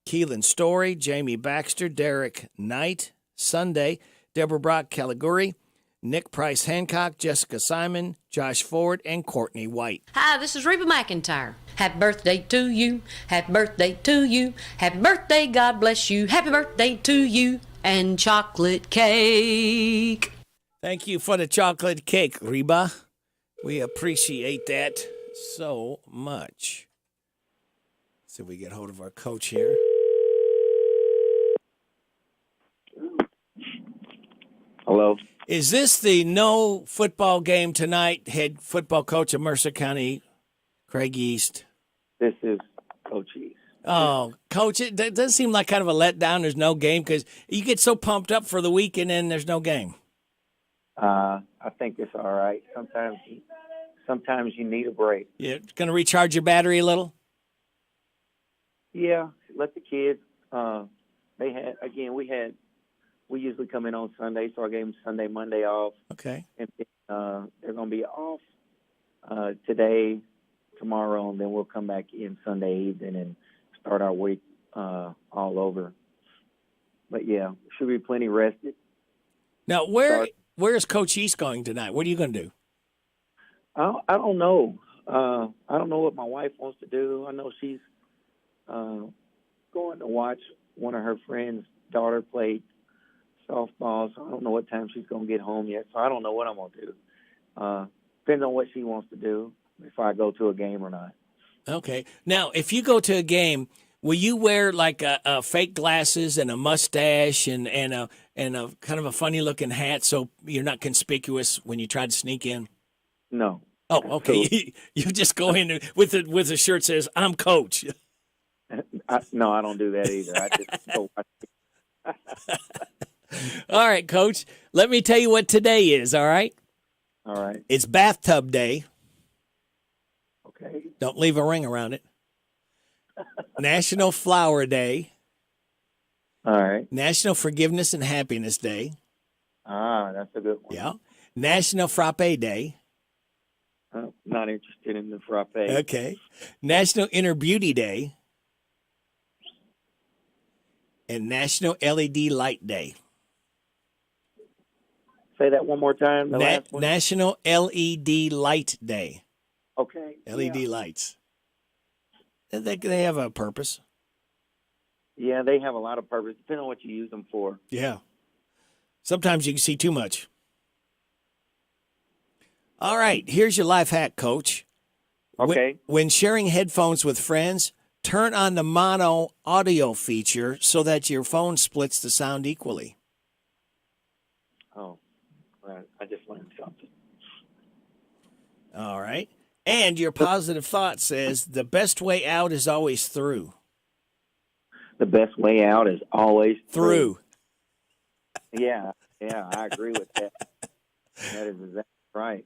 Keelan Story, Jamie Baxter, Derek Knight, Sunday, Deborah Brock Caliguri, Nick Price Hancock, Jessica Simon, Josh Ford, and Courtney White. Hi, this is Reba McIntyre. Happy birthday to you. Happy birthday to you. Happy birthday, God bless you. Happy birthday to you. And chocolate cake. Thank you for the chocolate cake, Reba. We appreciate that so much. See if we get hold of our coach here. Hello. Is this the no football game tonight, head football coach of Mercer County, Craig East? This is Coach East. Oh, Coach, it does seem like kind of a letdown. There's no game because you get so pumped up for the week and then there's no game. I think it's all right. Sometimes you need a break. You're going to recharge your battery a little? Yeah, let the kids. We usually come in on Sunday, so I gave them Sunday, Monday off. Okay. And they're going to be off today, tomorrow, and then we'll come back in Sunday evening and start our week all over. But, yeah, should be plenty rested. Now, where's Coach East going tonight? What are you going to do? I don't know. I don't know what my wife wants to do. I know she's going to watch one of her friends' daughter play softball, so I don't know what time she's going to get home yet. So I don't know what I'm going to do. Depends on what she wants to do, if I go to a game or not. Okay. Now, if you go to a game, will you wear like a fake glasses and a mustache and a kind of a funny looking hat so you're not conspicuous when you try to sneak in? No. Oh, okay. You just go in with a shirt that says "I'm coach." No, I don't do that either. I just go. All right, Coach. Let me tell you what today is. All right. All right. It's bathtub day. Okay. Don't leave a ring around it. National Flower Day. All right. National Forgiveness and Happiness Day. Ah, that's a good one. Yeah. National Frappe Day. Not interested in the frappe. Okay. National Inner Beauty Day. And National LED Light Day. Say that one more time. The last one. National LED Light Day. Okay. LED lights. They have a purpose. Yeah, they have a lot of purpose, depending on what you use them for. Yeah. Sometimes you can see too much. All right, here's your life hack, Coach. Okay. When sharing headphones with friends, turn on the mono audio feature so that your phone splits the sound equally. Oh, right. I just learned something. All right. And your positive thought says the best way out is always through. The best way out is always through. Yeah, I agree with that. That is exactly right.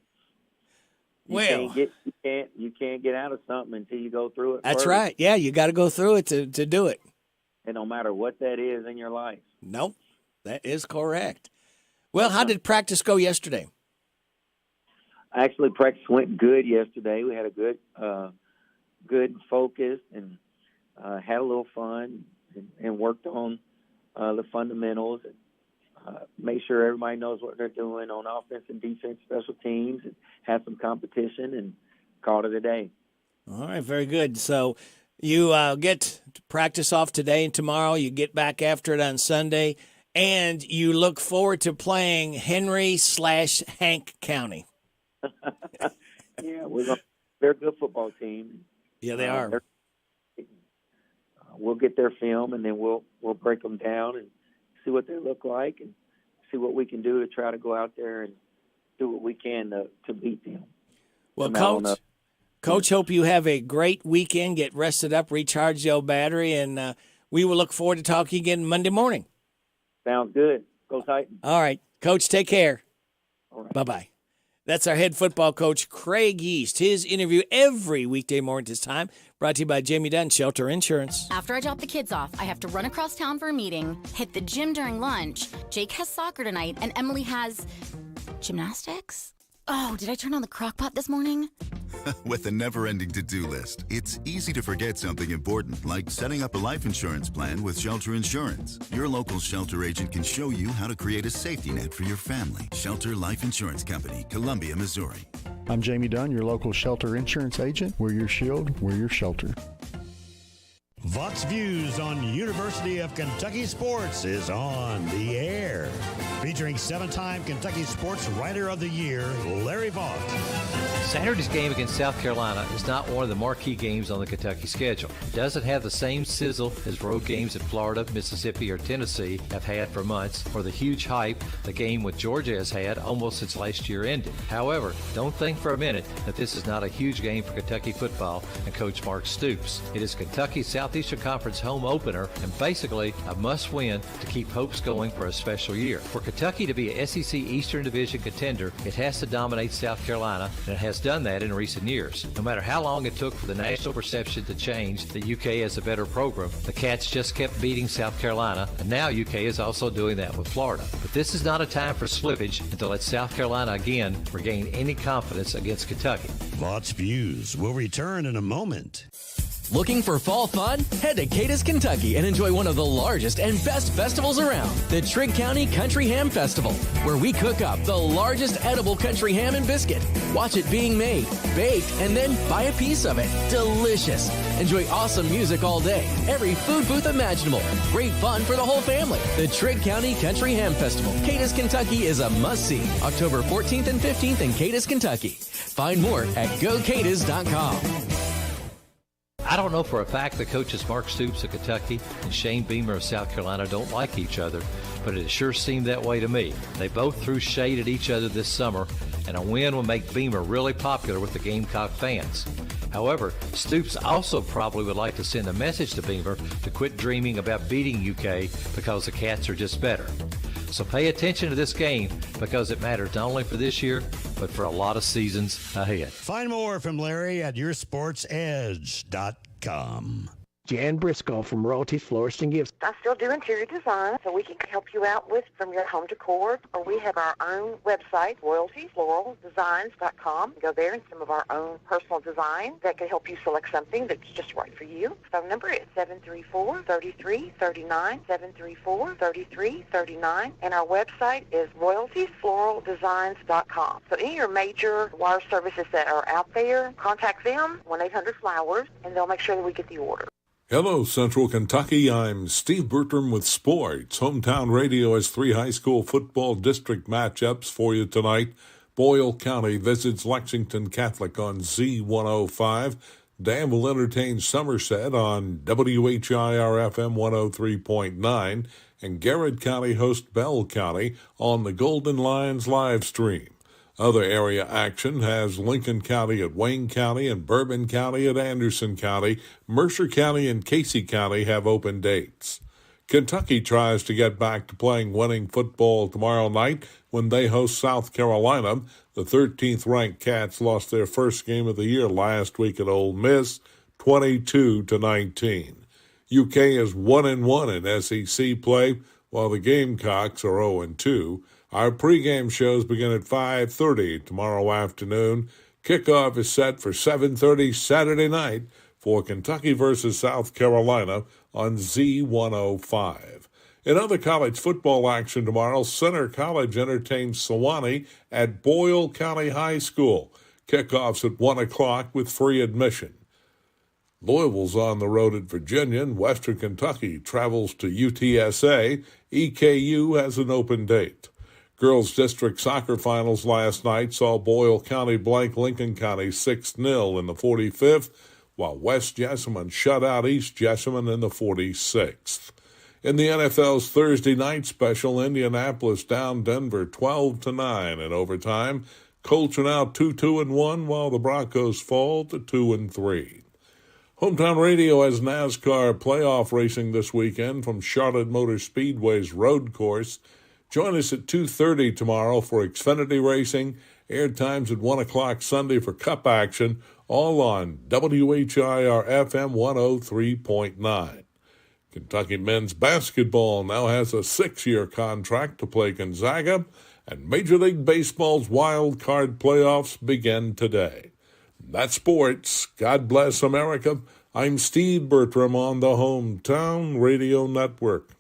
You can't get out of something until you go through it. That's first. right. Yeah, you got to go through it to do it. And no matter what that is in your life. Nope, that is correct. Well, how did practice go yesterday? Actually, practice went good yesterday. We had a good focus and had a little fun and worked on the fundamentals. Make sure everybody knows what they're doing on offense and defense, special teams, and had some competition and called it a day. All right, very good. So you get to practice off today and tomorrow. You get back after it on Sunday, and you look forward to playing Henry/Hank County. Yeah, they're a good football team. Yeah, they are. We'll get their film, and then we'll break them down and see what they look like and see what we can do to try to go out there and do what we can to beat them. Well, Coach, hope you have a great weekend. Get rested up, recharge your battery, and we will look forward to talking again Monday morning. Sounds good. Go Titans. All right. Coach, take care. All right. Bye-bye. That's our head football coach, Craig Yeast. His interview every weekday morning at this time, brought to you by Jamie Dunn, Shelter Insurance. After I drop the kids off, I have to run across town for a meeting, hit the gym during lunch. Jake has soccer tonight, and Emily has gymnastics? Oh, did I turn on the crock pot this morning? With a never-ending to-do list, it's easy to forget something important, like setting up a life insurance plan with Shelter Insurance. Your local Shelter agent can show you how to create a safety net for your family. Shelter Life Insurance Company, Columbia, Missouri. I'm Jamie Dunn, your local Shelter Insurance agent. We're your shield, we're your shelter. Vox Views on University of Kentucky Sports is on the air. Featuring 7-time Kentucky Sports Writer of the Year, Larry Vaught. Saturday's game against South Carolina is not one of the marquee games on the Kentucky schedule. It doesn't have the same sizzle as road games in Florida, Mississippi, or Tennessee have had for months, or the huge hype the game with Georgia has had almost since last year ended. However, don't think for a minute that this is not a huge game for Kentucky football and Coach Mark Stoops. It is Kentucky's Southeastern Conference home opener and basically a must-win to keep hopes going for a special year. For Kentucky to be a SEC Eastern Division contender, it has to dominate South Carolina, and it has done that in recent years. No matter how long it took for the national perception to change that UK has a better program, the Cats just kept beating South Carolina, and now UK is also doing that with Florida. But this is not a time for slippage and to let South Carolina again regain any confidence against Kentucky. Vaught's Views will return in a moment. Looking for fall fun? Head to Cadiz, Kentucky and enjoy one of the largest and best festivals around, the Trigg County Country Ham Festival, where we cook up the largest edible country ham and biscuit. Watch it being made, baked, and then buy a piece of it. Delicious. Enjoy awesome music all day. Every food booth imaginable. Great fun for the whole family. The Trigg County Country Ham Festival, Cadiz, Kentucky is a must-see. October 14th and 15th in Cadiz, Kentucky. Find more at gocadiz.com. I don't know for a fact that coaches Mark Stoops of Kentucky and Shane Beamer of South Carolina don't like each other, but it sure seemed that way to me. They both threw shade at each other this summer, and a win will make Beamer really popular with the Gamecock fans. However, Stoops also probably would like to send a message to Beamer to quit dreaming about beating UK because the Cats are just better. So pay attention to this game because it matters not only for this year, but for a lot of seasons ahead. Find more from Larry at yoursportsedge.com. Jan Briscoe from Royalties Florist and Gifts. I still do interior design, so we can help you out with from your home decor, or we have our own website, royaltiesfloraldesigns.com. Go there and some of our own personal design that can help you select something that's just right for you. Phone number is 734-3339, 734-3339, and our website is royaltiesfloraldesigns.com. So any of your major wire services that are out there, contact them, 1-800-FLOWERS, and they'll make sure that we get the order. Hello, Central Kentucky. I'm Steve Bertram with Sports. Hometown Radio has 3 high school football district matchups for you tonight. Boyle County visits Lexington Catholic on Z105. Danville entertains Somerset on WHIR-FM 103.9. And Garrett County hosts Bell County on the Golden Lions live stream. Other area action has Lincoln County at Wayne County and Bourbon County at Anderson County. Mercer County and Casey County have open dates. Kentucky tries to get back to playing winning football tomorrow night when they host South Carolina. The 13th-ranked Cats lost their first game of the year last week at Ole Miss, 22-19. UK is 1-1 in SEC play, while the Gamecocks are 0-2. Our pregame shows begin at 5:30 tomorrow afternoon. Kickoff is set for 7:30 Saturday night for Kentucky versus South Carolina on Z105. In other college football action tomorrow, Center College entertains Sewanee at Boyle County High School. Kickoff's at 1 o'clock with free admission. Louisville's on the road at Virginia, and Western Kentucky travels to UTSA. EKU has an open date. Girls District Soccer Finals last night saw Boyle County blank Lincoln County 6-0 in the 45th, while West Jessamine shut out East Jessamine in the 46th. In the NFL's Thursday night special, Indianapolis down Denver 12-9 in overtime. Colts are now 2-1, while the Broncos fall to 2-3. Hometown Radio has NASCAR playoff racing this weekend from Charlotte Motor Speedway's road course. Join us at 2:30 tomorrow for Xfinity Racing. Air times at 1 o'clock Sunday for Cup action, all on WHIR-FM 103.9. Kentucky men's basketball now has a 6-year contract to play Gonzaga, and Major League Baseball's wild card playoffs begin today. That's sports. God bless America. I'm Steve Bertram on the Hometown Radio Network.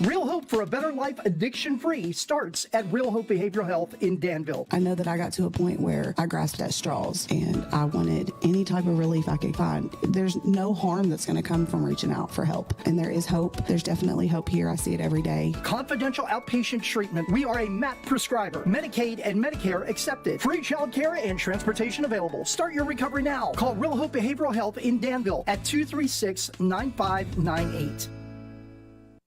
Real Hope for a Better Life addiction-free starts at Real Hope Behavioral Health in Danville. I know that I got to a point where I grasped at straws and I wanted any type of relief I could find. There's no harm that's going to come from reaching out for help, and there is hope. There's definitely hope here. I see it every day. Confidential outpatient treatment. We are a MAP prescriber. Medicaid and Medicare accepted. Free child care and transportation available. Start your recovery now. Call Real Hope Behavioral Health in Danville at 236-9598.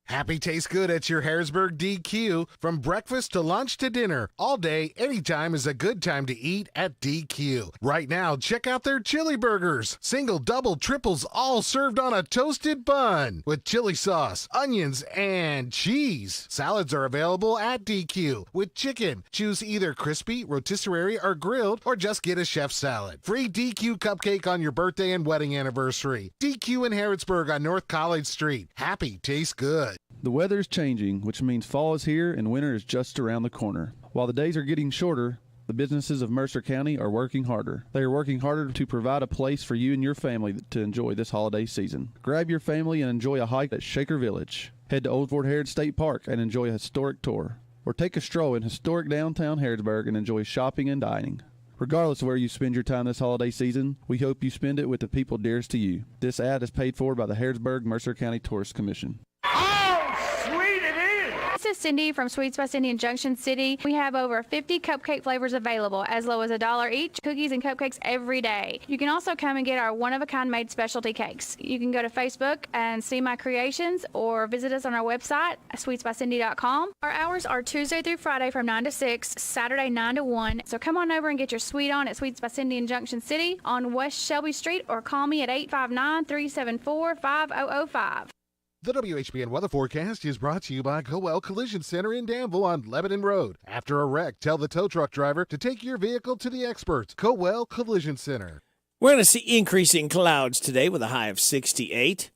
Happy tastes good at your Harrodsburg DQ. From breakfast to lunch to dinner, all day, anytime is a good time to eat at DQ. Right now, check out their chili burgers. Single, double, triples, all served on a toasted bun with chili sauce, onions, and cheese. Salads are available at DQ with chicken. Choose either crispy, rotisserie, or grilled, or just get a chef salad. Free DQ cupcake on your birthday and wedding anniversary. DQ in Harrodsburg on North College Street. Happy tastes good. The weather is changing, which means fall is here and winter is just around the corner. While the days are getting shorter, the businesses of Mercer County are working harder. They are working harder to provide a place for you and your family to enjoy this holiday season. Grab your family and enjoy a hike at Shaker Village. Head to Old Fort Heritage State Park and enjoy a historic tour. Or take a stroll in historic downtown Harrodsburg and enjoy shopping and dining. Regardless of where you spend your time this holiday season, we hope you spend it with the people dearest to you. This ad is paid for by the Harrodsburg Mercer County Tourist Commission. This is Cindy from Sweets by Cindy in Junction City. We have over 50 cupcake flavors available, as low as $1 each, cookies and cupcakes every day. You can also come and get our one-of-a-kind made specialty cakes. You can go to Facebook and see my creations or visit us on our website, sweetsbycindy.com. Our hours are Tuesday through Friday from 9 to 6, Saturday 9 to 1. So come on over and get your sweet on at Sweets by Cindy in Junction City on West Shelby Street, or call me at 859-374-5005. The WHBN weather forecast is brought to you by Coel Collision Center in Danville on Lebanon Road. After a wreck, tell the tow truck driver to take your vehicle to the experts. Coel Collision Center. We're going to see increasing clouds today with a high of 68.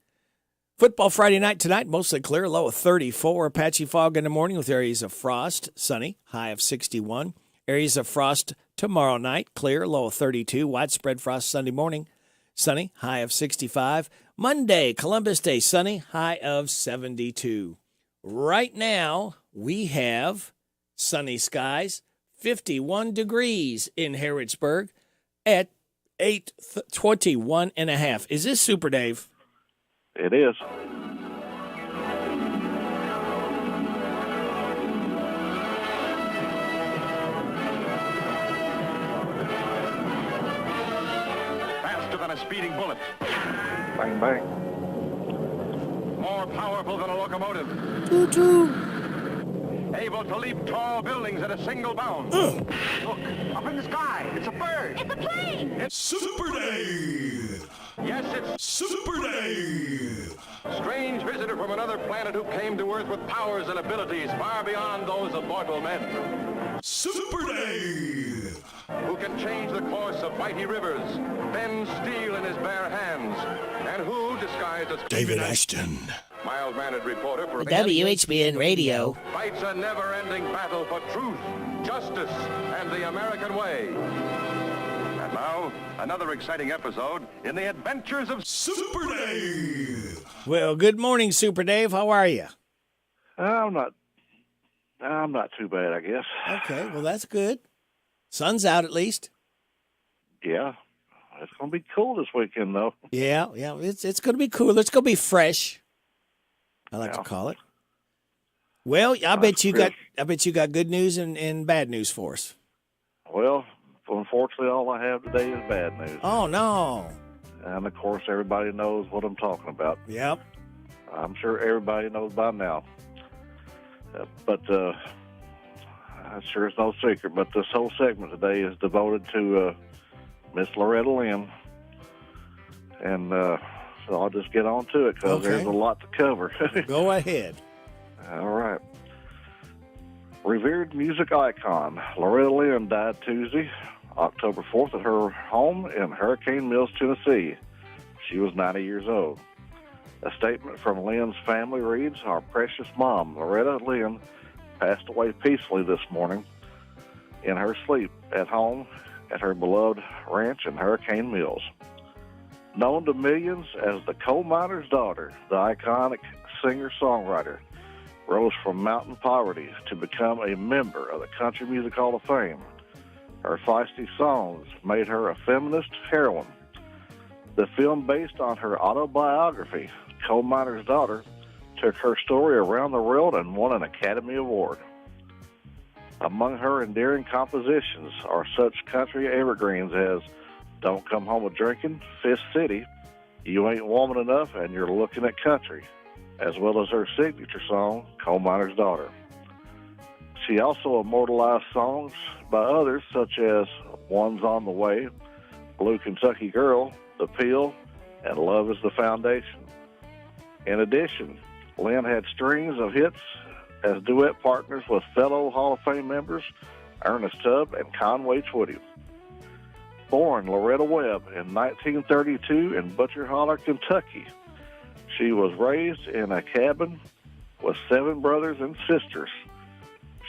Football Friday night tonight, mostly clear, low of 34. Patchy fog in the morning with areas of frost, sunny, high of 61. Areas of frost tomorrow night, clear, low of 32. Widespread frost Sunday morning, sunny, high of 65. Monday, Columbus Day, sunny, high of 72. Right now, we have sunny skies, 51 degrees in Harrodsburg at 8:21.5. Is this Super Dave? It is. Faster than a speeding bullet. Bang, bang. More powerful than a locomotive. Choo-choo. Able to leap tall buildings at a single bound. Look, up in the sky. It's a bird. It's a plane. It's Super Dave. Yes, it's Super Dave. Strange visitor from another planet who came to Earth with powers and abilities far beyond those of mortal men. Super Dave. Who can change the course of mighty rivers, bend steel in his bare hands, and who, disguised as David Ashton, mild-mannered reporter for WHBN Radio, fights a never-ending battle for truth, justice, and the American way. And now, another exciting episode in the adventures of Super Dave. Well, good morning, Super Dave. How are you? I'm not too bad, I guess. Okay, well, that's good. Sun's out at least. Yeah. It's going to be cool this weekend, though. Yeah. It's going to be cool. It's going to be fresh, I like to call it. Well, I bet you got good news and bad news for us. Well, unfortunately, all I have today is bad news. Oh, no. And, of course, everybody knows what I'm talking about. Yep. I'm sure everybody knows by now. But I'm sure it's no secret, but this whole segment today is devoted to Miss Loretta Lynn. And so I'll just get on to it because there's a lot to cover. Go ahead. All right. Revered music icon Loretta Lynn died Tuesday, October 4th at her home in Hurricane Mills, Tennessee. She was 90 years old. A statement from Lynn's family reads, "Our precious mom, Loretta Lynn, passed away peacefully this morning in her sleep at home at her beloved ranch in Hurricane Mills." Known to millions as the coal miner's daughter, the iconic singer-songwriter rose from mountain poverty to become a member of the Country Music Hall of Fame. Her feisty songs made her a feminist heroine. The film based on her autobiography, Coal Miner's Daughter, took her story around the world and won an Academy Award. Among her endearing compositions are such country evergreens as "Don't Come Home A-Drinkin'," "Fist City," "You Ain't Woman Enough," and "You're Looking at Country," as well as her signature song, Coal Miner's Daughter. She also immortalized songs by others such as "One's on the Way," "Blue Kentucky Girl," "The Peel," and "Love is the Foundation." In addition, Lynn had strings of hits as duet partners with fellow Hall of Fame members Ernest Tubb and Conway Twitty. Born Loretta Webb in 1932 in Butcher Holler, Kentucky, she was raised in a cabin with 7 brothers and sisters.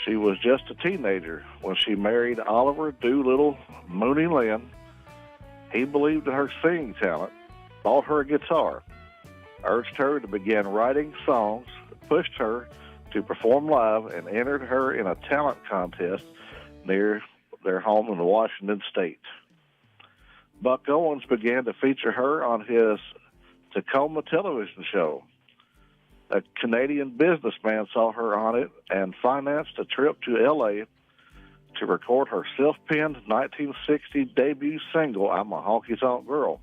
She was just a teenager when she married Oliver Doolittle Mooney Lynn. He believed in her singing talent, bought her a guitar, urged her to begin writing songs, pushed her to perform live, and entered her in a talent contest near their home in Washington State. Buck Owens began to feature her on his Tacoma television show. A Canadian businessman saw her on it and financed a trip to L.A. to record her self-penned 1960 debut single, I'm a Honky-Tonk Girl.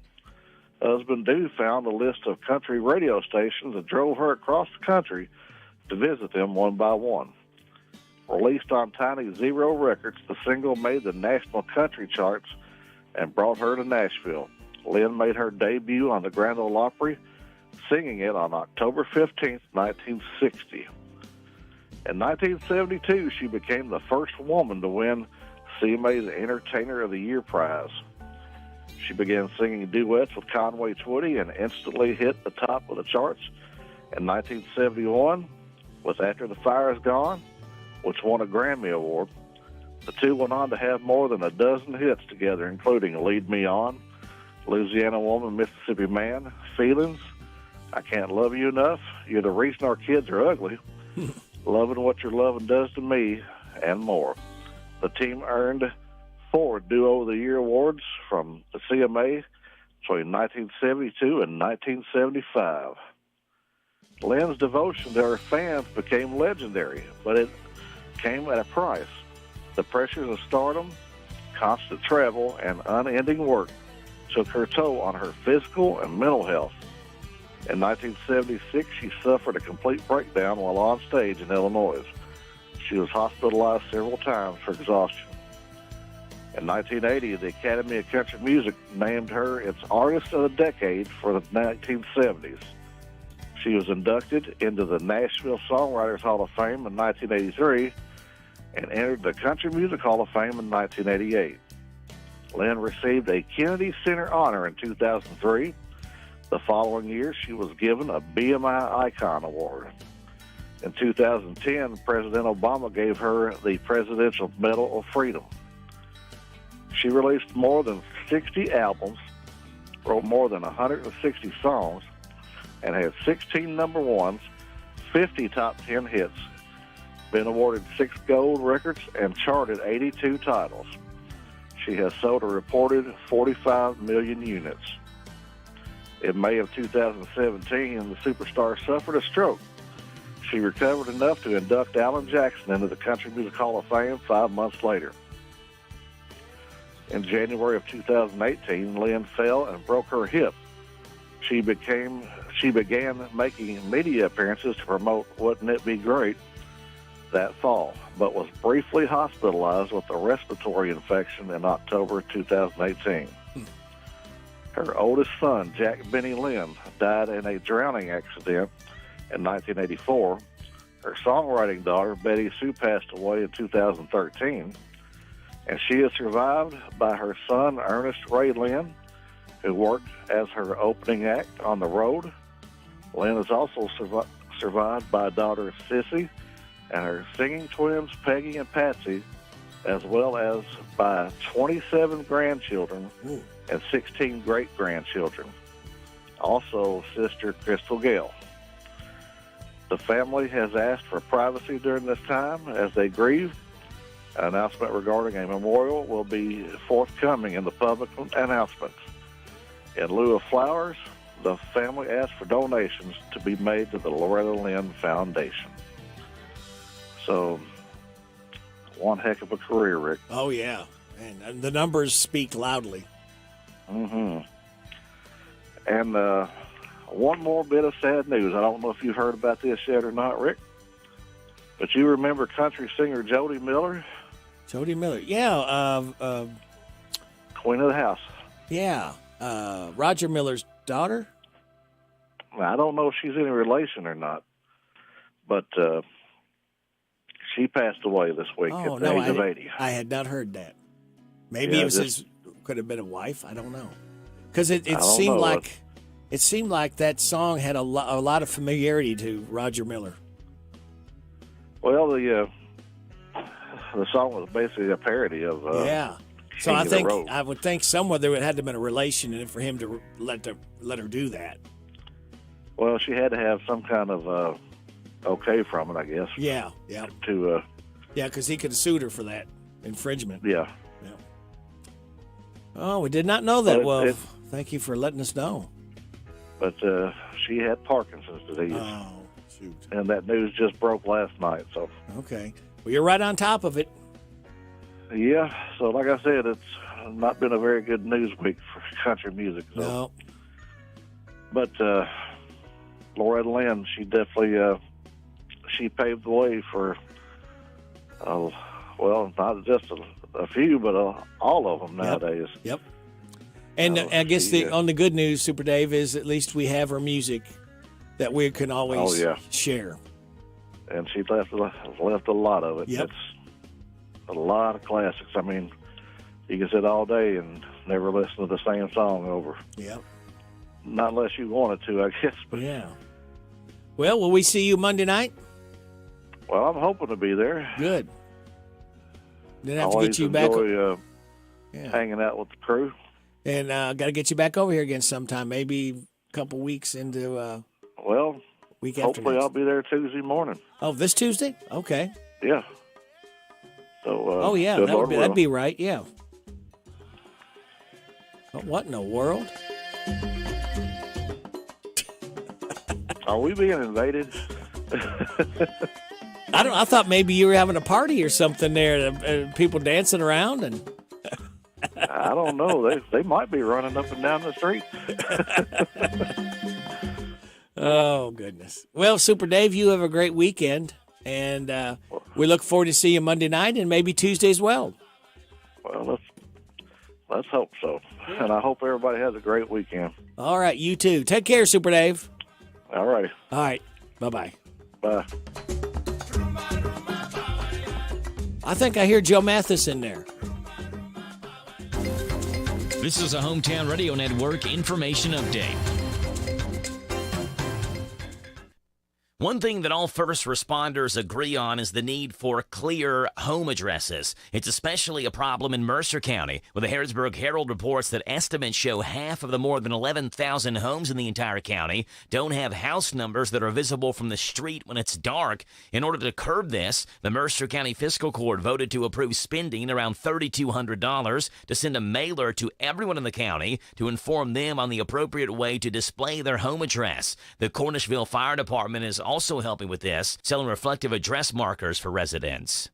Husband Dew found a list of country radio stations and drove her across the country to visit them one by one. Released on Tiny Zero Records, the single made the national country charts and brought her to Nashville. Lynn made her debut on the Grand Ole Opry, singing it on October 15, 1960. In 1972, she became the first woman to win CMA's Entertainer of the Year prize. She began singing duets with Conway Twitty and instantly hit the top of the charts in 1971 with After the Fire Is Gone, which won a Grammy Award. The two went on to have more than a dozen hits together, including Lead Me On, Louisiana Woman, Mississippi Man, Feelings, I Can't Love You Enough, You're the Reason Our Kids Are Ugly, Loving What Your Loving Does to Me, and more. The team earned 4 Duo of the Year awards from the CMA between 1972 and 1975. Lynn's devotion to her fans became legendary, but it came at a price. The pressures of stardom, constant travel, and unending work took her toll on her physical and mental health. In 1976, she suffered a complete breakdown while on stage in Illinois. She was hospitalized several times for exhaustion. In 1980, the Academy of Country Music named her its Artist of the Decade for the 1970s. She was inducted into the Nashville Songwriters Hall of Fame in 1983 and entered the Country Music Hall of Fame in 1988. Lynn received a Kennedy Center honor in 2003. The following year, she was given a BMI Icon Award. In 2010, President Obama gave her the Presidential Medal of Freedom. She released more than 60 albums, wrote more than 160 songs, and had 16 number ones, 50 top 10 hits, been awarded 6 gold records, and charted 82 titles. She has sold a reported 45 million units. In May of 2017, the superstar suffered a stroke. She recovered enough to induct Alan Jackson into the Country Music Hall of Fame 5 months later. In January of 2018, Lynn fell and broke her hip. She began making media appearances to promote Wouldn't It Be Great that fall, but was briefly hospitalized with a respiratory infection in October 2018. Her oldest son, Jack Benny Lynn, died in a drowning accident in 1984. Her songwriting daughter, Betty Sue, passed away in 2013. And she is survived by her son, Ernest Ray Lynn, who worked as her opening act on the road. Lynn is also survived by daughter Sissy and her singing twins, Peggy and Patsy, as well as by 27 grandchildren and 16 great-grandchildren. Also, sister Crystal Gale. The family has asked for privacy during this time as they grieve. An announcement regarding a memorial will be forthcoming in the public announcements. In lieu of flowers, the family asked for donations to be made to the Loretta Lynn Foundation. So, one heck of a career, Rick. Oh, yeah. And the numbers speak loudly. Mm-hmm. And one more bit of sad news. I don't know if you've heard about this yet or not, Rick, but you remember country singer Jody Miller? Jody Miller, yeah. Queen of the House. Yeah. Roger Miller's daughter? I don't know if she's any relation or not, but she passed away this week at the age of 80. I had not heard that. Maybe it was could have been a wife. I don't know. Because it seemed like that song had a lot of familiarity to Roger Miller. Well, the song was basically a parody of yeah. So I would think somewhere there had to have been a relation in it for him to let her do that. Well, she had to have some kind of okay from it, I guess. Yeah. Because he could have sued her for that infringement. Yeah. Oh, we did not know that. Thank you for letting us know. But she had Parkinson's disease. Oh, Shoot. And that news just broke last night. So Okay. Well, you're right on top of it. yeah, so like I said, it's not been a very good news week for country music. So. No. But Loretta Lynn, she definitely she paved the way for well, not just a few, but all of them nowadays. Yep. And I guess on the good news, Super Dave, is at least we have her music that we can always share. And she left a lot of it. Yep. It's a lot of classics. I mean, you can sit all day and never listen to the same song over. Yep. Not unless you wanted to, I guess. But yeah. Well, will we see you Monday night? Well, I'm hoping to be there. Good. Then have to Always get you back. enjoy hanging out with the crew. And got to get you back over here again sometime, maybe a couple weeks into well, week after hopefully next. I'll be there Tuesday morning. Oh, this Tuesday? Okay. Yeah. So. Yeah, good Lord that'd will. be right. Yeah. What in the world? Are we being invaded? I thought maybe you were having a party or something there. People dancing around and. I don't know. They might be running up and down the street. Oh, goodness. Well, Super Dave, you have a great weekend, and we look forward to seeing you Monday night and maybe Tuesday as well. Well, let's hope so. And I hope everybody has a great weekend. All right, you too. Take care, Super Dave. All right. All right. Bye-bye. Bye. I think I hear Joe Mathis in there. This is a Hometown Radio Network information update. One thing that all first responders agree on is the need for clear home addresses. It's especially a problem in Mercer County, where the Harrodsburg Herald reports that estimates show half of the more than 11,000 homes in the entire county don't have house numbers that are visible from the street when it's dark. In order to curb this, the Mercer County Fiscal Court voted to approve spending around $3,200 to send a mailer to everyone in the county to inform them on the appropriate way to display their home address. The Cornishville Fire Department is also helping with this, selling reflective address markers for residents.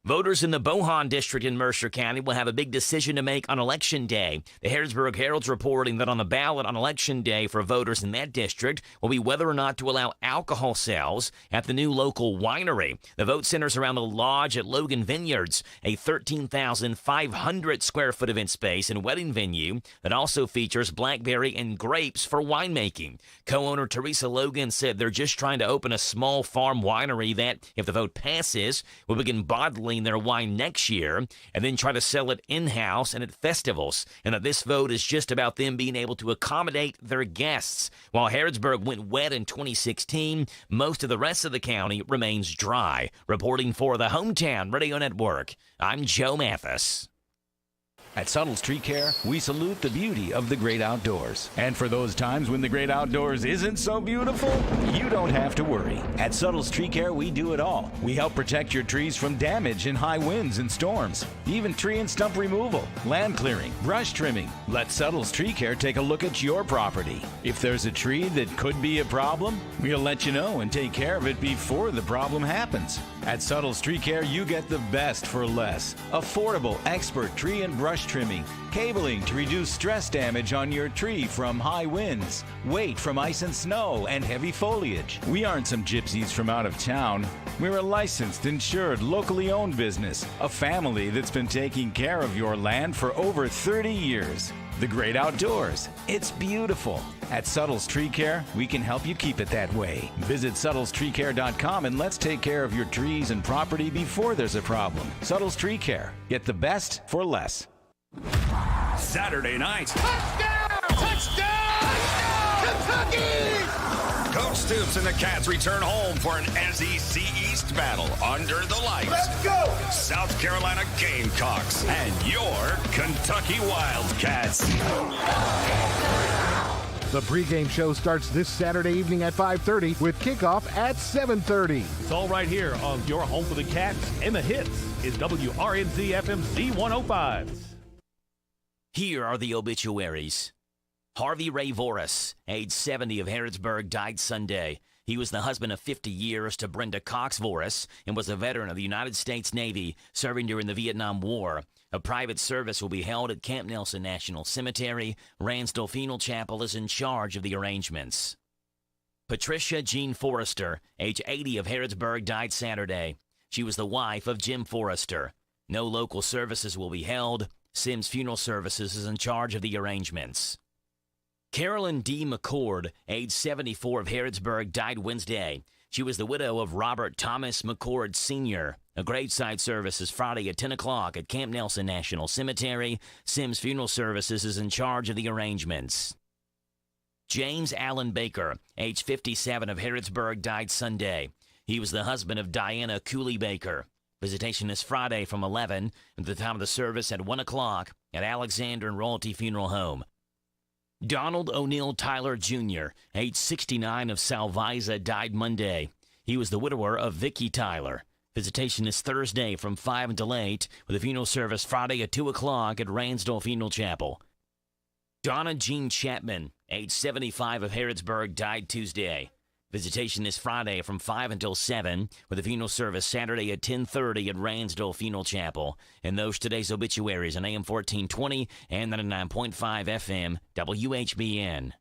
Voters in the Bohan district in Mercer County will have a big decision to make on Election Day. The Harrodsburg Herald's reporting that on the ballot on Election Day for voters in that district will be whether or not to allow alcohol sales at the new local winery. The vote centers around the lodge at Logan Vineyards, a 13,500 square foot event space and wedding venue that also features blackberry and grapes for winemaking. Co-owner Teresa Logan said they're just trying to open a small farm winery that, if the vote passes, will begin bottling their wine next year and then try to sell it in-house and at festivals, and that this vote is just about them being able to accommodate their guests. While Harrodsburg went wet in 2016, most of the rest of the county remains dry. Reporting for the Hometown Radio Network, I'm Joe Mathis. At Subtles Tree Care, we salute the beauty of the great outdoors. And for those times when the great outdoors isn't so beautiful, you don't have to worry. At Subtles Tree Care, we do it all. We help protect your trees from damage in high winds and storms, even tree and stump removal, land clearing, brush trimming. Let Subtles Tree Care take a look at your property. If there's a tree that could be a problem, we'll let you know and take care of it before the problem happens. At Subtles Tree Care, you get the best for less. Affordable, expert tree and brush trimming, cabling to reduce stress damage on your tree from high winds, weight from ice and snow, and heavy foliage. We aren't some gypsies from out of town. We're a licensed, insured, locally owned business, a family that's been taking care of your land for over 30 years. The great outdoors. It's beautiful. At Subtles Tree Care, we can help you keep it that way. Visit SuttlesTreeCare.com and let's take care of your trees and property before there's a problem. Subtles Tree Care. Get the best for less. Saturday night. Touchdown! Touchdown! Touchdown! Kentucky! Coach Stoops and the Cats return home for an SEC East battle under the lights. Let's go! South Carolina Gamecocks and your Kentucky Wildcats. The pregame show starts this Saturday evening at 5:30 with kickoff at 7:30. It's all right here on your home for the Cats and the hits is WRNZ FM Z105. Here are the obituaries. Harvey Ray Voris, age 70 of Harrodsburg, died Sunday. He was the husband of 50 years to Brenda Cox-Voris and was a veteran of the United States Navy, serving during the Vietnam War. A private service will be held at Camp Nelson National Cemetery. Ransdell Funeral Chapel is in charge of the arrangements. Patricia Jean Forrester, age 80, of Harrodsburg, died Saturday. She was the wife of Jim Forrester. No local services will be held. Sims Funeral Services is in charge of the arrangements. Carolyn D. McCord, age 74, of Harrodsburg, died Wednesday. She was the widow of Robert Thomas McCord Sr. A graveside service is Friday at 10 o'clock at Camp Nelson National Cemetery. Sims Funeral Services is in charge of the arrangements. James Allen Baker, age 57, of Harrodsburg, died Sunday. He was the husband of Diana Cooley Baker. Visitation is Friday from 11 at the time of the service at 1 o'clock at Alexander and Royalty Funeral Home. Donald O'Neill Tyler Jr., age 69, of Salviza, died Monday. He was the widower of Vicky Tyler. Visitation is Thursday from 5 until 8, with a funeral service Friday at 2 o'clock at Ransdell Funeral Chapel. Donna Jean Chapman, age 75, of Harrodsburg, died Tuesday. Visitation is Friday from 5 until 7, with a funeral service Saturday at 10:30 at Ransdell Funeral Chapel. And those today's obituaries on AM 1420 and 99.5 FM WHBN.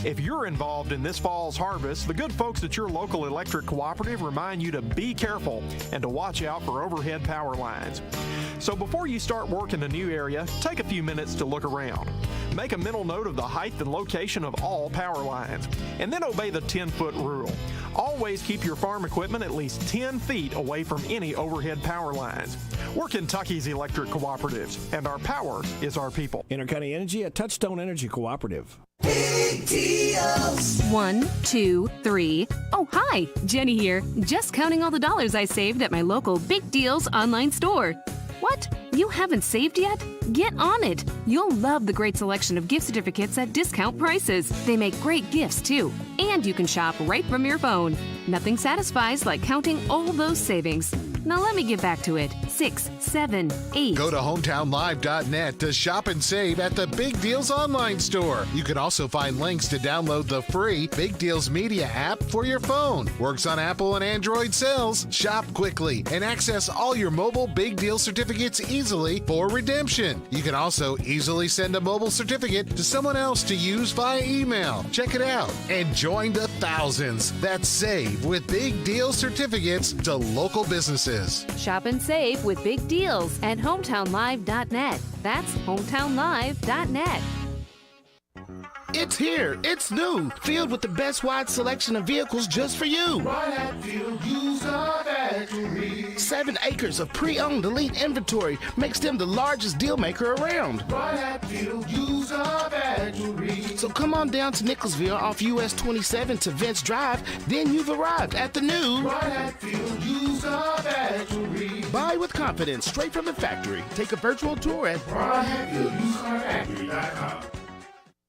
If you're involved in this fall's harvest, the good folks at your local electric cooperative remind you to be careful and to watch out for overhead power lines. So before you start work in a new area, take a few minutes to look around. Make a mental note of the height and location of all power lines, and then obey the 10-foot rule. Always keep your farm equipment at least 10 feet away from any overhead power lines. We're Kentucky's electric cooperatives, and our power is our people. Intercounty Energy, a Touchstone Energy Cooperative. Big deals. 1, 2, 3. Oh, hi, Jenny here. Just counting all the dollars I saved at my local Big Deals online store. What? You haven't saved yet? Get on it. You'll love the great selection of gift certificates at discount prices. They make great gifts, too. And you can shop right from your phone. Nothing satisfies like counting all those savings. Now let me get back to it. 6, 7, 8. Go to hometownlive.net to shop and save at the Big Deals online store. You can also find links to download the free Big Deals Media app for your phone. Works on Apple and Android cells. Shop quickly and access all your mobile Big Deal certificates easily for redemption. You can also easily send a mobile certificate to someone else to use via email. Check it out and join the thousands that save with Big Deal certificates to local businesses. Shop and save with Big Deals at hometownlive.net. That's hometownlive.net. It's here. It's new. Filled with the best wide selection of vehicles just for you. Right at Field User Factory. 7 acres of pre-owned elite inventory makes them the largest deal maker around. Right at Field User Factory. So come on down to Nicholsville off US 27 to Vince Drive. Then you've arrived at the new Right at Field User Factory. Buy with confidence straight from the factory. Take a virtual tour at RightAtFieldUserFactory.com.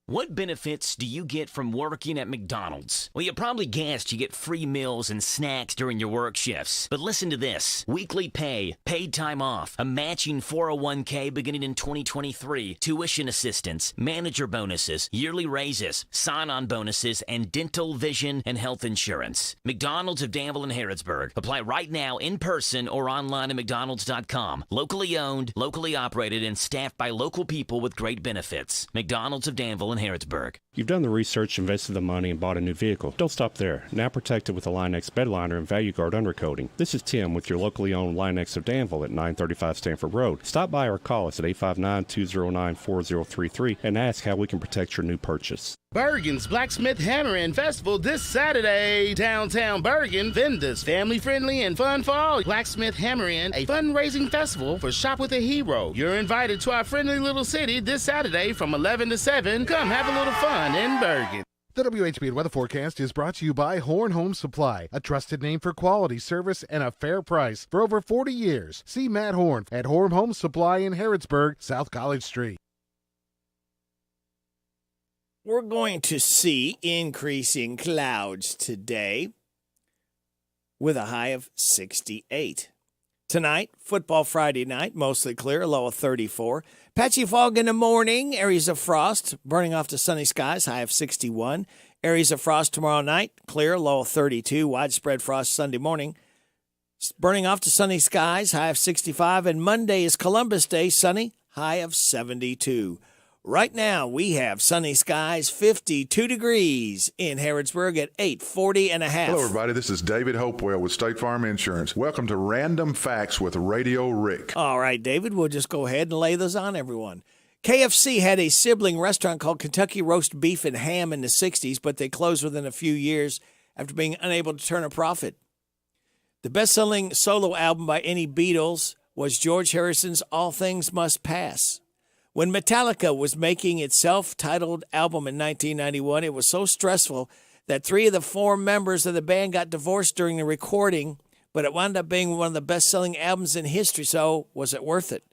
What benefits do you get from working at McDonald's? Well, you probably guessed you get free meals and snacks during your work shifts. But listen to this. Weekly pay, paid time off, a matching 401k beginning in 2023, tuition assistance, manager bonuses, yearly raises, sign-on bonuses, and dental, vision, and health insurance. McDonald's of Danville and Harrodsburg. Apply right now in person or online at mcdonalds.com. Locally owned, locally operated, and staffed by local people with great benefits. McDonald's of Danville and Harrodsburg. You've done the research, invested the money, and bought a new vehicle. Don't stop there. Now protect it with a Line-X bed liner and Value Guard undercoating. This is Tim with your locally owned Line-X of Danville at 935 Stanford Road. Stop by or call us at 859-209-4033 and ask how we can protect your new purchase. Bergen's Blacksmith Hammer and Festival this Saturday. Downtown Bergen, vendors, family-friendly and fun for all. Blacksmith Hammer In, a fundraising festival for Shop with a Hero. You're invited to our friendly little city this Saturday from 11 to 7. Come have a little fun in Bergen. The WHBN weather forecast is brought to you by Horn Home Supply, a trusted name for quality service and a fair price for over 40 years. See Matt Horn at Horn Home Supply in Harrodsburg, South College Street. We're going to see increasing clouds today with a high of 68. Tonight, football Friday night, mostly clear, a low of 34. Patchy fog in the morning, areas of frost, burning off to sunny skies, high of 61. Areas of frost tomorrow night, clear, low of 32. Widespread frost Sunday morning, burning off to sunny skies, high of 65. And Monday is Columbus Day, sunny, high of 72. Right now, we have sunny skies, 52 degrees in Harrodsburg at 840 and a half. Hello, everybody. This is David Hopewell with State Farm Insurance. Welcome to Random Facts with Radio Rick. All right, David, we'll just go ahead and lay those on everyone. KFC had a sibling restaurant called Kentucky Roast Beef and Ham in the 60s, but they closed within a few years after being unable to turn a profit. The best-selling solo album by any Beatles was George Harrison's All Things Must Pass. When Metallica was making its self-titled album in 1991, it was so stressful that 3 of the 4 members of the band got divorced during the recording, but it wound up being one of the best-selling albums in history, so was it worth it?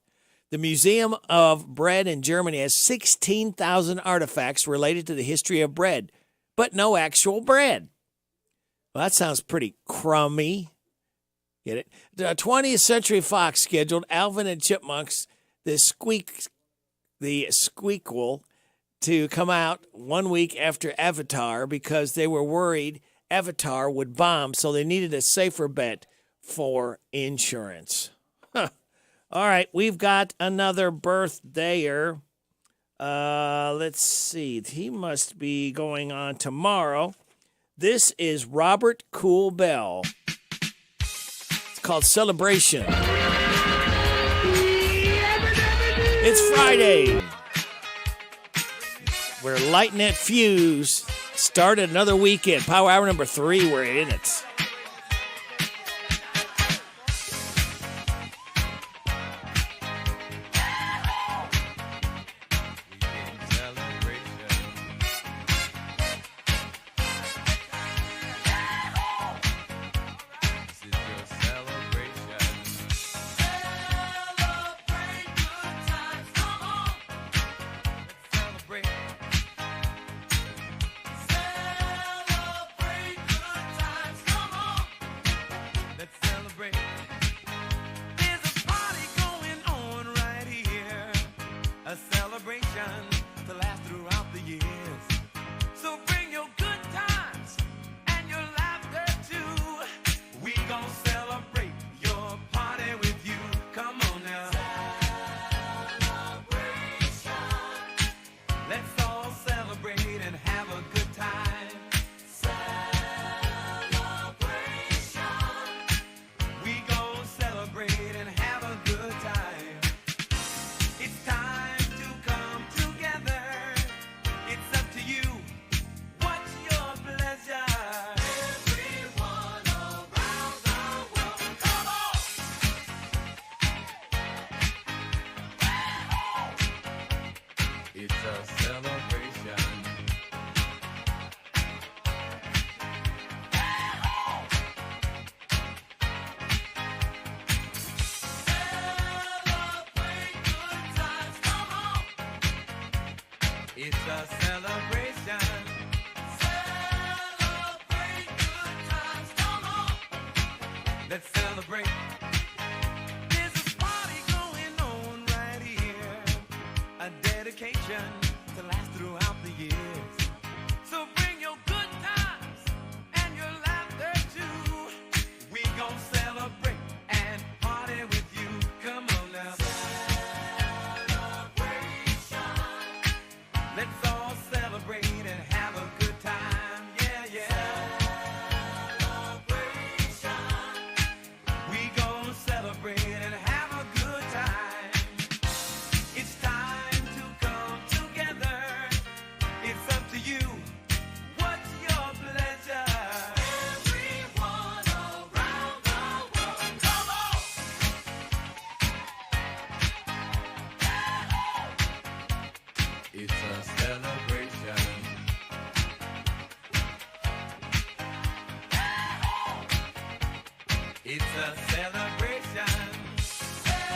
The Museum of Bread in Germany has 16,000 artifacts related to the history of bread, but no actual bread. Well, that sounds pretty crummy. Get it? The 20th Century Fox scheduled Alvin and Chipmunks, the Squeakquel, to come out 1 week after Avatar because they were worried Avatar would bomb, so they needed a safer bet for insurance. Huh. All right, we've got another birthdayer. Let's see. He must be going on tomorrow. This is Robert Cool Bell. It's called Celebration. It's Friday. We're lighting that fuse. Started another weekend. Power hour number 3. We're in it. It's a celebration. Celebrate good times. Come on. Let's celebrate. There's a party going on right here. A dedication to last throughout the years. So bring your good times and your laughter too. We gon' celebrate and party with you. Come on now. Let's all celebrate and have a good time. Yeah, yeah. Celebration. We gon' celebrate and have a good time. It's time to come together. It's up to you. What's your pleasure? Everyone around the world. Come on. It's a celebration. It's a celebration. Celebrate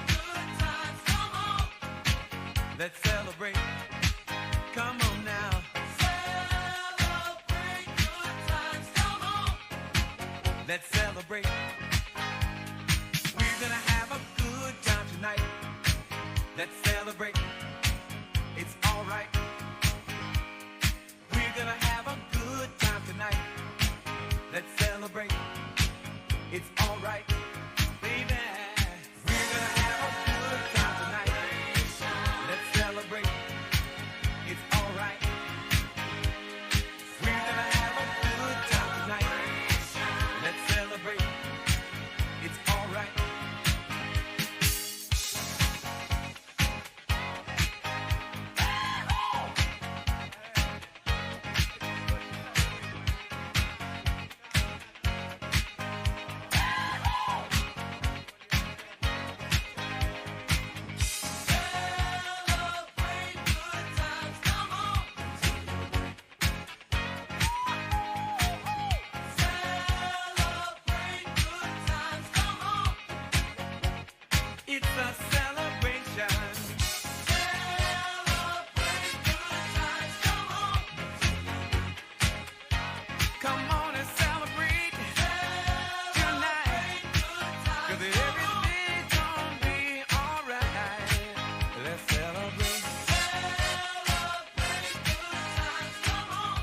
good times. Come on. Let's celebrate. Come on now. Celebrate good times. Come on. Let's celebrate. We're gonna have a good time tonight. Let's celebrate. It's all right. We're gonna have a good time tonight. Let's celebrate. It's all right, baby. We're gonna have a good time tonight. Let's celebrate. It's all right. We're gonna have a good time tonight. Let's celebrate. It's all right. It's a celebration. Celebrate good times, come on. Come on and celebrate tonight. 'Cause everything's gonna be alright. Let's celebrate. Celebrate good times, come on.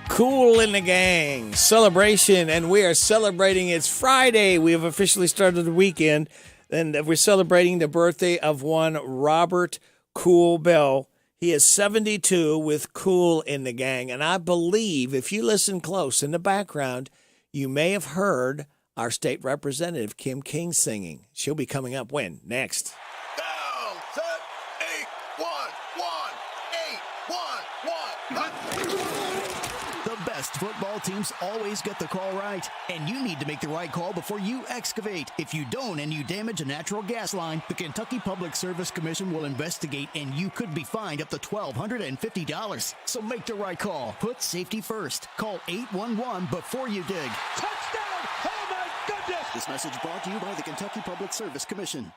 Cool in the Gang celebration, and we are celebrating. It's Friday. We have officially started the weekend, and we're celebrating the birthday of one Robert Cool Bell. He is 72 with Cool in the Gang, and I believe if you listen close in the background, you may have heard our state representative Kim King singing. She'll be coming up when? Next. The best football teams always get the call right, and you need to make the right call before you excavate. If you don't and you damage a natural gas line, the Kentucky Public Service Commission will investigate, and you could be fined up to $1,250. So make the right call. Put safety first. Call 811 before you dig. Touchdown! Oh my goodness! This message brought to you by the Kentucky Public Service Commission.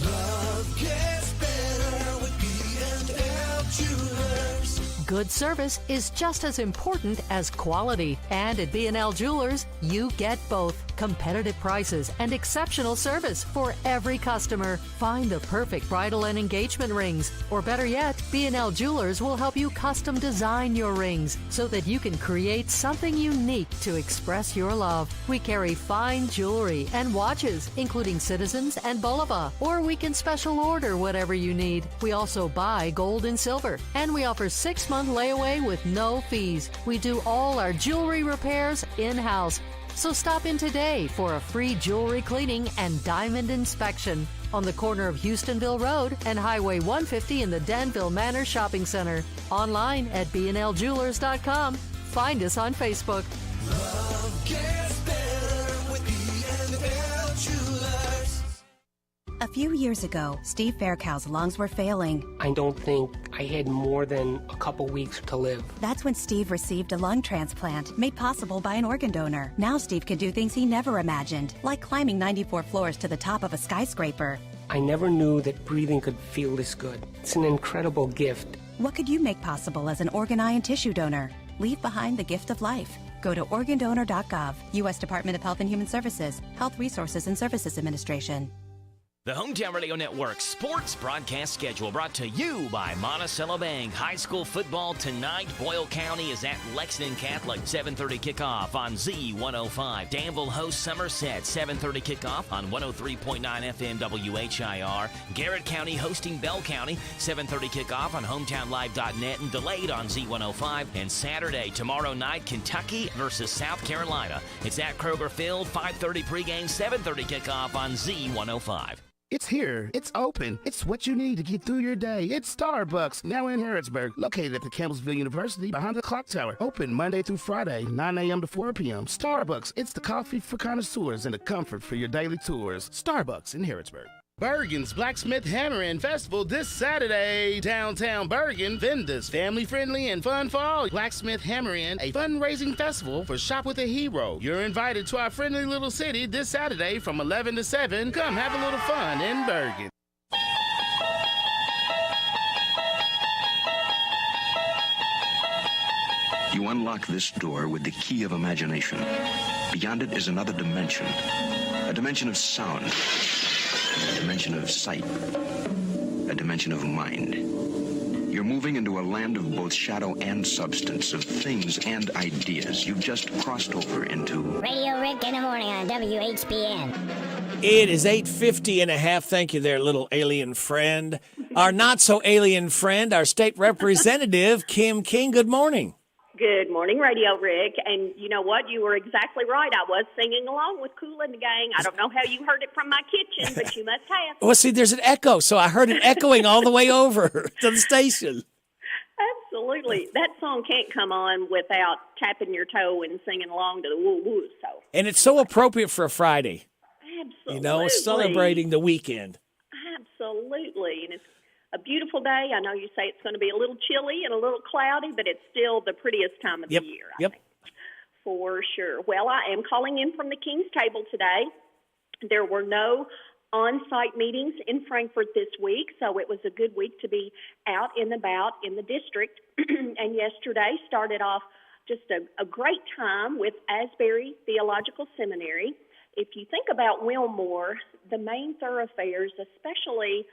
Love gets better with B&L Jewelers. Good service is just as important as quality. And at B&L Jewelers, you get both. Competitive prices and exceptional service for every customer. Find the perfect bridal and engagement rings. Or better yet, B&L Jewelers will help you custom design your rings so that you can create something unique to express your love. We carry fine jewelry and watches, including Citizens and Bulova. Or we can special order whatever you need. We also buy gold and silver. And we offer 6-month layaway with no fees. We do all our jewelry repairs in-house. So stop in today for a free jewelry cleaning and diamond inspection on the corner of Houstonville Road and Highway 150 in the Danville Manor Shopping Center. Online at bnljewelers.com. Find us on Facebook. Love gets better with B&L Jewelers. A few years ago, Steve Faircow's lungs were failing. I don't think I had more than a couple weeks to live. That's when Steve received a lung transplant made possible by an organ donor. Now Steve can do things he never imagined, like climbing 94 floors to the top of a skyscraper. I never knew that breathing could feel this good. It's an incredible gift. What could you make possible as an organ, eye, and tissue donor? Leave behind the gift of life. Go to organdonor.gov, U.S. Department of Health and Human Services, Health Resources and Services Administration. The Hometown Radio Network sports broadcast schedule brought to you by Monticello Bank. High school football tonight. Boyle County is at Lexington Catholic. 7:30 kickoff on Z105. Danville hosts Somerset. 7:30 kickoff on 103.9 FM WHIR. Garrett County hosting Bell County. 7:30 kickoff on HometownLive.net and delayed on Z105. And Saturday, tomorrow night, Kentucky versus South Carolina. It's at Kroger Field. 5:30 pregame. 7:30 kickoff on Z105. It's here. It's open. It's what you need to get through your day. It's Starbucks, now in Harrodsburg, located at the Campbellsville University behind the clock tower. Open Monday through Friday, 9 a.m. to 4 p.m. Starbucks, it's the coffee for connoisseurs and the comfort for your daily tours. Starbucks in Harrodsburg. Bergen's Blacksmith Hammer and Festival this Saturday. Downtown Bergen. Vendors, family-friendly and fun for all. Blacksmith Hammer In, a fundraising festival for Shop with a Hero. You're invited to our friendly little city this Saturday from 11 to 7. Come have a little fun in Bergen. You unlock this door with the key of imagination. Beyond it is another dimension. A dimension of sound. A dimension of sight. A dimension of mind. You're moving into a land of both shadow and substance, of things and ideas. You've just crossed over into... Radio Rick in the morning on WHBN. It is 8:50 and a half. Thank you there, little alien friend. Our not-so-alien friend, our state representative, Kim King. Good morning. Good morning, Radio Rick. And you know what? You were exactly right. I was singing along with Kool and the Gang. I don't know how you heard it from my kitchen, but you must have. Well, see, there's an echo, so I heard it echoing all the way over to the station. Absolutely. That song can't come on without tapping your toe and singing along to the woo-woo. So. And it's so appropriate for a Friday. Absolutely. You know, celebrating the weekend. Absolutely. And it's a beautiful day. I know you say it's going to be a little chilly and a little cloudy, but it's still the prettiest time of the year, I think, for sure. Well, I am calling in from the King's Table today. There were no on-site meetings in Frankfort this week, so it was a good week to be out and about in the district. And yesterday started off just a great time with Asbury Theological Seminary. If you think about Wilmore, the main thoroughfares, especially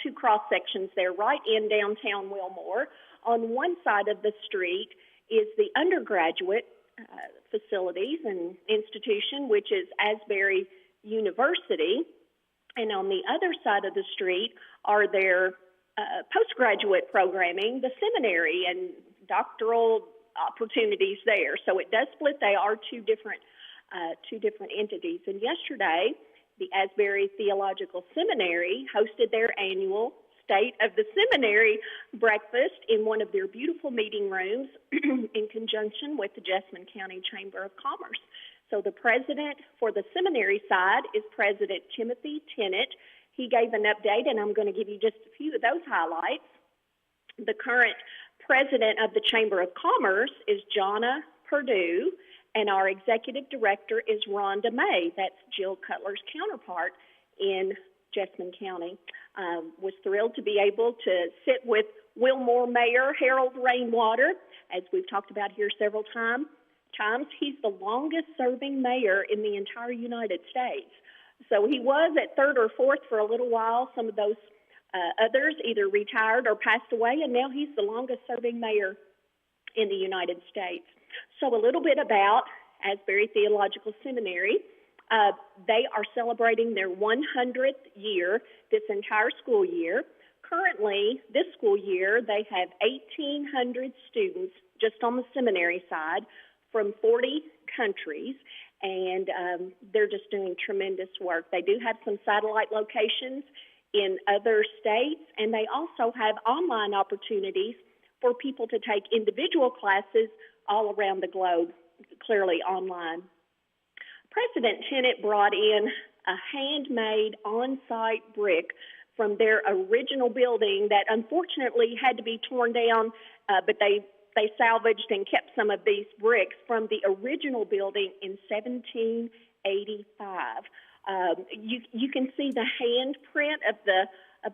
two cross-sections there right in downtown Wilmore. On one side of the street is the undergraduate facilities and institution, which is Asbury University. And on the other side of the street are their postgraduate programming, the seminary and doctoral opportunities there. So it does split. They are two different entities. And yesterday, the Asbury Theological Seminary hosted their annual State of the Seminary breakfast in one of their beautiful meeting rooms in conjunction with the Jessamine County Chamber of Commerce. So the president for the seminary side is President Timothy Tennant. He gave an update, and I'm going to give you just a few of those highlights. The current president of the Chamber of Commerce is Jonna Perdue, and our executive director is Rhonda May. That's Jill Cutler's counterpart in Jessamine County. Was thrilled to be able to sit with Wilmore Mayor Harold Rainwater. As we've talked about here several times, he's the longest-serving mayor in the entire United States. So he was at third or fourth for a little while. Some of those others either retired or passed away, and now he's the longest-serving mayor in the United States. So a little bit about Asbury Theological Seminary. They are celebrating their 100th year this entire school year. Currently, this school year, they have 1,800 students just on the seminary side from 40 countries, and they're just doing tremendous work. They do have some satellite locations in other states, and they also have online opportunities for people to take individual classes all around the globe, clearly online. President Tennant brought in a handmade on-site brick from their original building that unfortunately had to be torn down, but they salvaged and kept some of these bricks from the original building in 1785. You can see the handprint of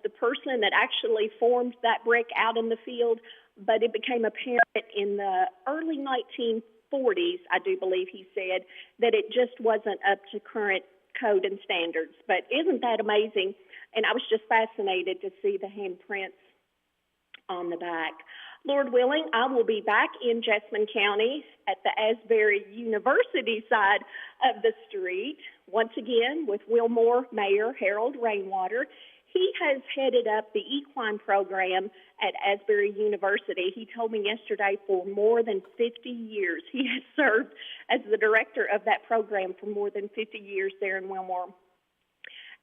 the person that actually formed that brick out in the field, but it became apparent in the early 1940s, I do believe he said, that it just wasn't up to current code and standards. But isn't that amazing? And I was just fascinated to see the handprints on the back. Lord willing, I will be back in Jessamine County at the Asbury University side of the street, once again with Wilmore Mayor Harold Rainwater. He has headed up the equine program at Asbury University. He told me yesterday for more than 50 years. He has served as the director of that program for more than 50 years there in Wilmore.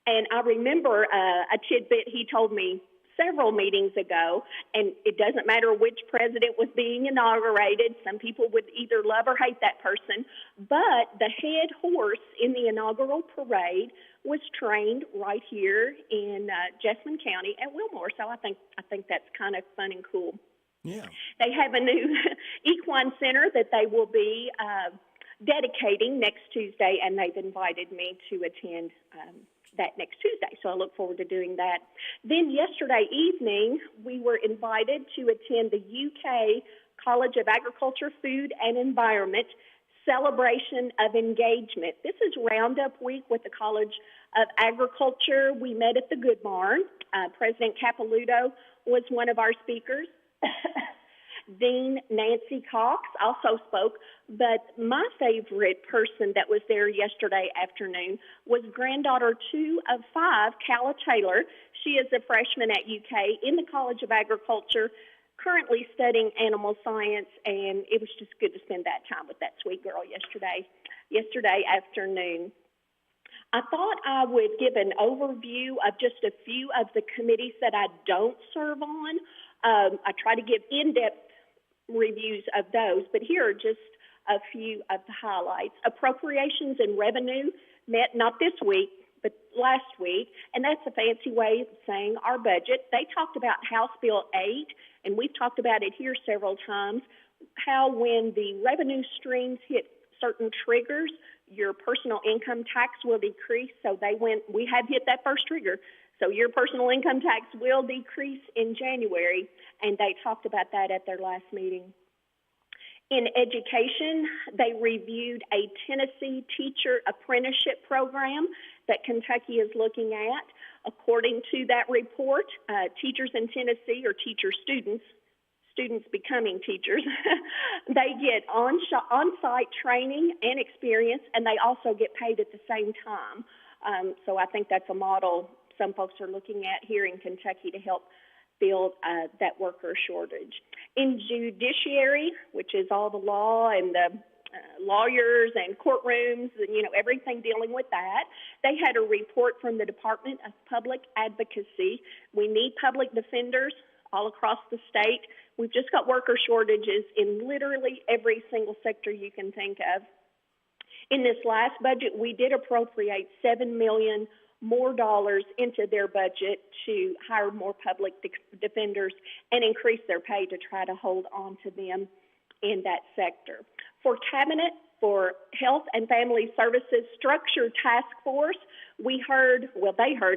And I remember a tidbit he told me several meetings ago, and it doesn't matter which president was being inaugurated. Some people would either love or hate that person, but the head horse in the inaugural parade was trained right here in Jessamine County at Wilmore. So I think that's kind of fun and cool. Yeah. They have a new equine center that they will be dedicating next Tuesday, and they've invited me to attend that next Tuesday, so I look forward to doing that. Then yesterday evening, we were invited to attend the UK College of Agriculture, Food and Environment celebration of engagement. This is Roundup Week with the College of Agriculture. We met at the Good Barn. President Capilouto was one of our speakers. Dean Nancy Cox also spoke, but my favorite person that was there yesterday afternoon was granddaughter 2 of 5, Calla Taylor. She is a freshman at UK in the College of Agriculture, currently studying animal science, and it was just good to spend that time with that sweet girl yesterday afternoon. I thought I would give an overview of just a few of the committees that I don't serve on. I try to give in-depth reviews of those, but here are just a few of the highlights. Appropriations and Revenue met not this week, but last week, and that's a fancy way of saying our budget. They talked about House Bill 8, and we've talked about it here several times, how when the revenue streams hit certain triggers, your personal income tax will decrease. So we have hit that first trigger. So your personal income tax will decrease in January, and they talked about that at their last meeting. In education, they reviewed a Tennessee teacher apprenticeship program that Kentucky is looking at. According to that report, teachers in Tennessee, or students becoming teachers, they get on-site training and experience, and they also get paid at the same time. So I think that's a model some folks are looking at here in Kentucky to help build that worker shortage. In judiciary, which is all the law and the lawyers and courtrooms, and, everything dealing with that, they had a report from the Department of Public Advocacy. We need public defenders all across the state. We've just got worker shortages in literally every single sector you can think of. In this last budget, we did appropriate $7 million more dollars into their budget to hire more public defenders and increase their pay to try to hold on to them in that sector. For Cabinet, for Health and Family Services Structure Task Force, they heard,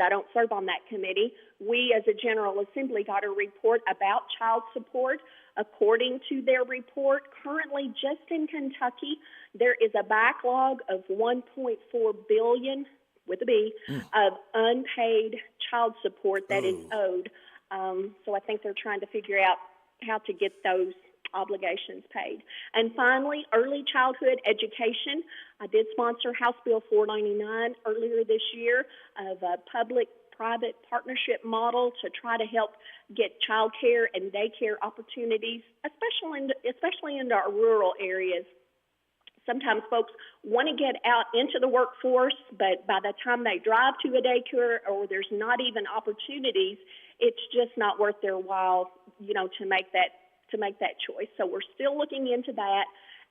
I don't serve on that committee, we as a General Assembly got a report about child support. According to their report, currently just in Kentucky, there is a backlog of $1.4 billion with a B, of unpaid child support that is owed. So I think they're trying to figure out how to get those obligations paid. And finally, early childhood education. I did sponsor House Bill 499 earlier this year of a public-private partnership model to try to help get child care and daycare opportunities, especially in our rural areas. Sometimes folks want to get out into the workforce, but by the time they drive to a daycare or there's not even opportunities, it's just not worth their while, to make that choice. So we're still looking into that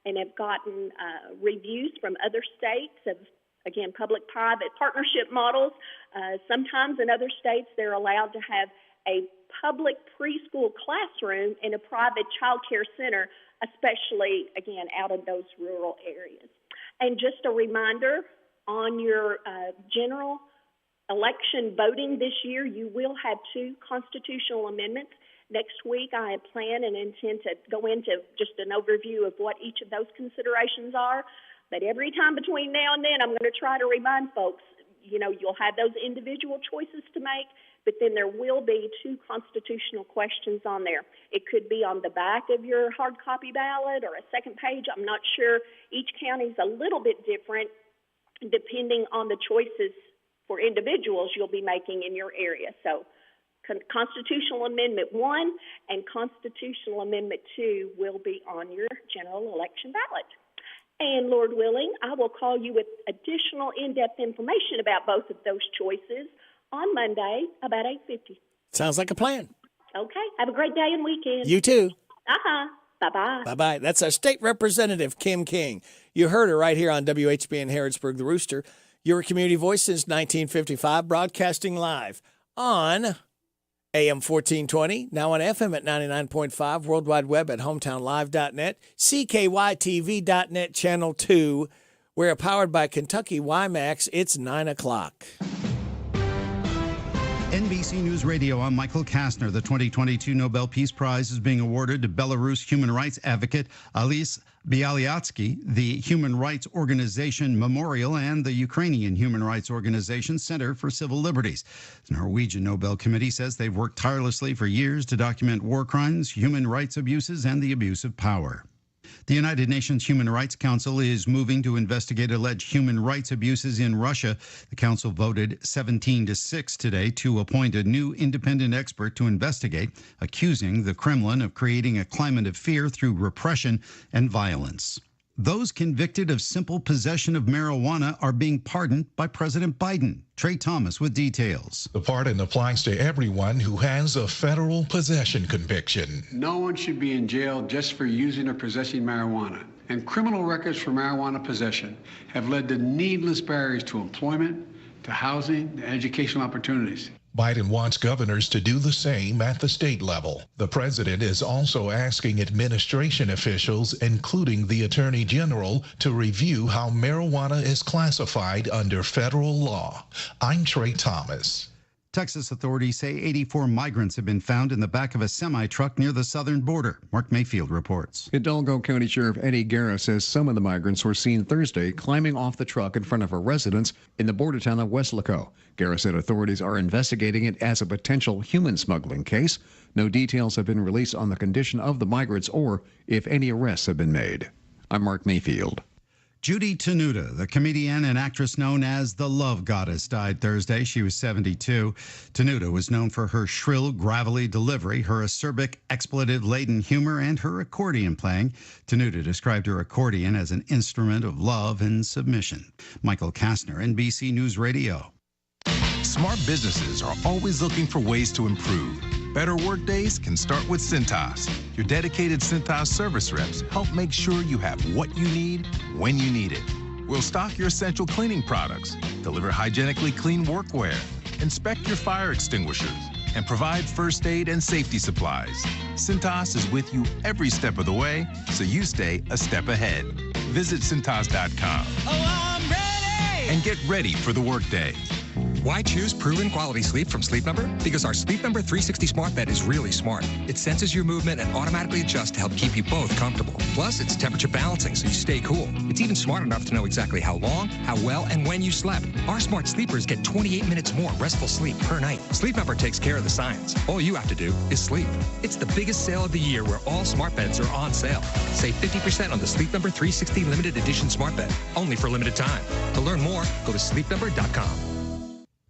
and have gotten reviews from other states of, again, public-private partnership models. Sometimes in other states they're allowed to have a public preschool classroom in a private child care center, especially, again, out in those rural areas. And just a reminder, on your general election voting this year, you will have 2 constitutional amendments. Next week, I plan and intend to go into just an overview of what each of those considerations are. But every time between now and then, I'm going to try to remind folks, you'll have those individual choices to make, but then there will be 2 constitutional questions on there. It could be on the back of your hard copy ballot or a second page. I'm not sure. Each county is a little bit different depending on the choices for individuals you'll be making in your area. So Constitutional Amendment 1 and Constitutional Amendment 2 will be on your general election ballot. And Lord willing, I will call you with additional in-depth information about both of those choices on Monday about 8:50. Sounds like a plan. Okay. Have a great day and weekend. You too. Bye-bye. Bye-bye. That's our state representative, Kim King. You heard her right here on WHBN Harrodsburg, The Rooster. Your community voice since 1955, broadcasting live on AM 1420, now on FM at 99.5, World Wide Web at hometownlive.net, CKYTV.net, Channel 2. We're powered by Kentucky WiMAX. It's 9 o'clock. NBC News Radio, I'm Michael Kastner. The 2022 Nobel Peace Prize is being awarded to Belarus human rights advocate Ales Bialyatsky, the Human Rights Organization Memorial, and the Ukrainian Human Rights Organization Center for Civil Liberties. The Norwegian Nobel Committee says they've worked tirelessly for years to document war crimes, human rights abuses, and the abuse of power. The United Nations Human Rights Council is moving to investigate alleged human rights abuses in Russia. The council voted 17-6 today to appoint a new independent expert to investigate, accusing the Kremlin of creating a climate of fear through repression and violence. Those convicted of simple possession of marijuana are being pardoned by President Biden. Trey Thomas with details. The pardon applies to everyone who has a federal possession conviction. No one should be in jail just for using or possessing marijuana. And criminal records for marijuana possession have led to needless barriers to employment, to housing, and educational opportunities. Biden wants governors to do the same at the state level. The president is also asking administration officials, including the attorney general, to review how marijuana is classified under federal law. I'm Trey Thomas. Texas authorities say 84 migrants have been found in the back of a semi-truck near the southern border. Mark Mayfield reports. Hidalgo County Sheriff Eddie Guerra says some of the migrants were seen Thursday climbing off the truck in front of a residence in the border town of Weslaco. Guerra said authorities are investigating it as a potential human smuggling case. No details have been released on the condition of the migrants or if any arrests have been made. I'm Mark Mayfield. Judy Tenuta, the comedian and actress known as the Love Goddess, died Thursday. She was 72. Tenuta was known for her shrill, gravelly delivery, her acerbic, expletive-laden humor, and her accordion playing. Tenuta described her accordion as an instrument of love and submission. Michael Kastner, NBC News Radio. Smart businesses are always looking for ways to improve. Better workdays can start with Cintas. Your dedicated Cintas service reps help make sure you have what you need when you need it. We'll stock your essential cleaning products, deliver hygienically clean workwear, inspect your fire extinguishers, and provide first aid and safety supplies. Cintas is with you every step of the way, so you stay a step ahead. Visit Cintas.com. Oh, I'm ready! And get ready for the workday. Why choose proven quality sleep from Sleep Number? Because our Sleep Number 360 smart bed is really smart. It senses your movement and automatically adjusts to help keep you both comfortable. Plus, it's temperature balancing so you stay cool. It's even smart enough to know exactly how long, how well, and when you slept. Our smart sleepers get 28 minutes more restful sleep per night. Sleep Number takes care of the science. All you have to do is sleep. It's the biggest sale of the year where all smart beds are on sale. Save 50% on the Sleep Number 360 limited edition smart bed, only for a limited time. To learn more, go to sleepnumber.com.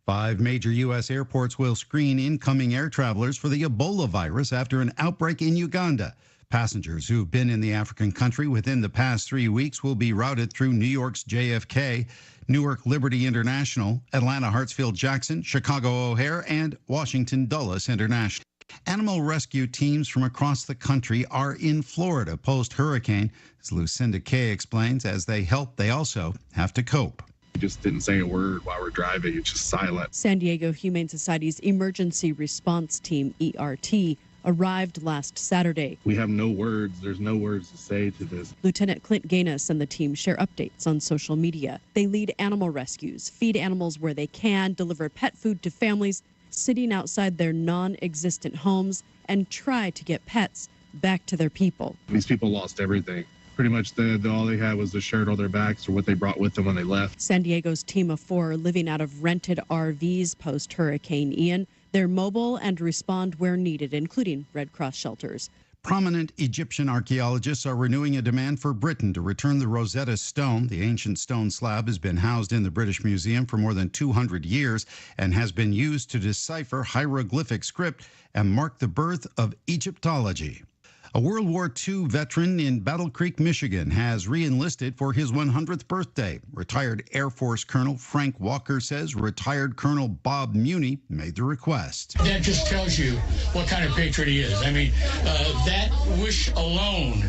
5 major U.S. airports will screen incoming air travelers for the Ebola virus after an outbreak in Uganda. Passengers who've been in the African country within the past 3 weeks will be routed through New York's JFK, Newark Liberty International, Atlanta Hartsfield-Jackson, Chicago O'Hare, and Washington Dulles International. Animal rescue teams from across the country are in Florida post-hurricane. As Lucinda Kay explains, as they help, they also have to cope. We just didn't say a word while we're driving. It's just silent. San Diego Humane Society's Emergency Response Team, ERT, arrived last Saturday. We have no words. There's no words to say to this. Lieutenant Clint Gaines and the team share updates on social media. They lead animal rescues, feed animals where they can, deliver pet food to families sitting outside their non-existent homes, and try to get pets back to their people. These people lost everything. Pretty much all they had was the shirt on their backs or what they brought with them when they left. San Diego's team of 4 are living out of rented RVs post-Hurricane Ian. They're mobile and respond where needed, including Red Cross shelters. Prominent Egyptian archaeologists are renewing a demand for Britain to return the Rosetta Stone. The ancient stone slab has been housed in the British Museum for more than 200 years and has been used to decipher hieroglyphic script and mark the birth of Egyptology. A World War II veteran in Battle Creek, Michigan, has re-enlisted for his 100th birthday. Retired Air Force Colonel Frank Walker says retired Colonel Bob Muni made the request. That just tells you what kind of patriot he is. I mean, that wish alone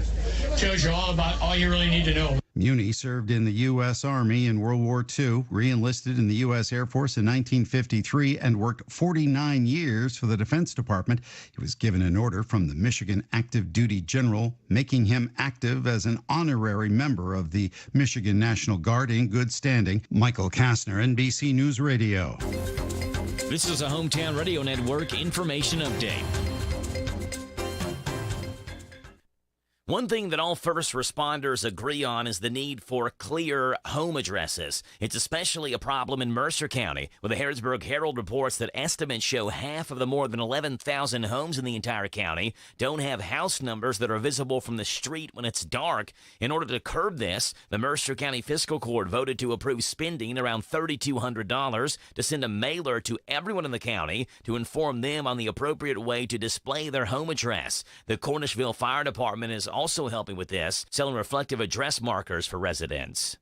tells you all you really need to know. Muni served in the U.S. Army in World War II, re-enlisted in the U.S. Air Force in 1953, and worked 49 years for the Defense Department. He was given an order from the Michigan Active Duty General, making him active as an honorary member of the Michigan National Guard in good standing. Michael Kastner, NBC News Radio. This is a Hometown Radio Network information update. One thing that all first responders agree on is the need for clear home addresses. It's especially a problem in Mercer County, where the Harrodsburg Herald reports that estimates show half of the more than 11,000 homes in the entire county don't have house numbers that are visible from the street when it's dark. In order to curb this, the Mercer County Fiscal Court voted to approve spending around $3,200 to send a mailer to everyone in the county to inform them on the appropriate way to display their home address. The Cornishville Fire Department is also helping with this, selling reflective address markers for residents.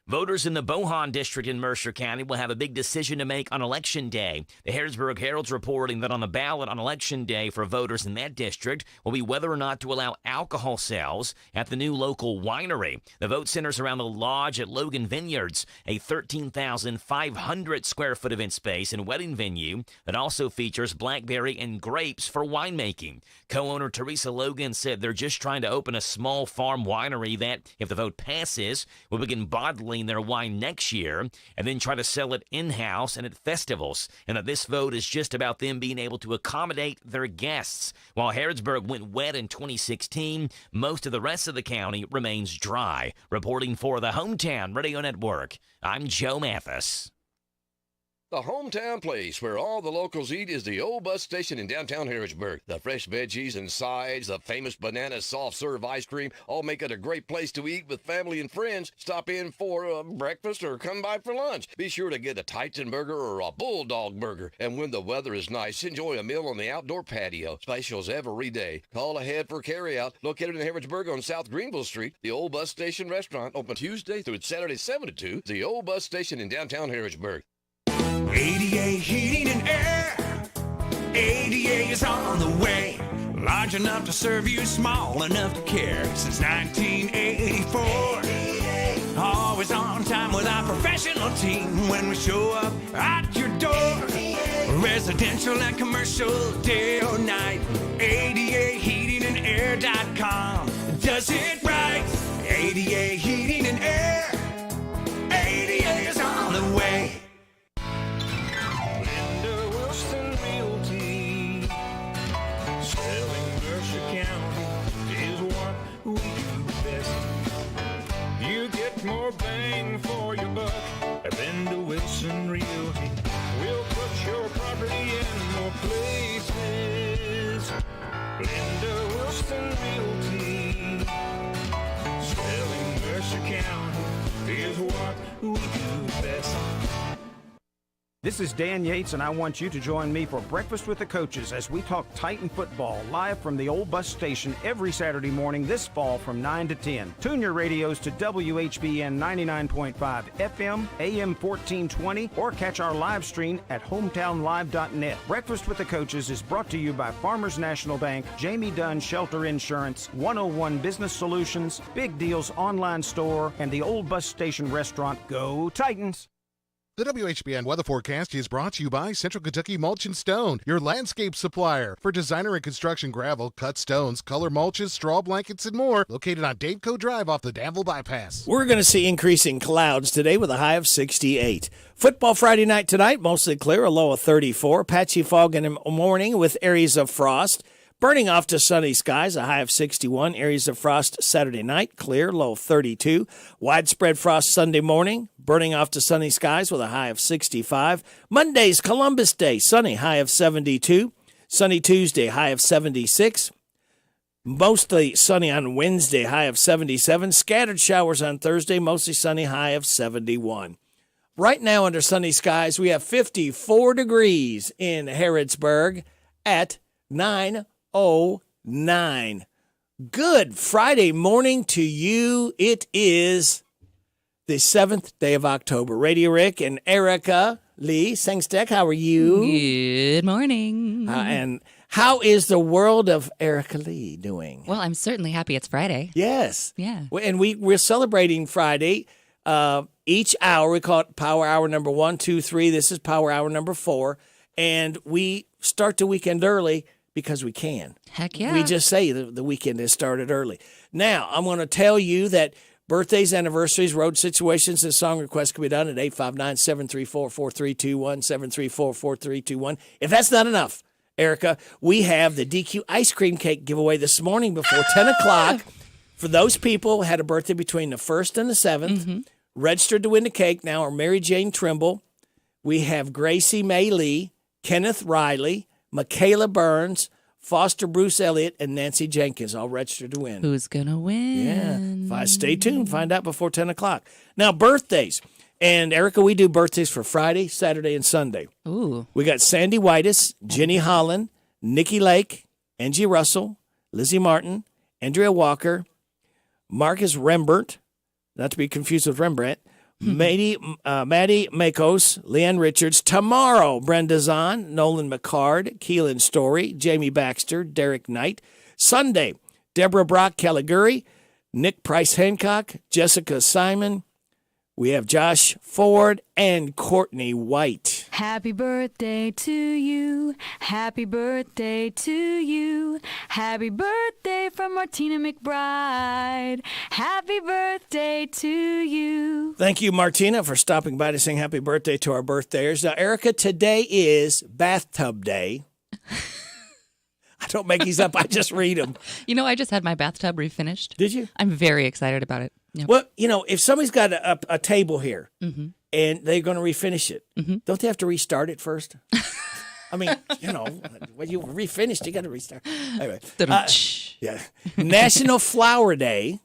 Voters in the Bohan district in Mercer County will have a big decision to make on Election Day. The Harrodsburg Herald's reporting that on the ballot on Election Day for voters in that district will be whether or not to allow alcohol sales at the new local winery. The vote centers around the lodge at Logan Vineyards, a 13,500 square foot event space and wedding venue that also features blackberry and grapes for winemaking. Co-owner Teresa Logan said they're just trying to open a small farm winery that, if the vote passes, will begin bottling their wine next year and then try to sell it in-house and at festivals, and that this vote is just about them being able to accommodate their guests. While Harrodsburg went wet in 2016, most of the rest of the county remains dry. Reporting for the Hometown Radio Network, I'm Joe Mathis. The hometown place where all the locals eat is the old bus station in downtown Harrodsburg. The fresh veggies and sides, the famous banana soft serve ice cream, all make it a great place to eat with family and friends. Stop in for breakfast or come by for lunch. Be sure to get a Titan burger or a Bulldog burger. And when the weather is nice, enjoy a meal on the outdoor patio. Specials every day. Call ahead for carryout. Located in Harrodsburg on South Greenville Street, the old bus station restaurant, open Tuesday through Saturday 7 to 2. The old bus station in downtown Harrodsburg. ADA Heating and Air. ADA is on the way. Large enough to serve you, small enough to care. Since 1984. Always on time with our professional team when we show up at your door. Residential and commercial, day or night. ADAHeatingandAir.com does it right. ADA Heating and Air. ADA is on the way. More bang for your buck at Linda Wilson Realty. We'll put your property in more places. Linda Wilson Realty. Selling Mercer County is what we do best. This is Dan Yates, and I want you to join me for Breakfast with the Coaches as we talk Titan football live from the old bus station every Saturday morning this fall from 9 to 10. Tune your radios to WHBN 99.5 FM, AM 1420, or catch our live stream at hometownlive.net. Breakfast with the Coaches is brought to you by Farmers National Bank, Jamie Dunn Shelter Insurance, 101 Business Solutions, Big Deals Online Store, and the old bus station restaurant. Go Titans! The WHBN weather forecast is brought to you by Central Kentucky Mulch and Stone, your landscape supplier. For designer and construction gravel, cut stones, color mulches, straw blankets, and more. Located on Dadeco Drive off the Danville Bypass. We're going to see increasing clouds today with a high of 68. Football Friday night tonight, mostly clear, a low of 34. Patchy fog in the morning with areas of frost. Burning off to sunny skies, a high of 61. Areas of frost Saturday night, clear, low of 32. Widespread frost Sunday morning, burning off to sunny skies with a high of 65. Monday's Columbus Day, sunny, high of 72. Sunny Tuesday, high of 76. Mostly sunny on Wednesday, high of 77. Scattered showers on Thursday, mostly sunny, high of 71. Right now under sunny skies, we have 54 degrees in Harrodsburg at 9:09. Good Friday morning to you. It is the 7th day of October. Radio Rick and Erica Lee Sengsteck, how are you? Good morning. And how is the world of Erica Lee doing? Well, I'm certainly happy it's Friday. Yes. Yeah. And we're celebrating Friday. Each hour, we call it Power Hour number 1, 2, 3. This is Power Hour number 4. And we start the weekend early because we can. Heck yeah. We just say the weekend has started early. Now, I'm going to tell you that birthdays, anniversaries, road situations, and song requests can be done at 859-734-4321, 734-4321. If that's not enough, Erica, we have the DQ ice cream cake giveaway this morning before 10 o'clock. For those people who had a birthday between the 1st and the 7th, registered to win the cake now are Mary Jane Trimble. We have Gracie May Lee, Kenneth Riley, Michaela Burns, Foster Bruce Elliott, and Nancy Jenkins, all registered to win. Who's going to win? Yeah. Stay tuned. Find out before 10 o'clock. Now, birthdays. And, Erica, we do birthdays for Friday, Saturday, and Sunday. Ooh. We got Sandy Whitus, Jenny Holland, Nikki Lake, Angie Russell, Lizzie Martin, Andrea Walker, Marcus Rembert, not to be confused with Rembrandt, Maddie Makos, Leanne Richards. Tomorrow, Brenda Zahn, Nolan McCard, Keelan Story, Jamie Baxter, Derek Knight. Sunday, Deborah Brock Caliguri, Nick Price Hancock, Jessica Simon. We have Josh Ford and Courtney White. Happy birthday to you. Happy birthday to you. Happy birthday from Martina McBride. Happy birthday to you. Thank you, Martina, for stopping by to sing happy birthday to our birthdays. Now, Erica, today is Bathtub Day. I don't make these up. I just read them. You know, I just had my bathtub refinished. Did you? I'm very excited about it. Yep. Well, you know, if somebody's got a table here and they're going to refinish it, don't they have to restart it first? I mean, you know, when you refinish, you got to restart. Anyway, yeah. National Flower Day,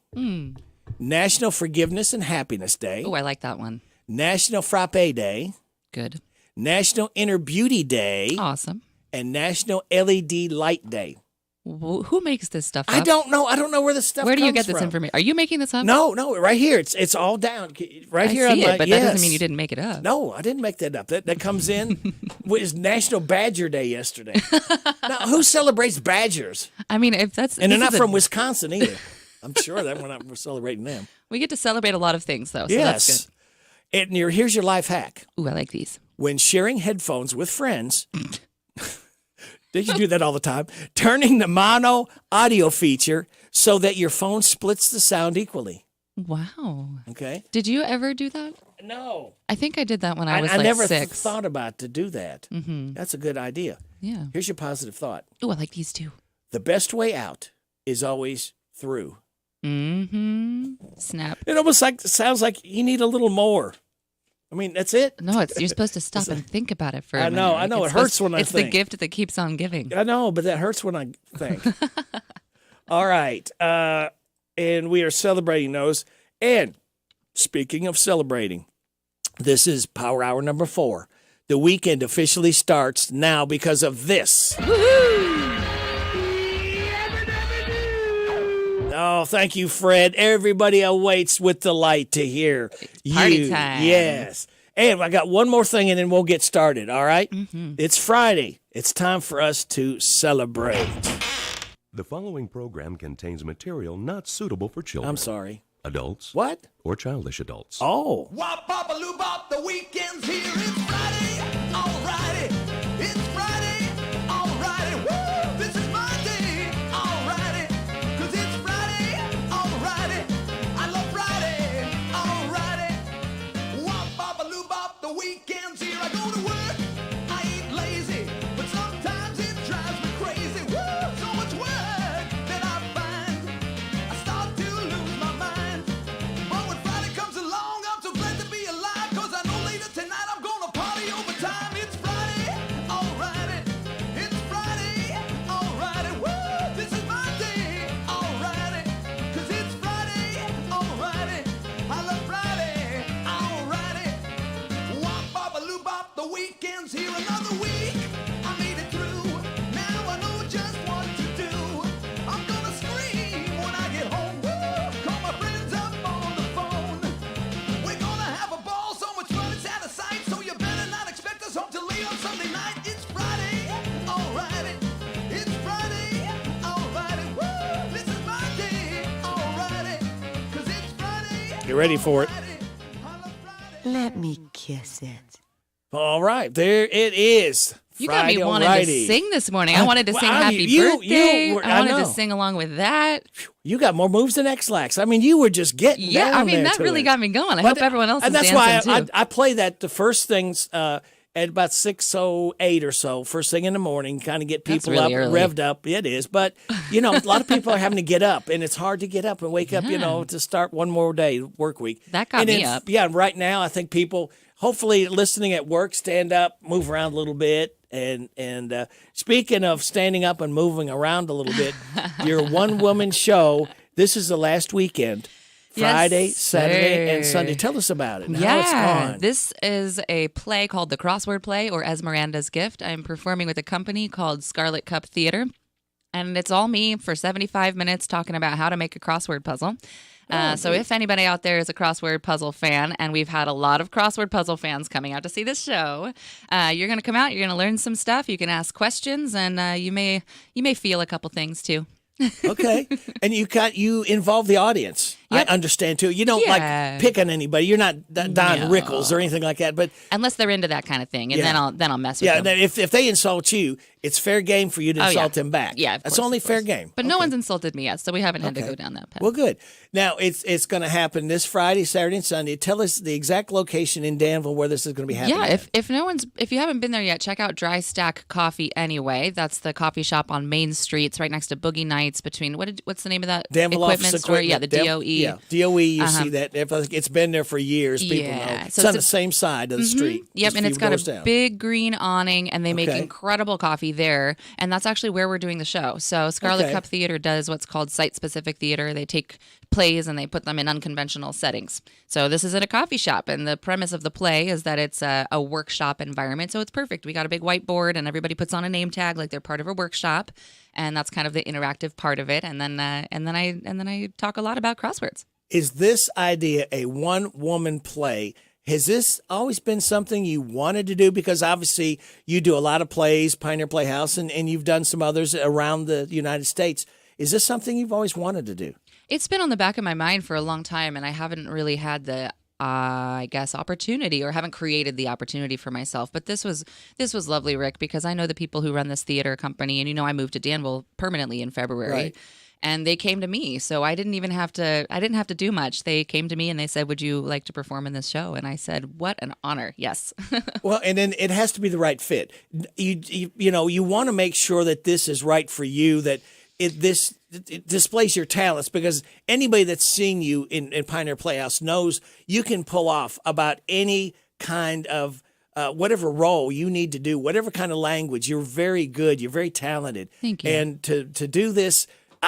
National Forgiveness and Happiness Day. Oh, I like that one. National Frappe Day. Good. National Inner Beauty Day. Awesome. And National LED Light Day. Who makes this stuff up? I don't know. I don't know where this stuff comes from. Where do you get this information? Are you making this up? No, right here. It's all down. Right here. I see it, but that doesn't mean you didn't make it up. No, I didn't make that up. That comes in. It was National Badger Day yesterday. Now, who celebrates badgers? I mean, if that's... And they're not from Wisconsin either. I'm sure that we're celebrating them. We get to celebrate a lot of things, though, so yes. that's good. And here's your life hack. Ooh, I like these. When sharing headphones with friends... Did you do that all the time? Turning the mono audio feature so that your phone splits the sound equally. Wow. Okay. Did you ever do that? No. I think I did that when I was I never 6. thought about to do that. Mm-hmm. That's a good idea. Yeah. Here's your positive thought. Oh, I like these too. The best way out is always through. Mm-hmm. Snap. It almost sounds like you need a little more. I mean, that's it. No, you're supposed to stop and think about it for a minute. I know. It hurts when I think. It's the gift that keeps on giving. I know, but that hurts when I think. All right. And we are celebrating those. And speaking of celebrating, this is Power Hour number 4. The weekend officially starts now because of this. Woohoo! Oh, thank you, Fred. Everybody awaits with delight to hear Party time. Yes. And I got one more thing, and then we'll get started, all right? Mm-hmm. It's Friday. It's time for us to celebrate. The following program contains material not suitable for children. I'm sorry. Adults. What? Or childish adults. Oh. Wop, bop, a loo, bop, the weekend's here. It's Friday. All righty. It's Friday. All righty. Woo! This is my day. All righty. 'Cause it's Friday. All righty. I love Friday. All righty. Wop, bop, a loo, bop, the weekend's here. I go to work. I ain't lazy. But sometimes it drives me crazy. Woo! So much work that I find. I start to lose my mind. But when Friday comes along, I'm so glad to be alive. 'Cause I know later tonight I'm gonna party overtime. It's Friday, alrighty. It's Friday, alrighty. Woo! This is my day, alrighty. 'Cause it's Friday, alrighty. I love Friday, alrighty. Wop, bop, a loo, bop, the weekend's here. Another week, I made it through. Now I know just what to do. I'm gonna scream when I get home. Woo! Call my friends up on the phone. We're gonna have a ball, so much fun it's out of sight. So you better not expect us home till late on Sunday night. It's Friday, alrighty. It's Friday, alrighty. Woo! This is my day, alrighty. 'Cause it's Friday. You ready for it? Let me kiss it. All right. There it is. You got me Friday, wanting alrighty. to sing this morning. I wanted to sing Happy you- Birthday. you were- I wanted I to know. sing along with that. You got more moves than X-Lax. I mean, you were just getting Yeah, down I mean, there that to really it. got me going. I But- hope everyone else is and that's dancing why too. I play that the first things at about 6:08 or so, first thing in the morning, kind of get people really up, early. revved up. It is, but a lot of people are having to get up, and it's hard to get up and wake up, to start one more day work week. That got me up. Yeah, right now I think people, hopefully listening at work, stand up, move around a little bit. And speaking of standing up and moving around a little bit, your one-woman show, this is the last weekend. Friday, Yes, Saturday, and sir. Sunday. Tell us about it and how it's gone. This is a play called The Crossword Play, or Esmeranda's Gift. I'm performing with a company called Scarlet Cup Theater, and it's all me for 75 minutes talking about how to make a crossword puzzle. So if anybody out there is a crossword puzzle fan, and we've had a lot of crossword puzzle fans coming out to see this show, you're going to come out, you're going to learn some stuff, you can ask questions, and you may feel a couple things too. Okay. And you involve the audience. Yep. I understand too. You don't Yeah. like pick on anybody. You're not Don No. Rickles or anything like that. But Unless they're into that kind of thing, and Yeah. then I'll mess with yeah, them. if they insult you, it's fair game for you to Oh, yeah. insult them back. Yeah, of that's course, only of fair course. game. But no one's insulted me yet, so we haven't had to Okay. go down that path. Well, good. Now it's going to happen this Friday, Saturday, and Sunday. Tell us the exact location in Danville where this is going to be happening. Yeah, if you haven't been there yet, check out Dry Stack Coffee anyway. That's the coffee shop on Main Street. It's right next to Boogie Nights. Between what's the name of that Danville equipment Office store? Yeah, the DOE. Yeah, DOE. You Uh-huh. see that? It's been there for years. People know. Yeah. It's So on it's the same side of the street. Yep, just and a it's few got doors a down. big green awning, and they make Okay. incredible coffee there. And that's actually where we're doing the show. So Scarlet Okay. Cup Theater does what's called site-specific theater. They take plays and they put them in unconventional settings. So this is at a coffee shop, and the premise of the play is that it's a workshop environment. So it's perfect. We got a big whiteboard, and everybody puts on a name tag like they're part of a workshop, and that's kind of the interactive part of it. And then I talk a lot about crosswords. Is this idea a one-woman play? Has this always been something you wanted to do? Because obviously you do a lot of plays, Pioneer Playhouse, and you've done some others around the United States. Is this something you've always wanted to do? It's been on the back of my mind for a long time, and I haven't really had the, opportunity, or haven't created the opportunity for myself. But this was lovely, Rick, because I know the people who run this theater company, and I moved to Danville permanently in February. Right. And they came to me, so I didn't have to do much. They came to me and they said, "Would you like to perform in this show?" And I said, "What an honor!" Yes. Well, and then it has to be the right fit. You want to make sure that this is right for you. That it displays your talents, because anybody that's seen you in Pioneer Playhouse knows you can pull off about any kind of whatever role you need to do, whatever kind of language. You're very good. You're very talented. Thank you. And to do this.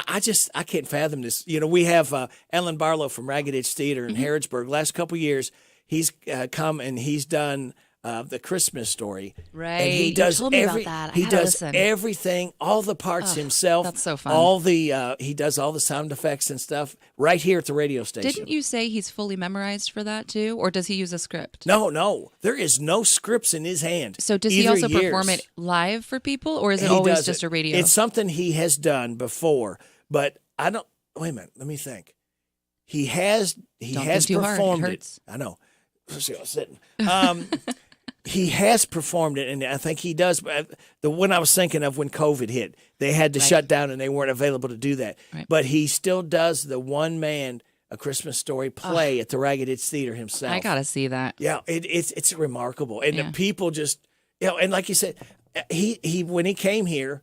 I can't fathom this. We have Ellen Barlow from Ragged Edge Theater in Harrodsburg. Last couple of years, he's come and he's done the Christmas Story. Right. And he You does told me about that. I He had to does listen. everything, all the parts himself. that's so fun. All the he does all the sound effects and stuff right here at the radio station. Didn't you say he's fully memorized for that too, or does he use a script? No. There is no scripts in his hand. So does he either also years. perform it live for people, or is it He always does just it. a radio? It's something he has done before, but I don't. Wait a minute. Let me think. He has Don't think too hard. It performed it. hurts. I know. Let's see, I was sitting. He has performed it, and I think he does. The one I was thinking of when COVID hit, they had to shut down, and they weren't available to do that. Right. But he still does the one-man A Christmas Story play at the Ragged Edge Theater himself. I gotta see that. Yeah, it's remarkable, and Yeah. the people just and like you said, he when he came here,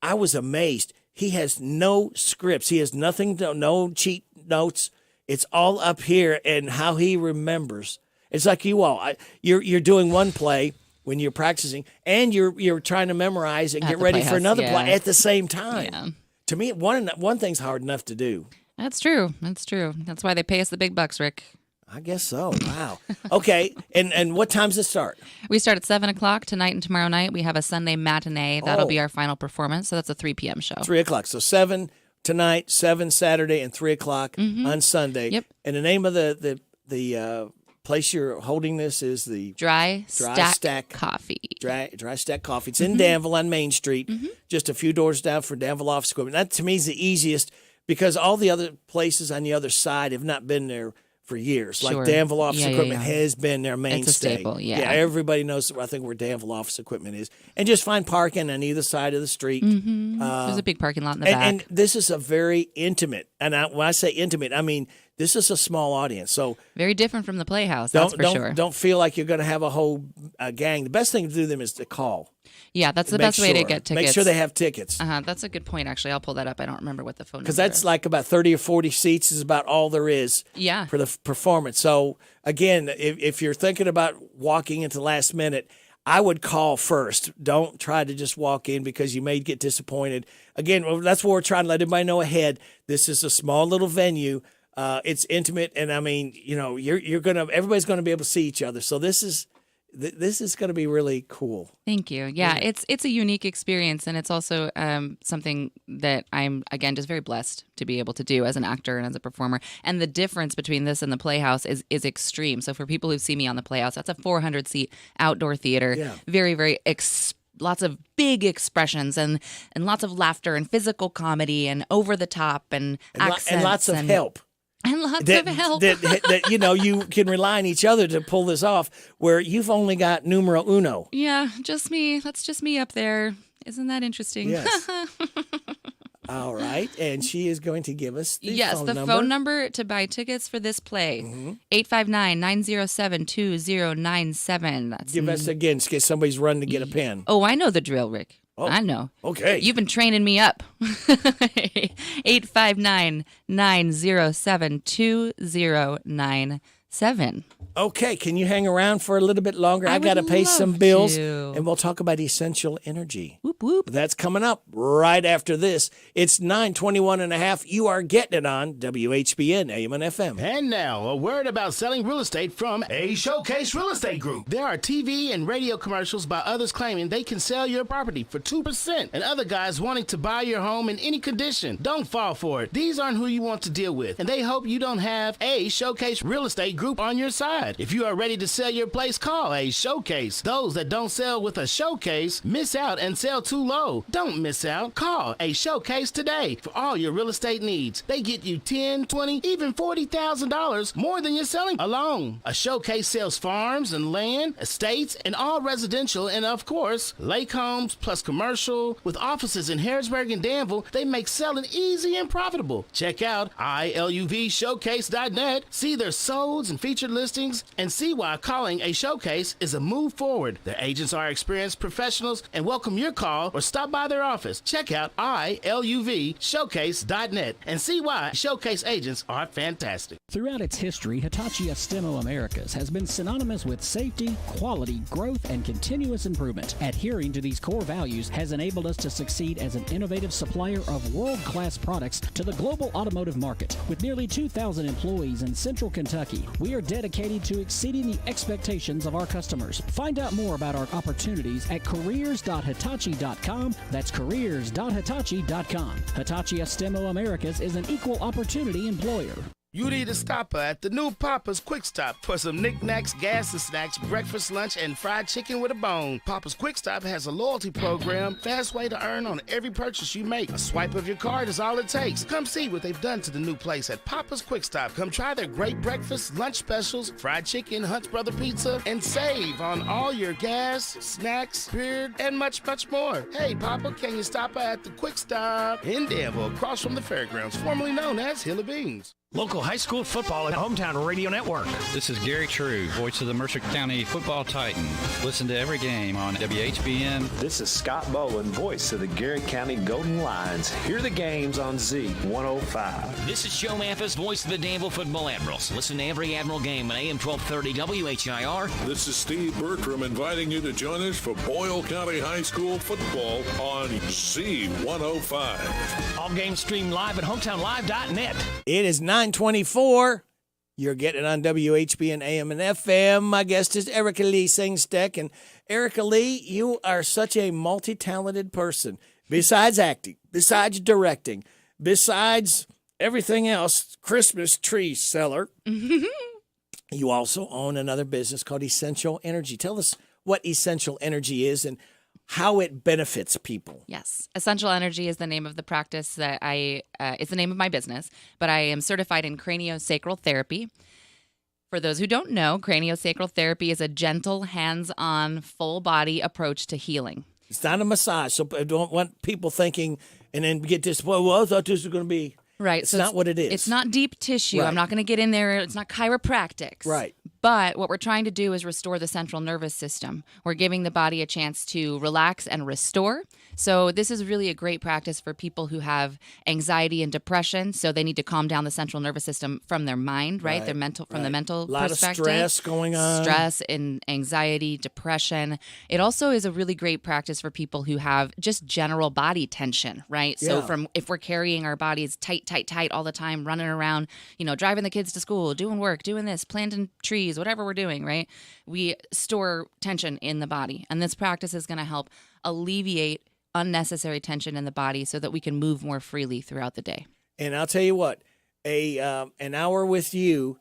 I was amazed. He has no scripts. He has nothing, no cheat notes. It's all up here, and how he remembers. It's like you all. You're doing one play when you're practicing, and you're trying to memorize and At get the ready for Playhouse, another yeah. play at the same time. Yeah. To me, one thing's hard enough to do. That's true. That's true. That's why they pay us the big bucks, Rick. I guess so. Wow. Okay. And what time's it start? We start at 7:00 tonight and tomorrow night. We have a Sunday matinee. That'll be our final performance. So that's a 3 p.m. show. 3:00. So 7 tonight, 7 Saturday, and 3:00 on Sunday. Yep. And the name of the place you're holding this is the Dry Stack Coffee. Dry Stack Coffee. It's in Danville on Main Street, just a few doors down from Danville Office Equipment. That to me is the easiest, because all the other places on the other side have not been there for years. Sure. Like Danville Office Yeah, Equipment yeah. has been their mainstay. It's a staple, yeah. Everybody knows, I think, where Danville Office Equipment is. And just find parking on either side of the street. There's a big parking lot in the back. And this is a very intimate, and when I say intimate, I mean This is a small audience, so very different from the Playhouse. That's for sure. Don't feel like you're going to have a whole gang. The best thing to do them is to call. Yeah, that's the best way to get tickets. Make sure they have tickets. That's a good point, actually. I'll pull that up. I don't remember what the phone number is. Because that's like about 30 or 40 seats is about all there is for the performance. So, again, if you're thinking about walking into last minute, I would call first. Don't try to just walk in because you may get disappointed. Again, that's what we're trying to let everybody know ahead. This is a small little venue. It's intimate, and I mean, everybody's gonna be able to see each other. So this is going to be really cool. Thank you. Yeah, it's a unique experience, and it's also something that I'm, again, just very blessed to be able to do as an actor and as a performer. And the difference between this and the Playhouse is extreme. So for people who've seen me on the Playhouse, that's a 400-seat outdoor theater. Yeah. Very, very lots of big expressions and lots of laughter and physical comedy and over the top and accents. And lots of help. And lots of help. that you can rely on each other to pull this off, where you've only got numero uno. Yeah, just me. That's just me up there. Isn't that interesting? Yes. All right. And she is going to give us the phone number. Phone number to buy tickets for this play, 859-907-2097. That's give us again, in case somebody's running to get a pen. Oh, I know the drill, Rick. Oh, I know. Okay. You've been training me up. 859-907-2097. Okay. Can you hang around for a little bit longer? I got to pay some bills, and we'll talk about essential energy. Whoop, whoop. That's coming up right after this. It's 9:21.5. You are getting it on WHBN, AM and FM. And now, a word about selling real estate from A Showcase Real Estate Group. There are TV and radio commercials by others claiming they can sell your property for 2% and other guys wanting to buy your home in any condition. Don't fall for it. These aren't who you want to deal with, and they hope you don't have A Showcase Real Estate Group on your side. If you are ready to sell your place, call A Showcase. Those that don't sell with a showcase miss out and sell too low. Don't miss out. Call A Showcase today for all your real estate needs. They get you $10, $20, even $40,000 more than you're selling alone. A Showcase sells farms and land, estates, and all residential, and of course, lake homes plus commercial. With offices in Harrodsburg and Danville, they make selling easy and profitable. Check out iluvshowcase.net. See their solds and featured listings, and see why calling A Showcase is a move forward. Their agents are experienced professionals and welcome your call or stop by their office. Check out iluvshowcase.net and see why Showcase agents are fantastic. Throughout its history, Hitachi Astemo Americas has been synonymous with safety, quality, growth, and continuous improvement. Adhering to these core values has enabled us to succeed as an innovative supplier of world-class products to the global automotive market. With nearly 2,000 employees in Central Kentucky, we are dedicated to exceeding the expectations of our customers. Find out more about our opportunities at careers.hitachi.com. That's careers.hitachi.com. Hitachi Astemo Americas is an equal opportunity employer. You need a stopper at the new Papa's Quick Stop for some knickknacks, gas and snacks, breakfast, lunch, and fried chicken with a bone. Papa's Quick Stop has a loyalty program, fast way to earn on every purchase you make. A swipe of your card is all it takes. Come see what they've done to the new place at Papa's Quick Stop. Come try their great breakfast, lunch specials, fried chicken, Hunt's Brother Pizza, and save on all your gas, snacks, beer, and much, much more. Hey, Papa, can you stop at the Quick Stop in Danville, across from the fairgrounds, formerly known as Hill of Beans? Local high school football and Hometown Radio Network. This is Gary True, voice of the Mercer County Football Titan. Listen to every game on WHBN. This is Scott Bowen, voice of the Garrett County Golden Lions. Hear the games on Z105. This is Joe Mathis, voice of the Danville Football Admirals. Listen to every Admiral game on AM 1230 WHIR. This is Steve Bertram inviting you to join us for Boyle County High School football on Z105. All games streamed live at HometownLive.net. It is 9:24. You're getting it on WHBN AM and FM. My guest is Erica Lee Singsteck. And Erica Lee, you are such a multi-talented person. Besides acting, besides directing, besides everything else, Christmas tree seller, you also own another business called Essential Energy. Tell us what Essential Energy is and how it benefits people. Yes. Essential Energy is the name of the practice that it's the name of my business, but I am certified in craniosacral therapy. For those who don't know, craniosacral therapy is a gentle, hands-on, full-body approach to healing. It's not a massage, so I don't want people thinking and then get disappointed. Well, I thought this was going to be... Right. It's So not what it is. It's not deep tissue. Right. I'm not going to get in there. It's not chiropractics. Right. But what we're trying to do is restore the central nervous system. We're giving the body a chance to relax and restore. So this is really a great practice for people who have anxiety and depression. So they need to calm down the central nervous system from their mind, right? Their mental, from the mental A lot perspective. of stress going on. Stress and anxiety, depression. It also is a really great practice for people who have just general body tension, right? So Yeah. if we're carrying our bodies tight all the time, running around, driving the kids to school, doing work, doing this, planting trees, whatever we're doing, right? We store tension in the body. And this practice is going to help alleviate unnecessary tension in the body so that we can move more freely throughout the day. And I'll tell you what, an hour with you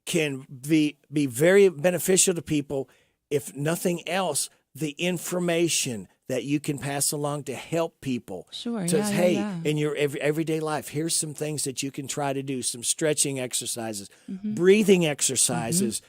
can be very beneficial to people. If nothing else, the information that you can pass along to help people. Sure. Says, yeah, hey, yeah. in your everyday life, here's some things that you can try to do, some stretching exercises, Mhm. breathing exercises.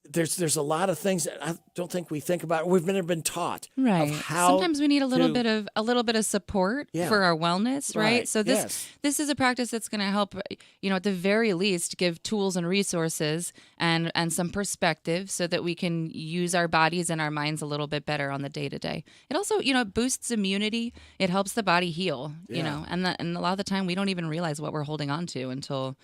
There's a lot of things that I don't think we think about. We've never been taught Right. of how. Sometimes we need a little to- bit of support Yeah. for our wellness, right? Right. So Yes. this is a practice that's going to help, at the very least, give tools and resources and some perspective so that we can use our bodies and our minds a little bit better on the day to day. It also, it boosts immunity. It helps the body heal, Yeah. and a lot of the time we don't even realize what we're holding on to until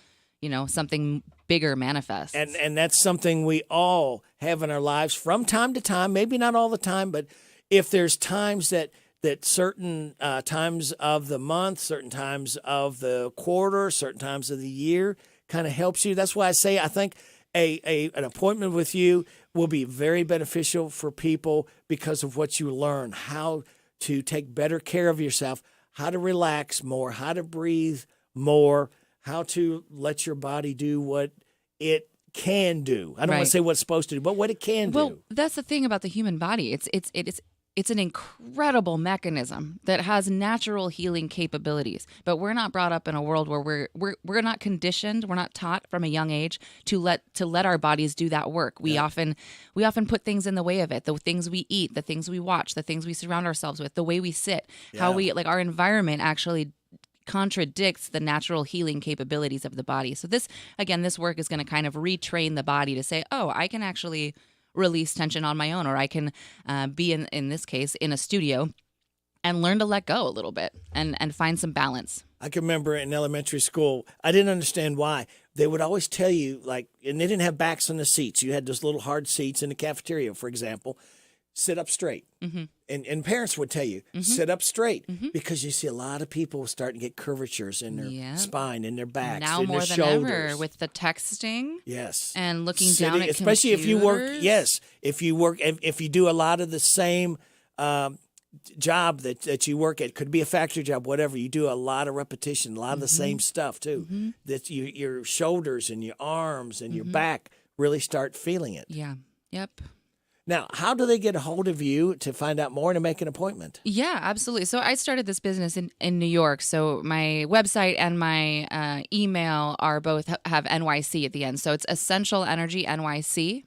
something bigger manifests. And that's something we all have in our lives from time to time, maybe not all the time, but if there's times that certain times of the month, certain times of the quarter, certain times of the year kind of helps you. That's why I say I think an appointment with you will be very beneficial for people because of what you learn, how to take better care of yourself, how to relax more, how to breathe more, how to let your body do what it can do. I don't want Right. to say what it's supposed to do, but what it can Well, do. that's the thing about the human body. It's an incredible mechanism that has natural healing capabilities. But we're not brought up in a world where we're not conditioned, we're not taught from a young age to let our bodies do that work. We often put things in the way of it. The things we eat, the things we watch, the things we surround ourselves with, the way we sit, how we our environment actually contradicts the natural healing capabilities of the body. So this work is going to kind of retrain the body to say, oh, I can actually release tension on my own, or I can be in this case in a studio and learn to let go a little bit and find some balance. I can remember in elementary school, I didn't understand why. They would always tell you, and they didn't have backs on the seats. You had those little hard seats in the cafeteria, for example. Sit up straight. Mm-hmm. And parents would tell you, sit up straight, because you see a lot of people starting to get curvatures in their spine, in their backs, Now in more their than shoulders. ever with the texting. Yes. And looking Sitting- down at especially if you work. computers. Yes, if you do a lot of the same job that you work at, could be a factory job, whatever. You do a lot of repetition, a lot of the same stuff too. That your shoulders and your arms and your back really start feeling it. Yeah. Yep. Now, how do they get a hold of you to find out more and to make an appointment? Yeah, absolutely. So I started this business in New York. So my website and my email are both have NYC at the end. So it's Essential Energy NYC.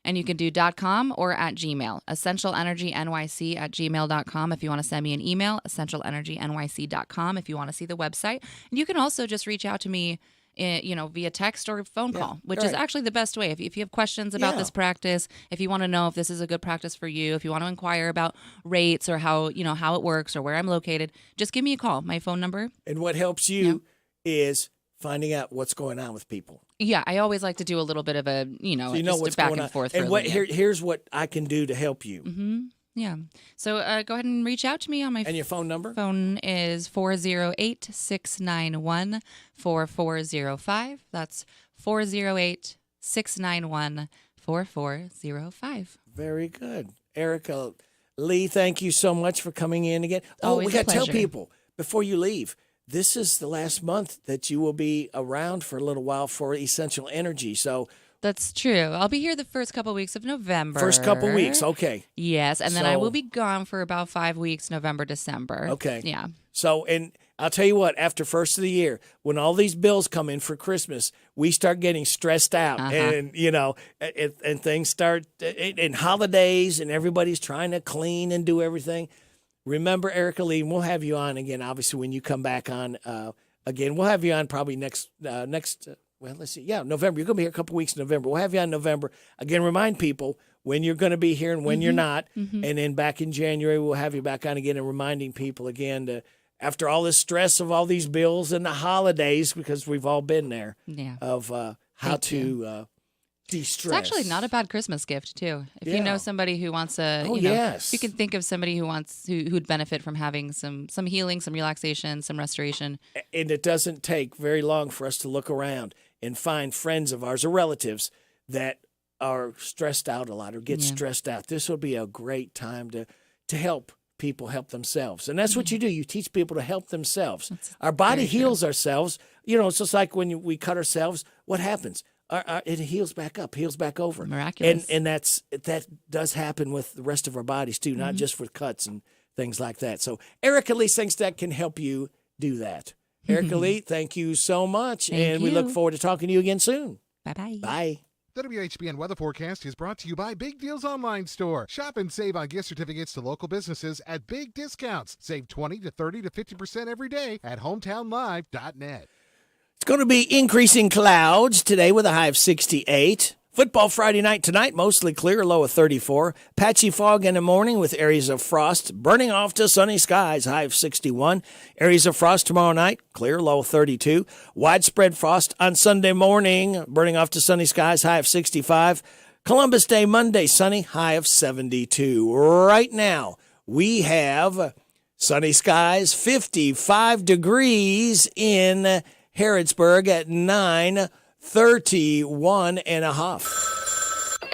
And you can do .com or at Gmail. EssentialEnergyNYC at gmail.com if you want to send me an email. EssentialEnergyNYC.com if you want to see the website. And you can also just reach out to me via text or phone call, which is actually the best way. If you have questions about this practice, if you want to know if this is a good practice for you, if you want to inquire about rates or how it works or where I'm located, just give me a call. My phone number. And what helps you is finding out what's going on with people. Yeah, I always like to do a little bit of a, So you know just what's a back going and on. forth. And for a little bit. here's what I can do to help you. Mm-hmm. Yeah. So go ahead and reach out to me on my And your phone number? Phone is 408-691-4405. That's 408-691-4405. Very good. Erica Lee, thank you so much for coming in again. Always we got a to tell pleasure. people before you leave, this is the last month that you will be around for a little while for Essential Energy. So That's true. I'll be here the first couple weeks of November. first couple weeks, okay. Yes, and then I So- will be gone for about 5 weeks, November, December. Okay. Yeah. So, and I'll tell you what, after first of the year, when all these bills come in for Christmas, we start getting stressed out and, and things start, and holidays and everybody's trying to clean and do everything. Remember, Erica Lee, and we'll have you on again, obviously, when you come back on again, we'll have you on probably next. Well, let's see. Yeah, November. You're going to be here a couple weeks in November. We'll have you on November. Again, remind people when you're going to be here and when you're not. And then back in January, we'll have you back on again and reminding people again to, after all this stress of all these bills and the holidays, because we've all been there, of how to de-stress. It's actually not a bad Christmas gift, too. If you know somebody who wants a, yes. you can think of somebody who'd benefit from having some healing, some relaxation, some restoration. And it doesn't take very long for us to look around and find friends of ours or relatives that are stressed out a lot or get stressed out. This will be a great time to help people help themselves. And that's what you do. You teach people to help themselves. Our body heals ourselves. It's just like when we cut ourselves, what happens? It heals back up, heals back over. Miraculous. And that does happen with the rest of our bodies too, not just with cuts and things like that. So Erica Lee Sengstack can help you do that. Erica Lee, thank you so much. Thank we you. look forward to talking to you again soon. Bye-bye. Bye. The WHBN weather forecast is brought to you by Big Deals Online Store. Shop and save on gift certificates to local businesses at big discounts. Save 20 to 30 to 50% every day at hometownlive.net. It's going to be increasing clouds today with a high of 68. Football Friday night tonight, mostly clear, low of 34. Patchy fog in the morning with areas of frost burning off to sunny skies, high of 61. Areas of frost tomorrow night, clear, low of 32. Widespread frost on Sunday morning, burning off to sunny skies, high of 65. Columbus Day Monday, sunny, high of 72. Right now, we have sunny skies, 55 degrees in Harrodsburg at 9:31 and a half.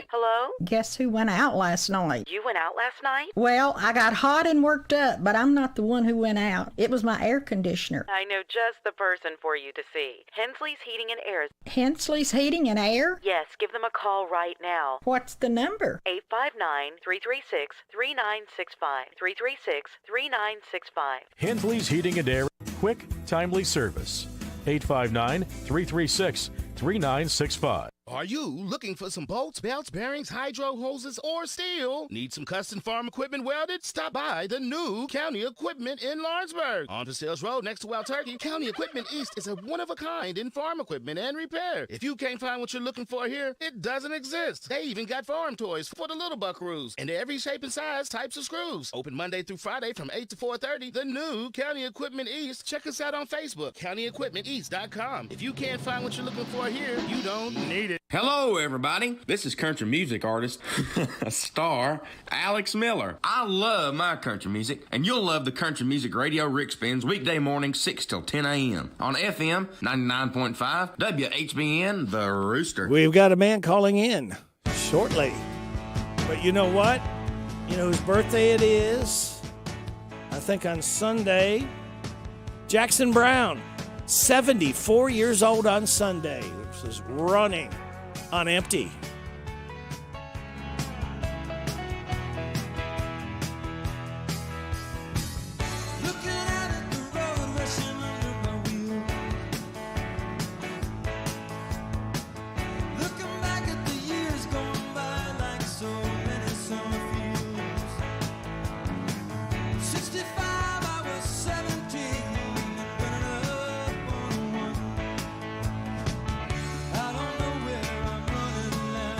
Hello? Guess who went out last night? You went out last night? Well, I got hot and worked up, but I'm not the one who went out. It was my air conditioner. I know just the person for you to see. Hensley's Heating and Air. Hensley's Heating and Air? Yes, give them a call right now. What's the number? 859-336-3965. 336-3965. Hensley's Heating and Air. Quick, timely service. 859-336-3965. Are you looking for some bolts, belts, bearings, hydro hoses, or steel? Need some custom farm equipment welded? Stop by the new County Equipment in Lawrenceburg. On Sales Road next to Wild Turkey, County Equipment East is a one-of-a-kind in farm equipment and repair. If you can't find what you're looking for here, it doesn't exist. They even got farm toys for the little buckaroos and every shape and size, types of screws. Open Monday through Friday from 8 to 4:30. The new County Equipment East. Check us out on Facebook, CountyEquipmentEast.com. If you can't find what you're looking for here, you don't need it. Hello, everybody. This is country music artist, star, Alex Miller. I love my country music, and you'll love the country music radio Rick spins weekday morning 6 till 10 a.m. on FM 99.5 WHBN, The Rooster. We've got a man calling in shortly. But you know what? You know whose birthday it is? I think on Sunday. Jackson Brown, 74 years old on Sunday. This is running on empty. I don't know where I'm running now.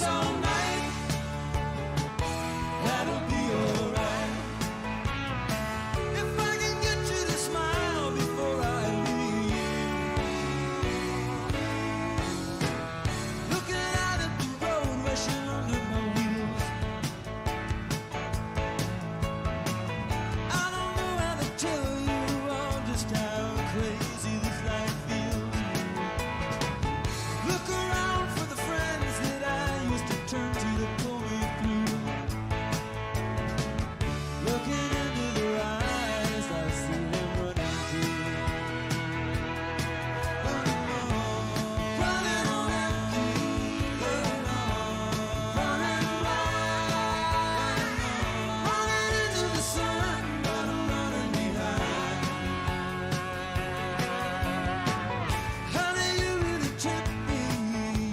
dance all night. That'll be alright. If I can get you to smile before I leave. Looking out at the road rushing under my wheels. I don't know how to tell you all just how crazy this life feels. Look around for the friends that I used to turn to pull me through. Looking into their eyes, I see them running through. Running on empty, running wild, running into the sun, but I'm running behind. Honey, you really trip me,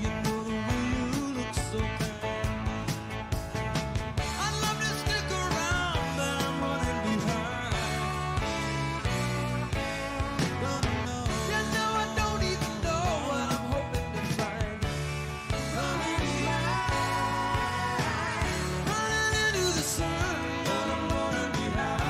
you know the way you look so kind. I'd love to stick around, but I'm running behind. You know I don't even know what I'm hoping to find. Running into the sun, but I'm running behind.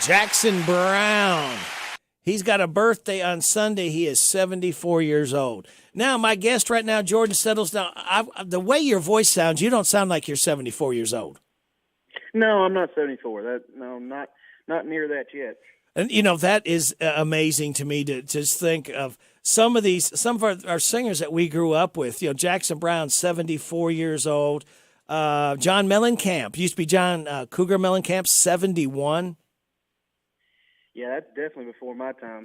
Jackson Brown. He's got a birthday on Sunday. He is 74 years old. Now, my guest right now, Jordan Settles. Now, the way your voice sounds, you don't sound like you're 74 years old. No, I'm not 74. Not near that yet. And, you know, that is amazing to me to just think of some of our singers that we grew up with. You know, Jackson Brown, 74 years old. John Mellencamp, used to be John Cougar Mellencamp, 71. Yeah, that's definitely before my time.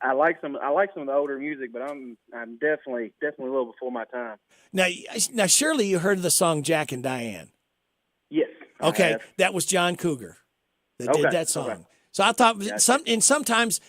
I like some of the older music, but I'm definitely a little before my time. Now, surely you heard the song Jack and Diane. Yes. Okay, that was John Cougar that did that song. Okay. So I thought sometimes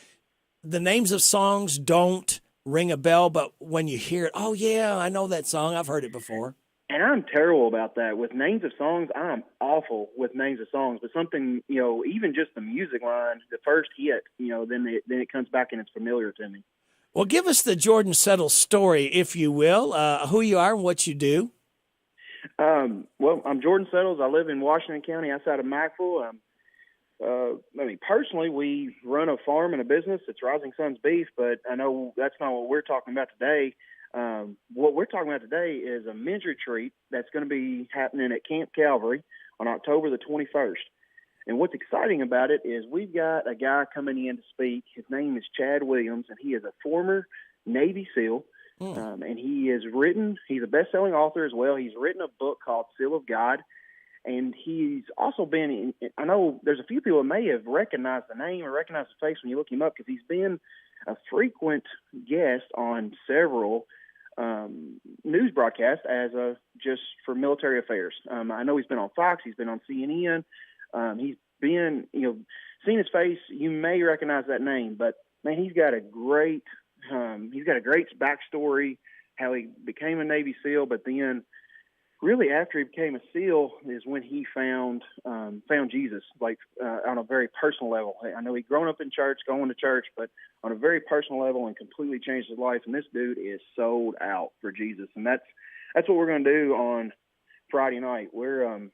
the names of songs don't ring a bell, but when you hear it, oh yeah, I know that song. I've heard it before. And I'm terrible about that. With names of songs, I'm awful with names of songs. But something, even just the music line, the first hit, then it comes back and it's familiar to me. Well, give us the Jordan Settles story, if you will, who you are and what you do. Well, I'm Jordan Settles. I live in Washington County outside of Mackville. Personally, we run a farm and a business. It's Rising Sons Beef, but I know that's not what we're talking about today. What we're talking about today is a men's retreat that's going to be happening at Camp Calvary on October the 21st. And what's exciting about it is we've got a guy coming in to speak. His name is Chad Williams, and he is a former Navy SEAL. And he's a best-selling author as well. He's written a book called Seal of God. And he's also been I know there's a few people that may have recognized the name or recognized the face when you look him up, because he's been a frequent guest on several news broadcasts just for military affairs. I know he's been on Fox. He's been on CNN. He's been, seeing his face, you may recognize that name, but man, he's got a great backstory, how he became a Navy SEAL, but then really after he became a SEAL is when he found Jesus, on a very personal level. I know he'd grown up in church, going to church, but on a very personal level, and completely changed his life. And this dude is sold out for Jesus, and that's what we're going to do on Friday night. We're on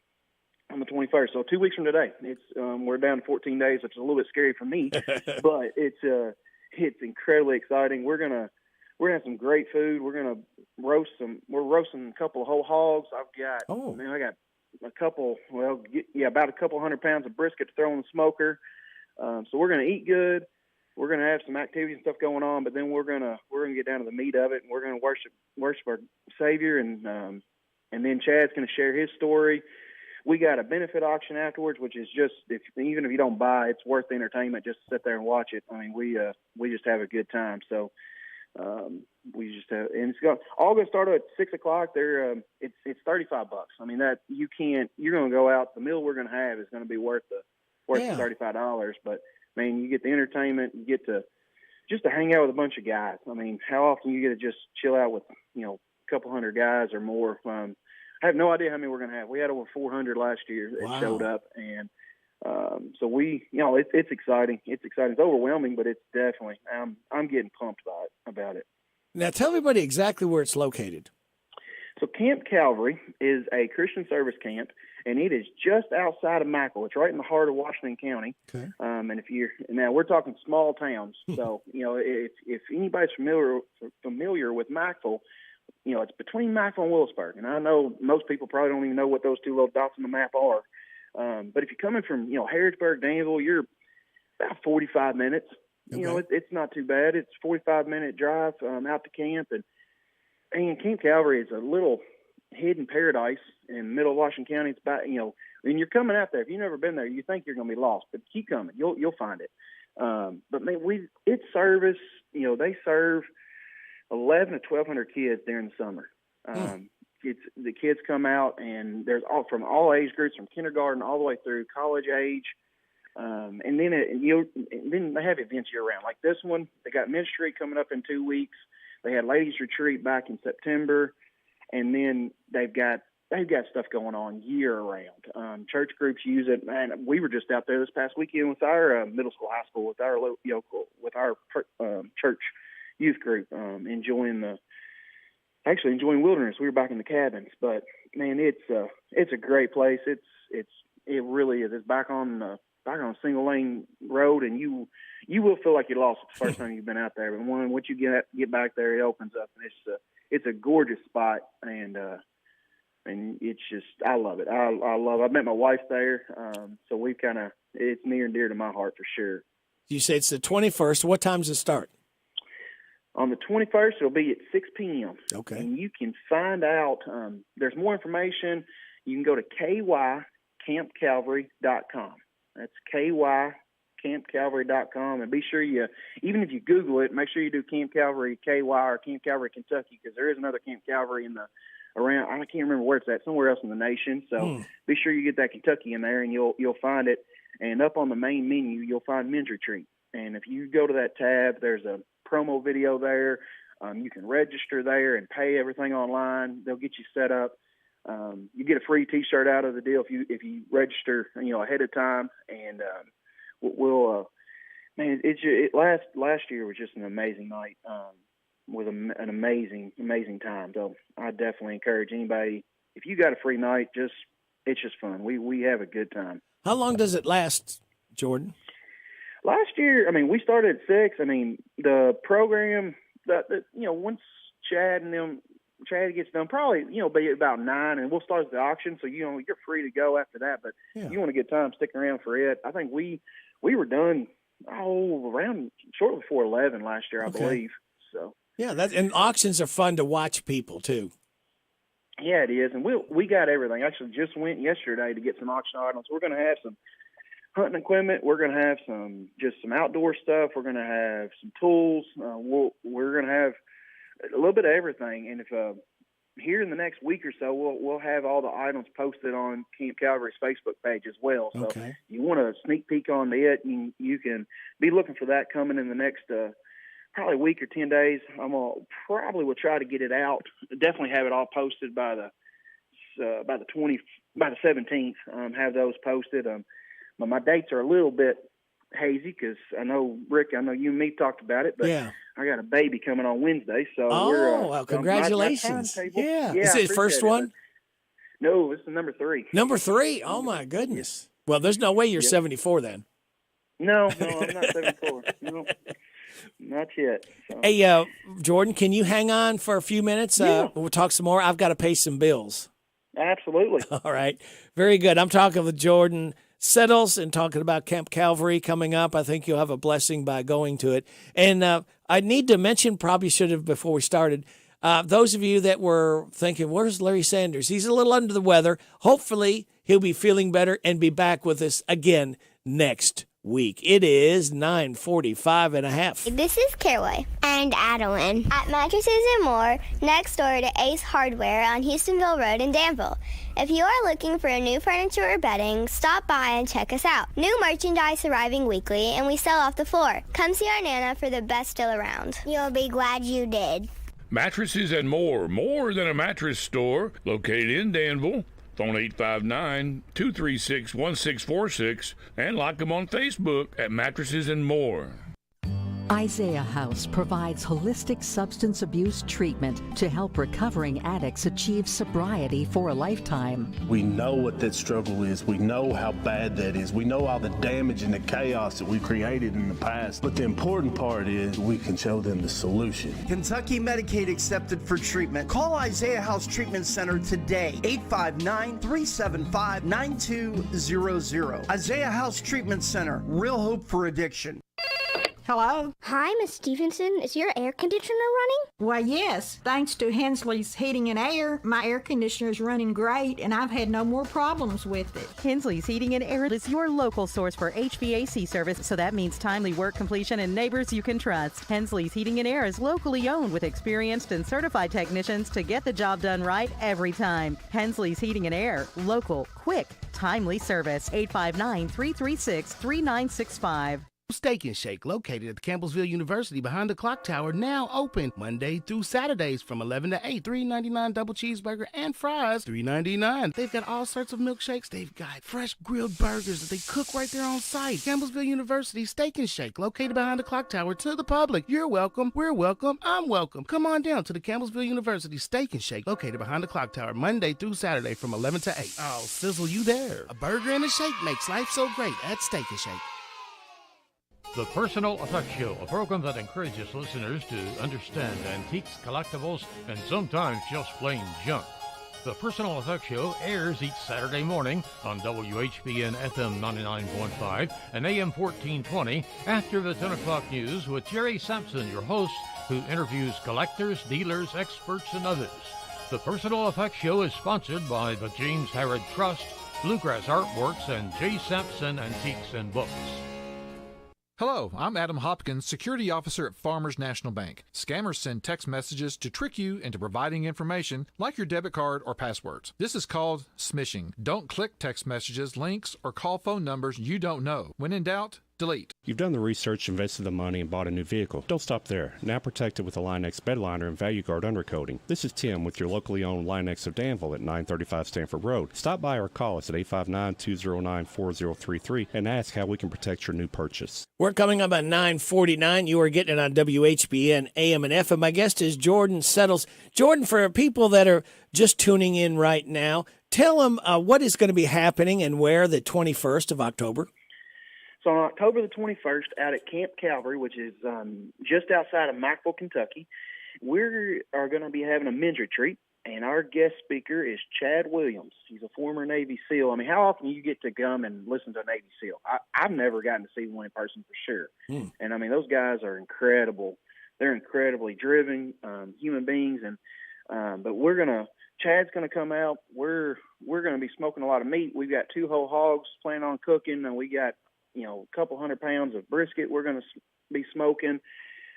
the 21st, so 2 weeks from today. It's we're down to 14 days, which is a little bit scary for me, but it's incredibly exciting. We're gonna we're gonna have some great food. We're gonna roasting a couple of whole hogs. I got a couple. Well, about a couple 100 pounds of brisket to throw in the smoker. So we're gonna eat good. We're gonna have some activities and stuff going on, but then we're gonna get down to the meat of it, and we're gonna worship our Savior, and then Chad's gonna share his story. We got a benefit auction afterwards, which is just even if you don't buy, it's worth the entertainment just to sit there and watch it. I mean, we just have a good time. So we just have, and all going to start at 6:00. It's $35. I mean that you're going to go out. The meal we're going to have is going to be worth the $35. But man, you get the entertainment, you get to just to hang out with a bunch of guys. I mean, how often you get to just chill out with a couple hundred guys or more. I have no idea how many we're going to have. We had over 400 last year that showed up, and so it's exciting. It's exciting. It's overwhelming, but it's definitely I'm getting pumped about it. Now, tell everybody exactly where it's located. So Camp Calvary is a Christian service camp, and it is just outside of Michael. It's right in the heart of Washington County. Okay. And now we're talking small towns. So if anybody's familiar with Michael. It's between Michael and Willisburg, and I know most people probably don't even know what those two little dots on the map are. But if you're coming from, Harrodsburg, Danville, you're about 45 minutes. Okay. It's not too bad. It's a 45-minute drive out to camp, and Camp Calvary is a little hidden paradise in the middle of Washington County. It's about, when you're coming out there, if you've never been there, you think you're going to be lost, but keep coming. You'll find it. But man, it's service. They serve 1,100 to 1,200 kids during the summer. The kids come out, and there's from all age groups, from kindergarten all the way through college age. And then they have events year round. Like this one, they got ministry coming up in 2 weeks. They had ladies retreat back in September, and then they've got stuff going on year round. Church groups use it, and we were just out there this past weekend with our middle school, high school, with our church youth group, enjoying wilderness. We were back in the cabins, but man, it's a great place. It really is. It's back on a single lane road, and you will feel like you're lost the first time you've been out there. But once you get back there, it opens up, and it's a gorgeous spot, and it's just, I love it. I met my wife there, so it's near and dear to my heart for sure. You say it's the 21st. What time does it start? On the 21st, it'll be at 6 p.m. Okay. And you can find out, there's more information. You can go to kycampcalvary.com. That's kycampcalvary.com. And be sure even if you Google it, make sure you do Camp Calvary KY or Camp Calvary Kentucky, because there is another Camp Calvary around, I can't remember where it's at, somewhere else in the nation. So be sure you get that Kentucky in there, and you'll find it. And up on the main menu, you'll find Men's Retreat. And if you go to that tab, there's a promo video there. You can register there and pay everything online. They'll get you set up. You get a free T-shirt out of the deal if you register, ahead of time. And last year was just an amazing night with an amazing time. So I definitely encourage anybody, if you got a free night, it's just fun. We have a good time. How long does it last, Jordan? Last year, we started at 6. The program, once Chad gets done, probably, be about 9, and we'll start the auction. So, you're free to go after that. But if you want a good time, stick around for it. I think we were done, around shortly before 11 last year, I believe. So. Yeah, and auctions are fun to watch people, too. Yeah, it is. And we got everything. Actually, just went yesterday to get some auction items. We're going to have some hunting equipment. We're going to have some outdoor stuff. We're going to have some tools. We're going to have a little bit of everything. And if here in the next week or so, we'll have all the items posted on Camp Calvary's Facebook page as well. So you want a sneak peek on it, you can be looking for that coming in the next probably a week or 10 days. Will try to get it out. Definitely have it all posted by the 17th. Have those posted. But my dates are a little bit hazy because I know, Rick, you and me talked about it, but I got a baby coming on Wednesday. So well, congratulations. Yeah. Is it his first one? No, it's the number 3. Number 3? Oh, my goodness. Well, there's no way you're 74 then. No, I'm not 74. No. Not yet. So. Hey, Jordan, can you hang on for a few minutes? Yeah. We'll talk some more. I've got to pay some bills. Absolutely. All right. Very good. I'm talking with Jordan Settles and talking about Camp Calvary coming up. I think you'll have a blessing by going to it. And I need to mention, probably should have before we started, those of you that were thinking, where's Larry Sanders? He's a little under the weather. Hopefully he'll be feeling better and be back with us again next week. It is 9:45 and a half. This is Caraway and Adeline at Mattresses and More, next door to Ace Hardware on Houstonville Road in Danville. If you are looking for a new furniture or bedding, stop by and check us out. New merchandise arriving weekly, and we sell off the floor. Come see our Nana for the best deal around. You'll be glad you did. Mattresses and More than a mattress store, located in Danville. Phone 859-236-1646 and like them on Facebook at Mattresses and More. Isaiah House provides holistic substance abuse treatment to help recovering addicts achieve sobriety for a lifetime. We know what that struggle is. We know how bad that is. We know all the damage and the chaos that we created in the past. But the important part is we can show them the solution. Kentucky Medicaid accepted for treatment. Call Isaiah House Treatment Center today. 859-375-9200. Isaiah House Treatment Center. Real hope for addiction. Hello? Hi, Miss Stevenson. Is your air conditioner running? Well, yes. Thanks to Hensley's Heating and Air, my air conditioner is running great, and I've had no more problems with it. Hensley's Heating and Air is your local source for HVAC service, so that means timely work completion and neighbors you can trust. Hensley's Heating and Air is locally owned with experienced and certified technicians to get the job done right every time. Hensley's Heating and Air, local, quick, timely service. 859-336-3965. Steak and Shake, located at the Campbellsville University behind the clock tower, now open Monday through Saturdays from 11 to 8. $3.99 double cheeseburger and fries, $3.99. They've got all sorts of milkshakes. They've got fresh grilled burgers that they cook right there on site. Campbellsville University Steak and Shake, located behind the clock tower, to the public. You're welcome. We're welcome. I'm welcome. Come on down to the Campbellsville University Steak and Shake, located behind the clock tower, Monday through Saturday from 11 to 8. Oh, sizzle you there. A burger and a shake makes life so great at Steak and Shake. The Personal Effects Show, a program that encourages listeners to understand antiques, collectibles, and sometimes just plain junk. The Personal Effects Show airs each Saturday morning on WHBN FM 99.5 and AM 1420 after the 10 o'clock news with Jerry Sampson, your host, who interviews collectors, dealers, experts, and others. The Personal Effects Show is sponsored by the James Harrod Trust, Bluegrass Artworks, and J. Sampson Antiques and Books. Hello, I'm Adam Hopkins, Security Officer at Farmers National Bank. Scammers send text messages to trick you into providing information like your debit card or passwords. This is called smishing. Don't click text messages, links, or call phone numbers you don't know. When in doubt, delete. You've done the research, invested the money, and bought a new vehicle. Don't stop there. Now protect it with a Line-X bedliner and Value Guard undercoating. This is Tim with your locally owned Line-X of Danville at 935 Stanford Road. Stop by or call us at 859-209-4033 and ask how we can protect your new purchase. We're coming up at 9:49. You are getting it on WHBN AM and FM. My guest is Jordan Settles. Jordan, for people that are just tuning in right now, tell them what is going to be happening and where the 21st of October. So on October the 21st, out at Camp Calvary, which is just outside of Mackville, Kentucky, we are going to be having a men's retreat, and our guest speaker is Chad Williams. He's a former Navy SEAL. I mean, how often do you get to come and listen to a Navy SEAL? I've never gotten to see one in person for sure. And, I mean, those guys are incredible. They're incredibly driven human beings, and but Chad's going to come out. We're going to be smoking a lot of meat. We've got 2 whole hogs planning on cooking, and we got a couple 100 pounds of brisket we're going to be smoking,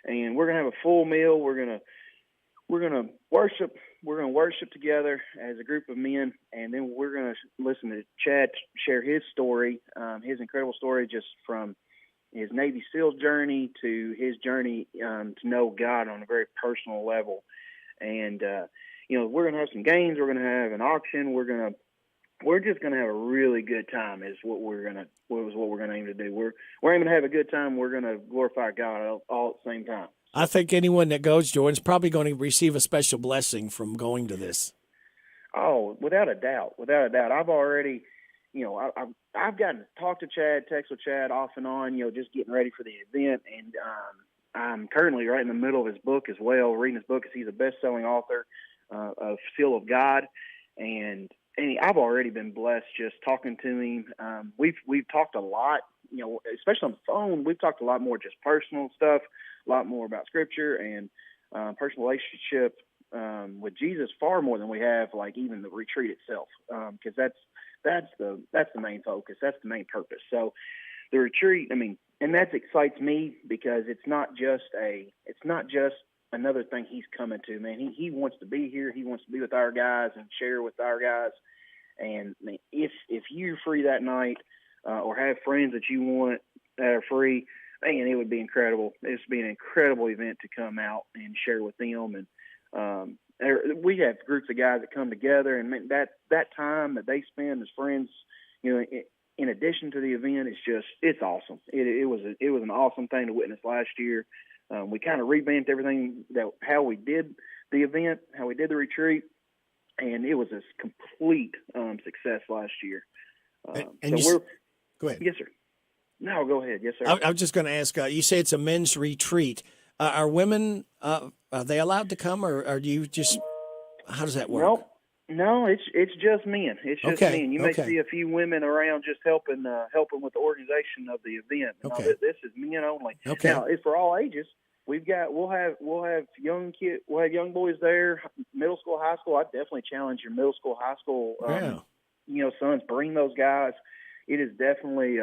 and we're going to have a full meal. We're going to worship. We're going to worship together as a group of men, and then we're going to listen to Chad share his story, his incredible story, just from his Navy SEAL journey to his journey to know God on a very personal level. And we're going to have some games. We're going to have an auction. We're just going to have a really good time is what we're going to aim to do. We're aiming to have a good time. We're going to glorify God all at the same time. I think anyone that goes, Jordan's probably going to receive a special blessing from going to this. Oh, without a doubt. I've already, I've gotten to talk to Chad, text with Chad off and on, just getting ready for the event. And I'm currently right in the middle of his book as well, reading his book, because he's a best-selling author of Seal of God, and I've already been blessed just talking to him. We've talked a lot, especially on the phone. We've talked a lot more just personal stuff, a lot more about Scripture and personal relationship with Jesus, far more than we have like even the retreat itself, because that's the main focus, that's the main purpose. So the retreat, and that excites me because it's not just another thing he's coming to, man. He wants to be here. He wants to be with our guys and share with our guys. And if you're free that night or have friends that you want that are free, man, it would be incredible. It would be an incredible event to come out and share with them. And we have groups of guys that come together, and man, that time that they spend as friends, in addition to the event, it's awesome. It was an awesome thing to witness last year. We kind of revamped everything, how we did the event, how we did the retreat, and it was a complete success last year. Go ahead. Yes, sir. No, go ahead. Yes, sir. I was just going to ask, you say it's a men's retreat. Are women, are they allowed to come, or do you just, how does that work? No, it's just men. It's just men. You may see a few women around just helping with the organization of the event. Okay. No, this is men only. Okay. Now, it's for all ages. We'll have young kids, we'll have young boys there, middle school, high school. I definitely challenge your middle school, high school, sons. Bring those guys. It is definitely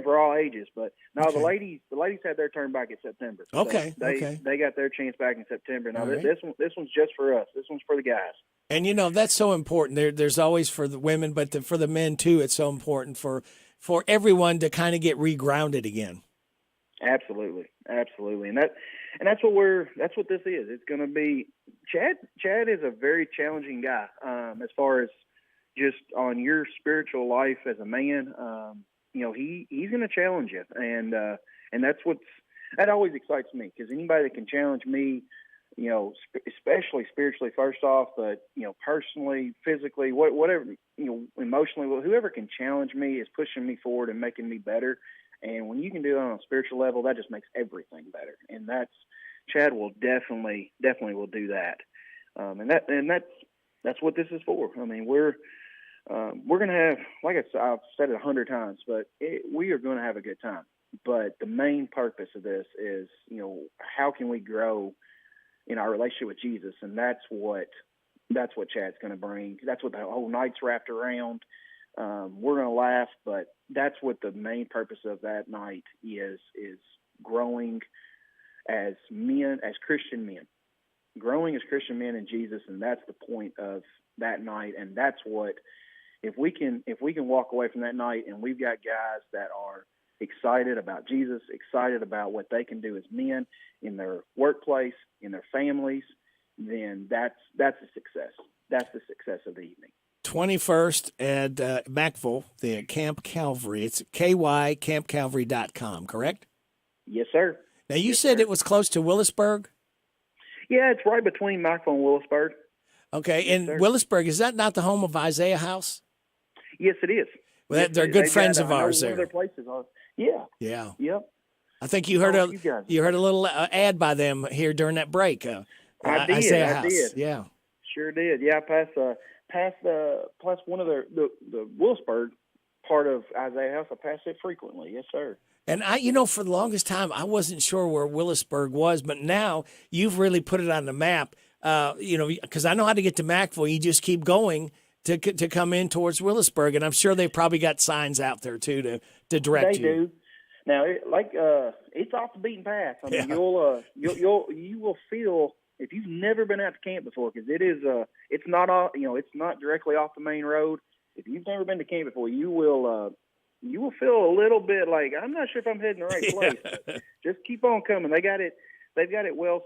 for all ages. But no, the ladies had their turn back in September. So they got their chance back in September. Now this one's just for us. This one's for the guys. And that's so important. There's always for the women, but for the men too, it's so important for everyone to kind of get regrounded again. Absolutely, and that's what this is. It's going to be. Chad is a very challenging guy as far as just on your spiritual life as a man. He's going to challenge you, and that always excites me, because anybody that can challenge me, especially spiritually first off, but personally, physically, whatever, emotionally, whoever can challenge me is pushing me forward and making me better. And when you can do it on a spiritual level, that just makes everything better. And Chad will definitely will do that. And that's what this is for. We're going to have, like I've said it 100 times, but we are going to have a good time. But the main purpose of this is, how can we grow in our relationship with Jesus? And that's what Chad's going to bring. That's what the whole night's wrapped around. We're going to laugh, but that's what the main purpose of that night is growing as men, as Christian men, growing as Christian men in Jesus. And that's the point of that night. And that's what, if we can walk away from that night and we've got guys that are excited about Jesus, excited about what they can do as men in their workplace, in their families, then that's a success. That's the success of the evening. 21st at Mackville, the Camp Calvary. It's kycampcalvary.com, correct? Yes, sir. Now, you said it was close to Willisburg? Yeah, it's right between Mackville and Willisburg. Okay, yes, and sir. Willisburg, is that not the home of Isaiah House? Yes, it is. Well, yes, they're good friends of ours there. One of their places are. Yeah. Yeah. Yep. I think you heard a little ad by them here during that break. I did. Isaiah House. Did. Yeah. Sure did. Yeah, past one of the Willisburg part of Isaiah House. I pass it frequently. Yes, sir. And for the longest time, I wasn't sure where Willisburg was, but now you've really put it on the map. Because I know how to get to Mackville. You just keep going to come in towards Willisburg, and I'm sure they've probably got signs out there too to direct you. They do. Now, it's off the beaten path. You will feel, if you've never been out to camp before, because it's not directly off the main road. If you've never been to camp before, you will feel a little bit like, I'm not sure if I'm heading the right place. But just keep on coming. They've got it well.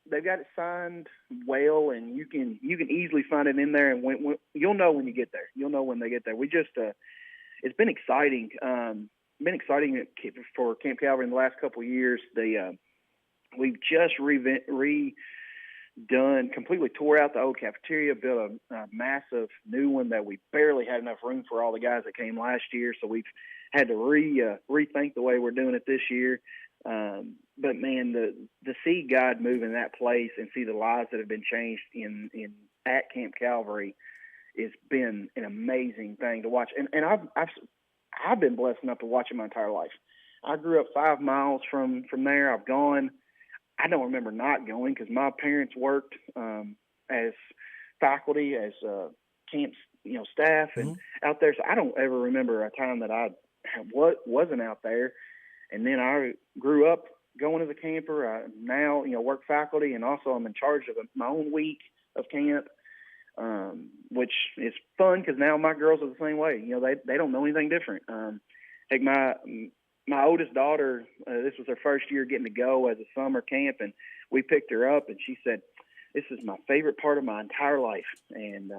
They've got it signed well, and you can easily find it in there. And when you'll know when you get there. You'll know when they get there. We just it's been exciting. Been exciting for Camp Calvary in the last couple of years. We've just completely tore out the old cafeteria, built a massive new one that we barely had enough room for all the guys that came last year. So we've had to rethink the way we're doing it this year. But man, to see God move in that place and see the lives that have been changed at Camp Calvary, it's been an amazing thing to watch. And I've been blessed enough to watch it my entire life. I grew up 5 miles from there. I've gone. I don't remember not going because my parents worked as faculty, as camp staff, and out there. So I don't ever remember a time that I wasn't out there. And then I grew up going as a camper. I now work faculty, and also I'm in charge of my own week of camp, which is fun because now my girls are the same way. They don't know anything different. Like my oldest daughter, this was her first year getting to go as a summer camp, and we picked her up, and she said, "This is my favorite part of my entire life." And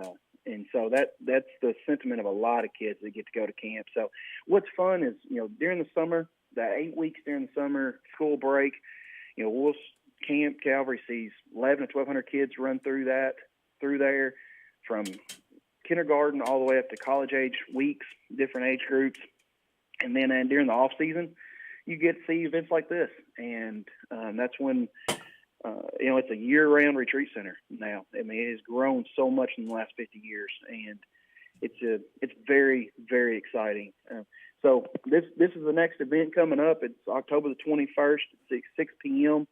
so that's the sentiment of a lot of kids that get to go to camp. So what's fun is, during the summer, that 8 weeks during the summer school break, Camp Calvary sees 1,100 to 1,200 kids run through there from kindergarten all the way up to college age weeks, different age groups. And then during the off season, you get to see events like this. And that's when, it's a year-round retreat center now. I mean, it has grown so much in the last 50 years, and it's very, very exciting. So this is the next event coming up. It's October the 21st at 6 p.m.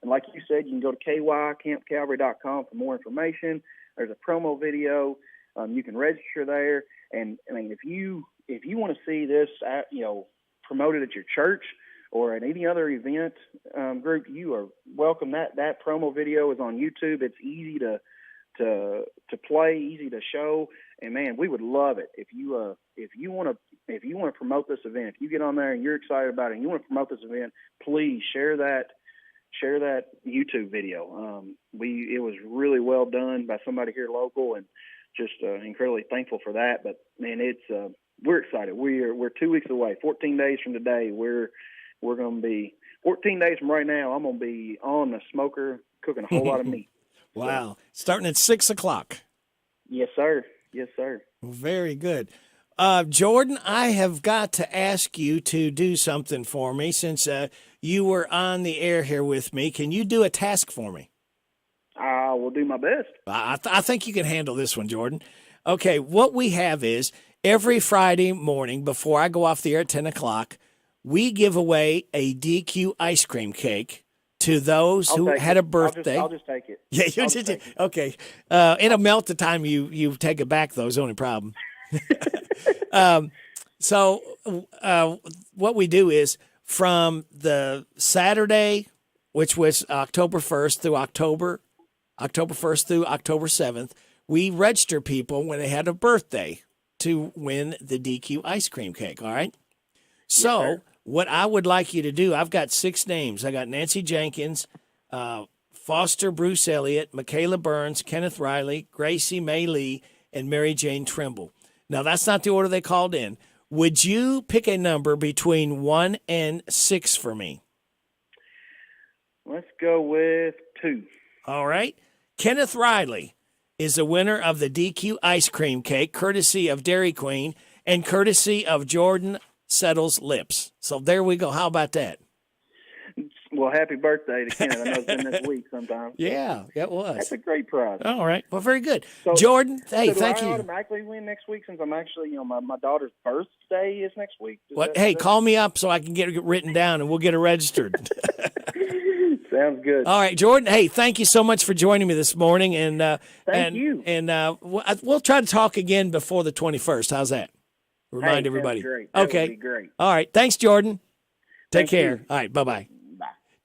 And like you said, you can go to kycampcalvary.com for more information. There's a promo video. You can register there. And I mean, if you want to see this promoted at your church or at any other event group, you are welcome. That promo video is on YouTube. It's easy to play, easy to show, and man, we would love it if you want to promote this event. If you get on there and you're excited about it and you want to promote this event, please share that YouTube video. It was really well done by somebody here local, and just incredibly thankful for that. But man, we're excited. We're 2 weeks away. 14 days from today, we're going to be 14 days from right now. I'm going to be on the smoker cooking a whole lot of meat. Wow. Starting at 6 o'clock. Yes, sir. Yes, sir. Very good. Jordan, I have got to ask you to do something for me since you were on the air here with me. Can you do a task for me? I will do my best. I think you can handle this one, Jordan. Okay, what we have is every Friday morning before I go off the air at 10 o'clock, we give away a DQ ice cream cake to those who had a birthday. I'll just take it. Yeah, you just take it. Okay. It'll melt the time you take it back, though, is the only problem. So what we do is from the Saturday, which was October 1st through October 1st through October 7th, we register people when they had a birthday to win the DQ ice cream cake, all right? So yes, what I would like you to do, I've got 6 names. I got Nancy Jenkins, Foster Bruce Elliott, Michaela Burns, Kenneth Riley, Gracie May Lee, and Mary Jane Trimble. Now, that's not the order they called in. Would you pick a number between 1 and 6 for me? Let's go with 2. All right. Kenneth Riley is the winner of the DQ ice cream cake, courtesy of Dairy Queen and courtesy of Jordan Settles Lips. So there we go. How about that? Well, happy birthday to Kenneth. I know it's been this week sometime. Yeah, it was. That's a great prize. All right. Well, very good. So, Jordan, hey, thank you. you. I automatically win next week since I'm actually, my daughter's birthday is next week. Hey, call me up so I can get it written down and we'll get it registered. Sounds good. All right, Jordan. Hey, thank you so much for joining me this morning. And thank you. And we'll try to talk again before the 21st. How's that? Remind everybody. Great. That would be great. All right. Thanks, Jordan. Take care. You. All right. Bye-bye.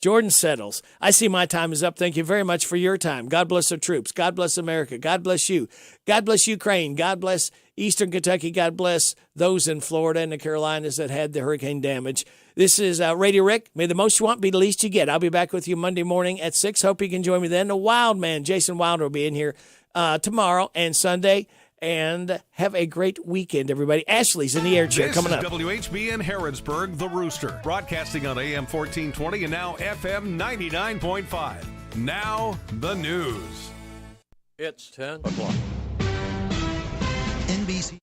Jordan Settles. I see my time is up. Thank you very much for your time. God bless our troops. God bless America. God bless you. God bless Ukraine. God bless Eastern Kentucky. God bless those in Florida and the Carolinas that had the hurricane damage. This is Radio Rick. May the most you want be the least you get. I'll be back with you Monday morning at 6. Hope you can join me then. The Wild Man, Jason Wilder, will be in here tomorrow and Sunday. And have a great weekend, everybody. Ashley's in the air chair coming up. This is WHBN Harrodsburg, The Rooster, broadcasting on AM 1420 and now FM 99.5. Now, the news. It's 10 o'clock. NBC.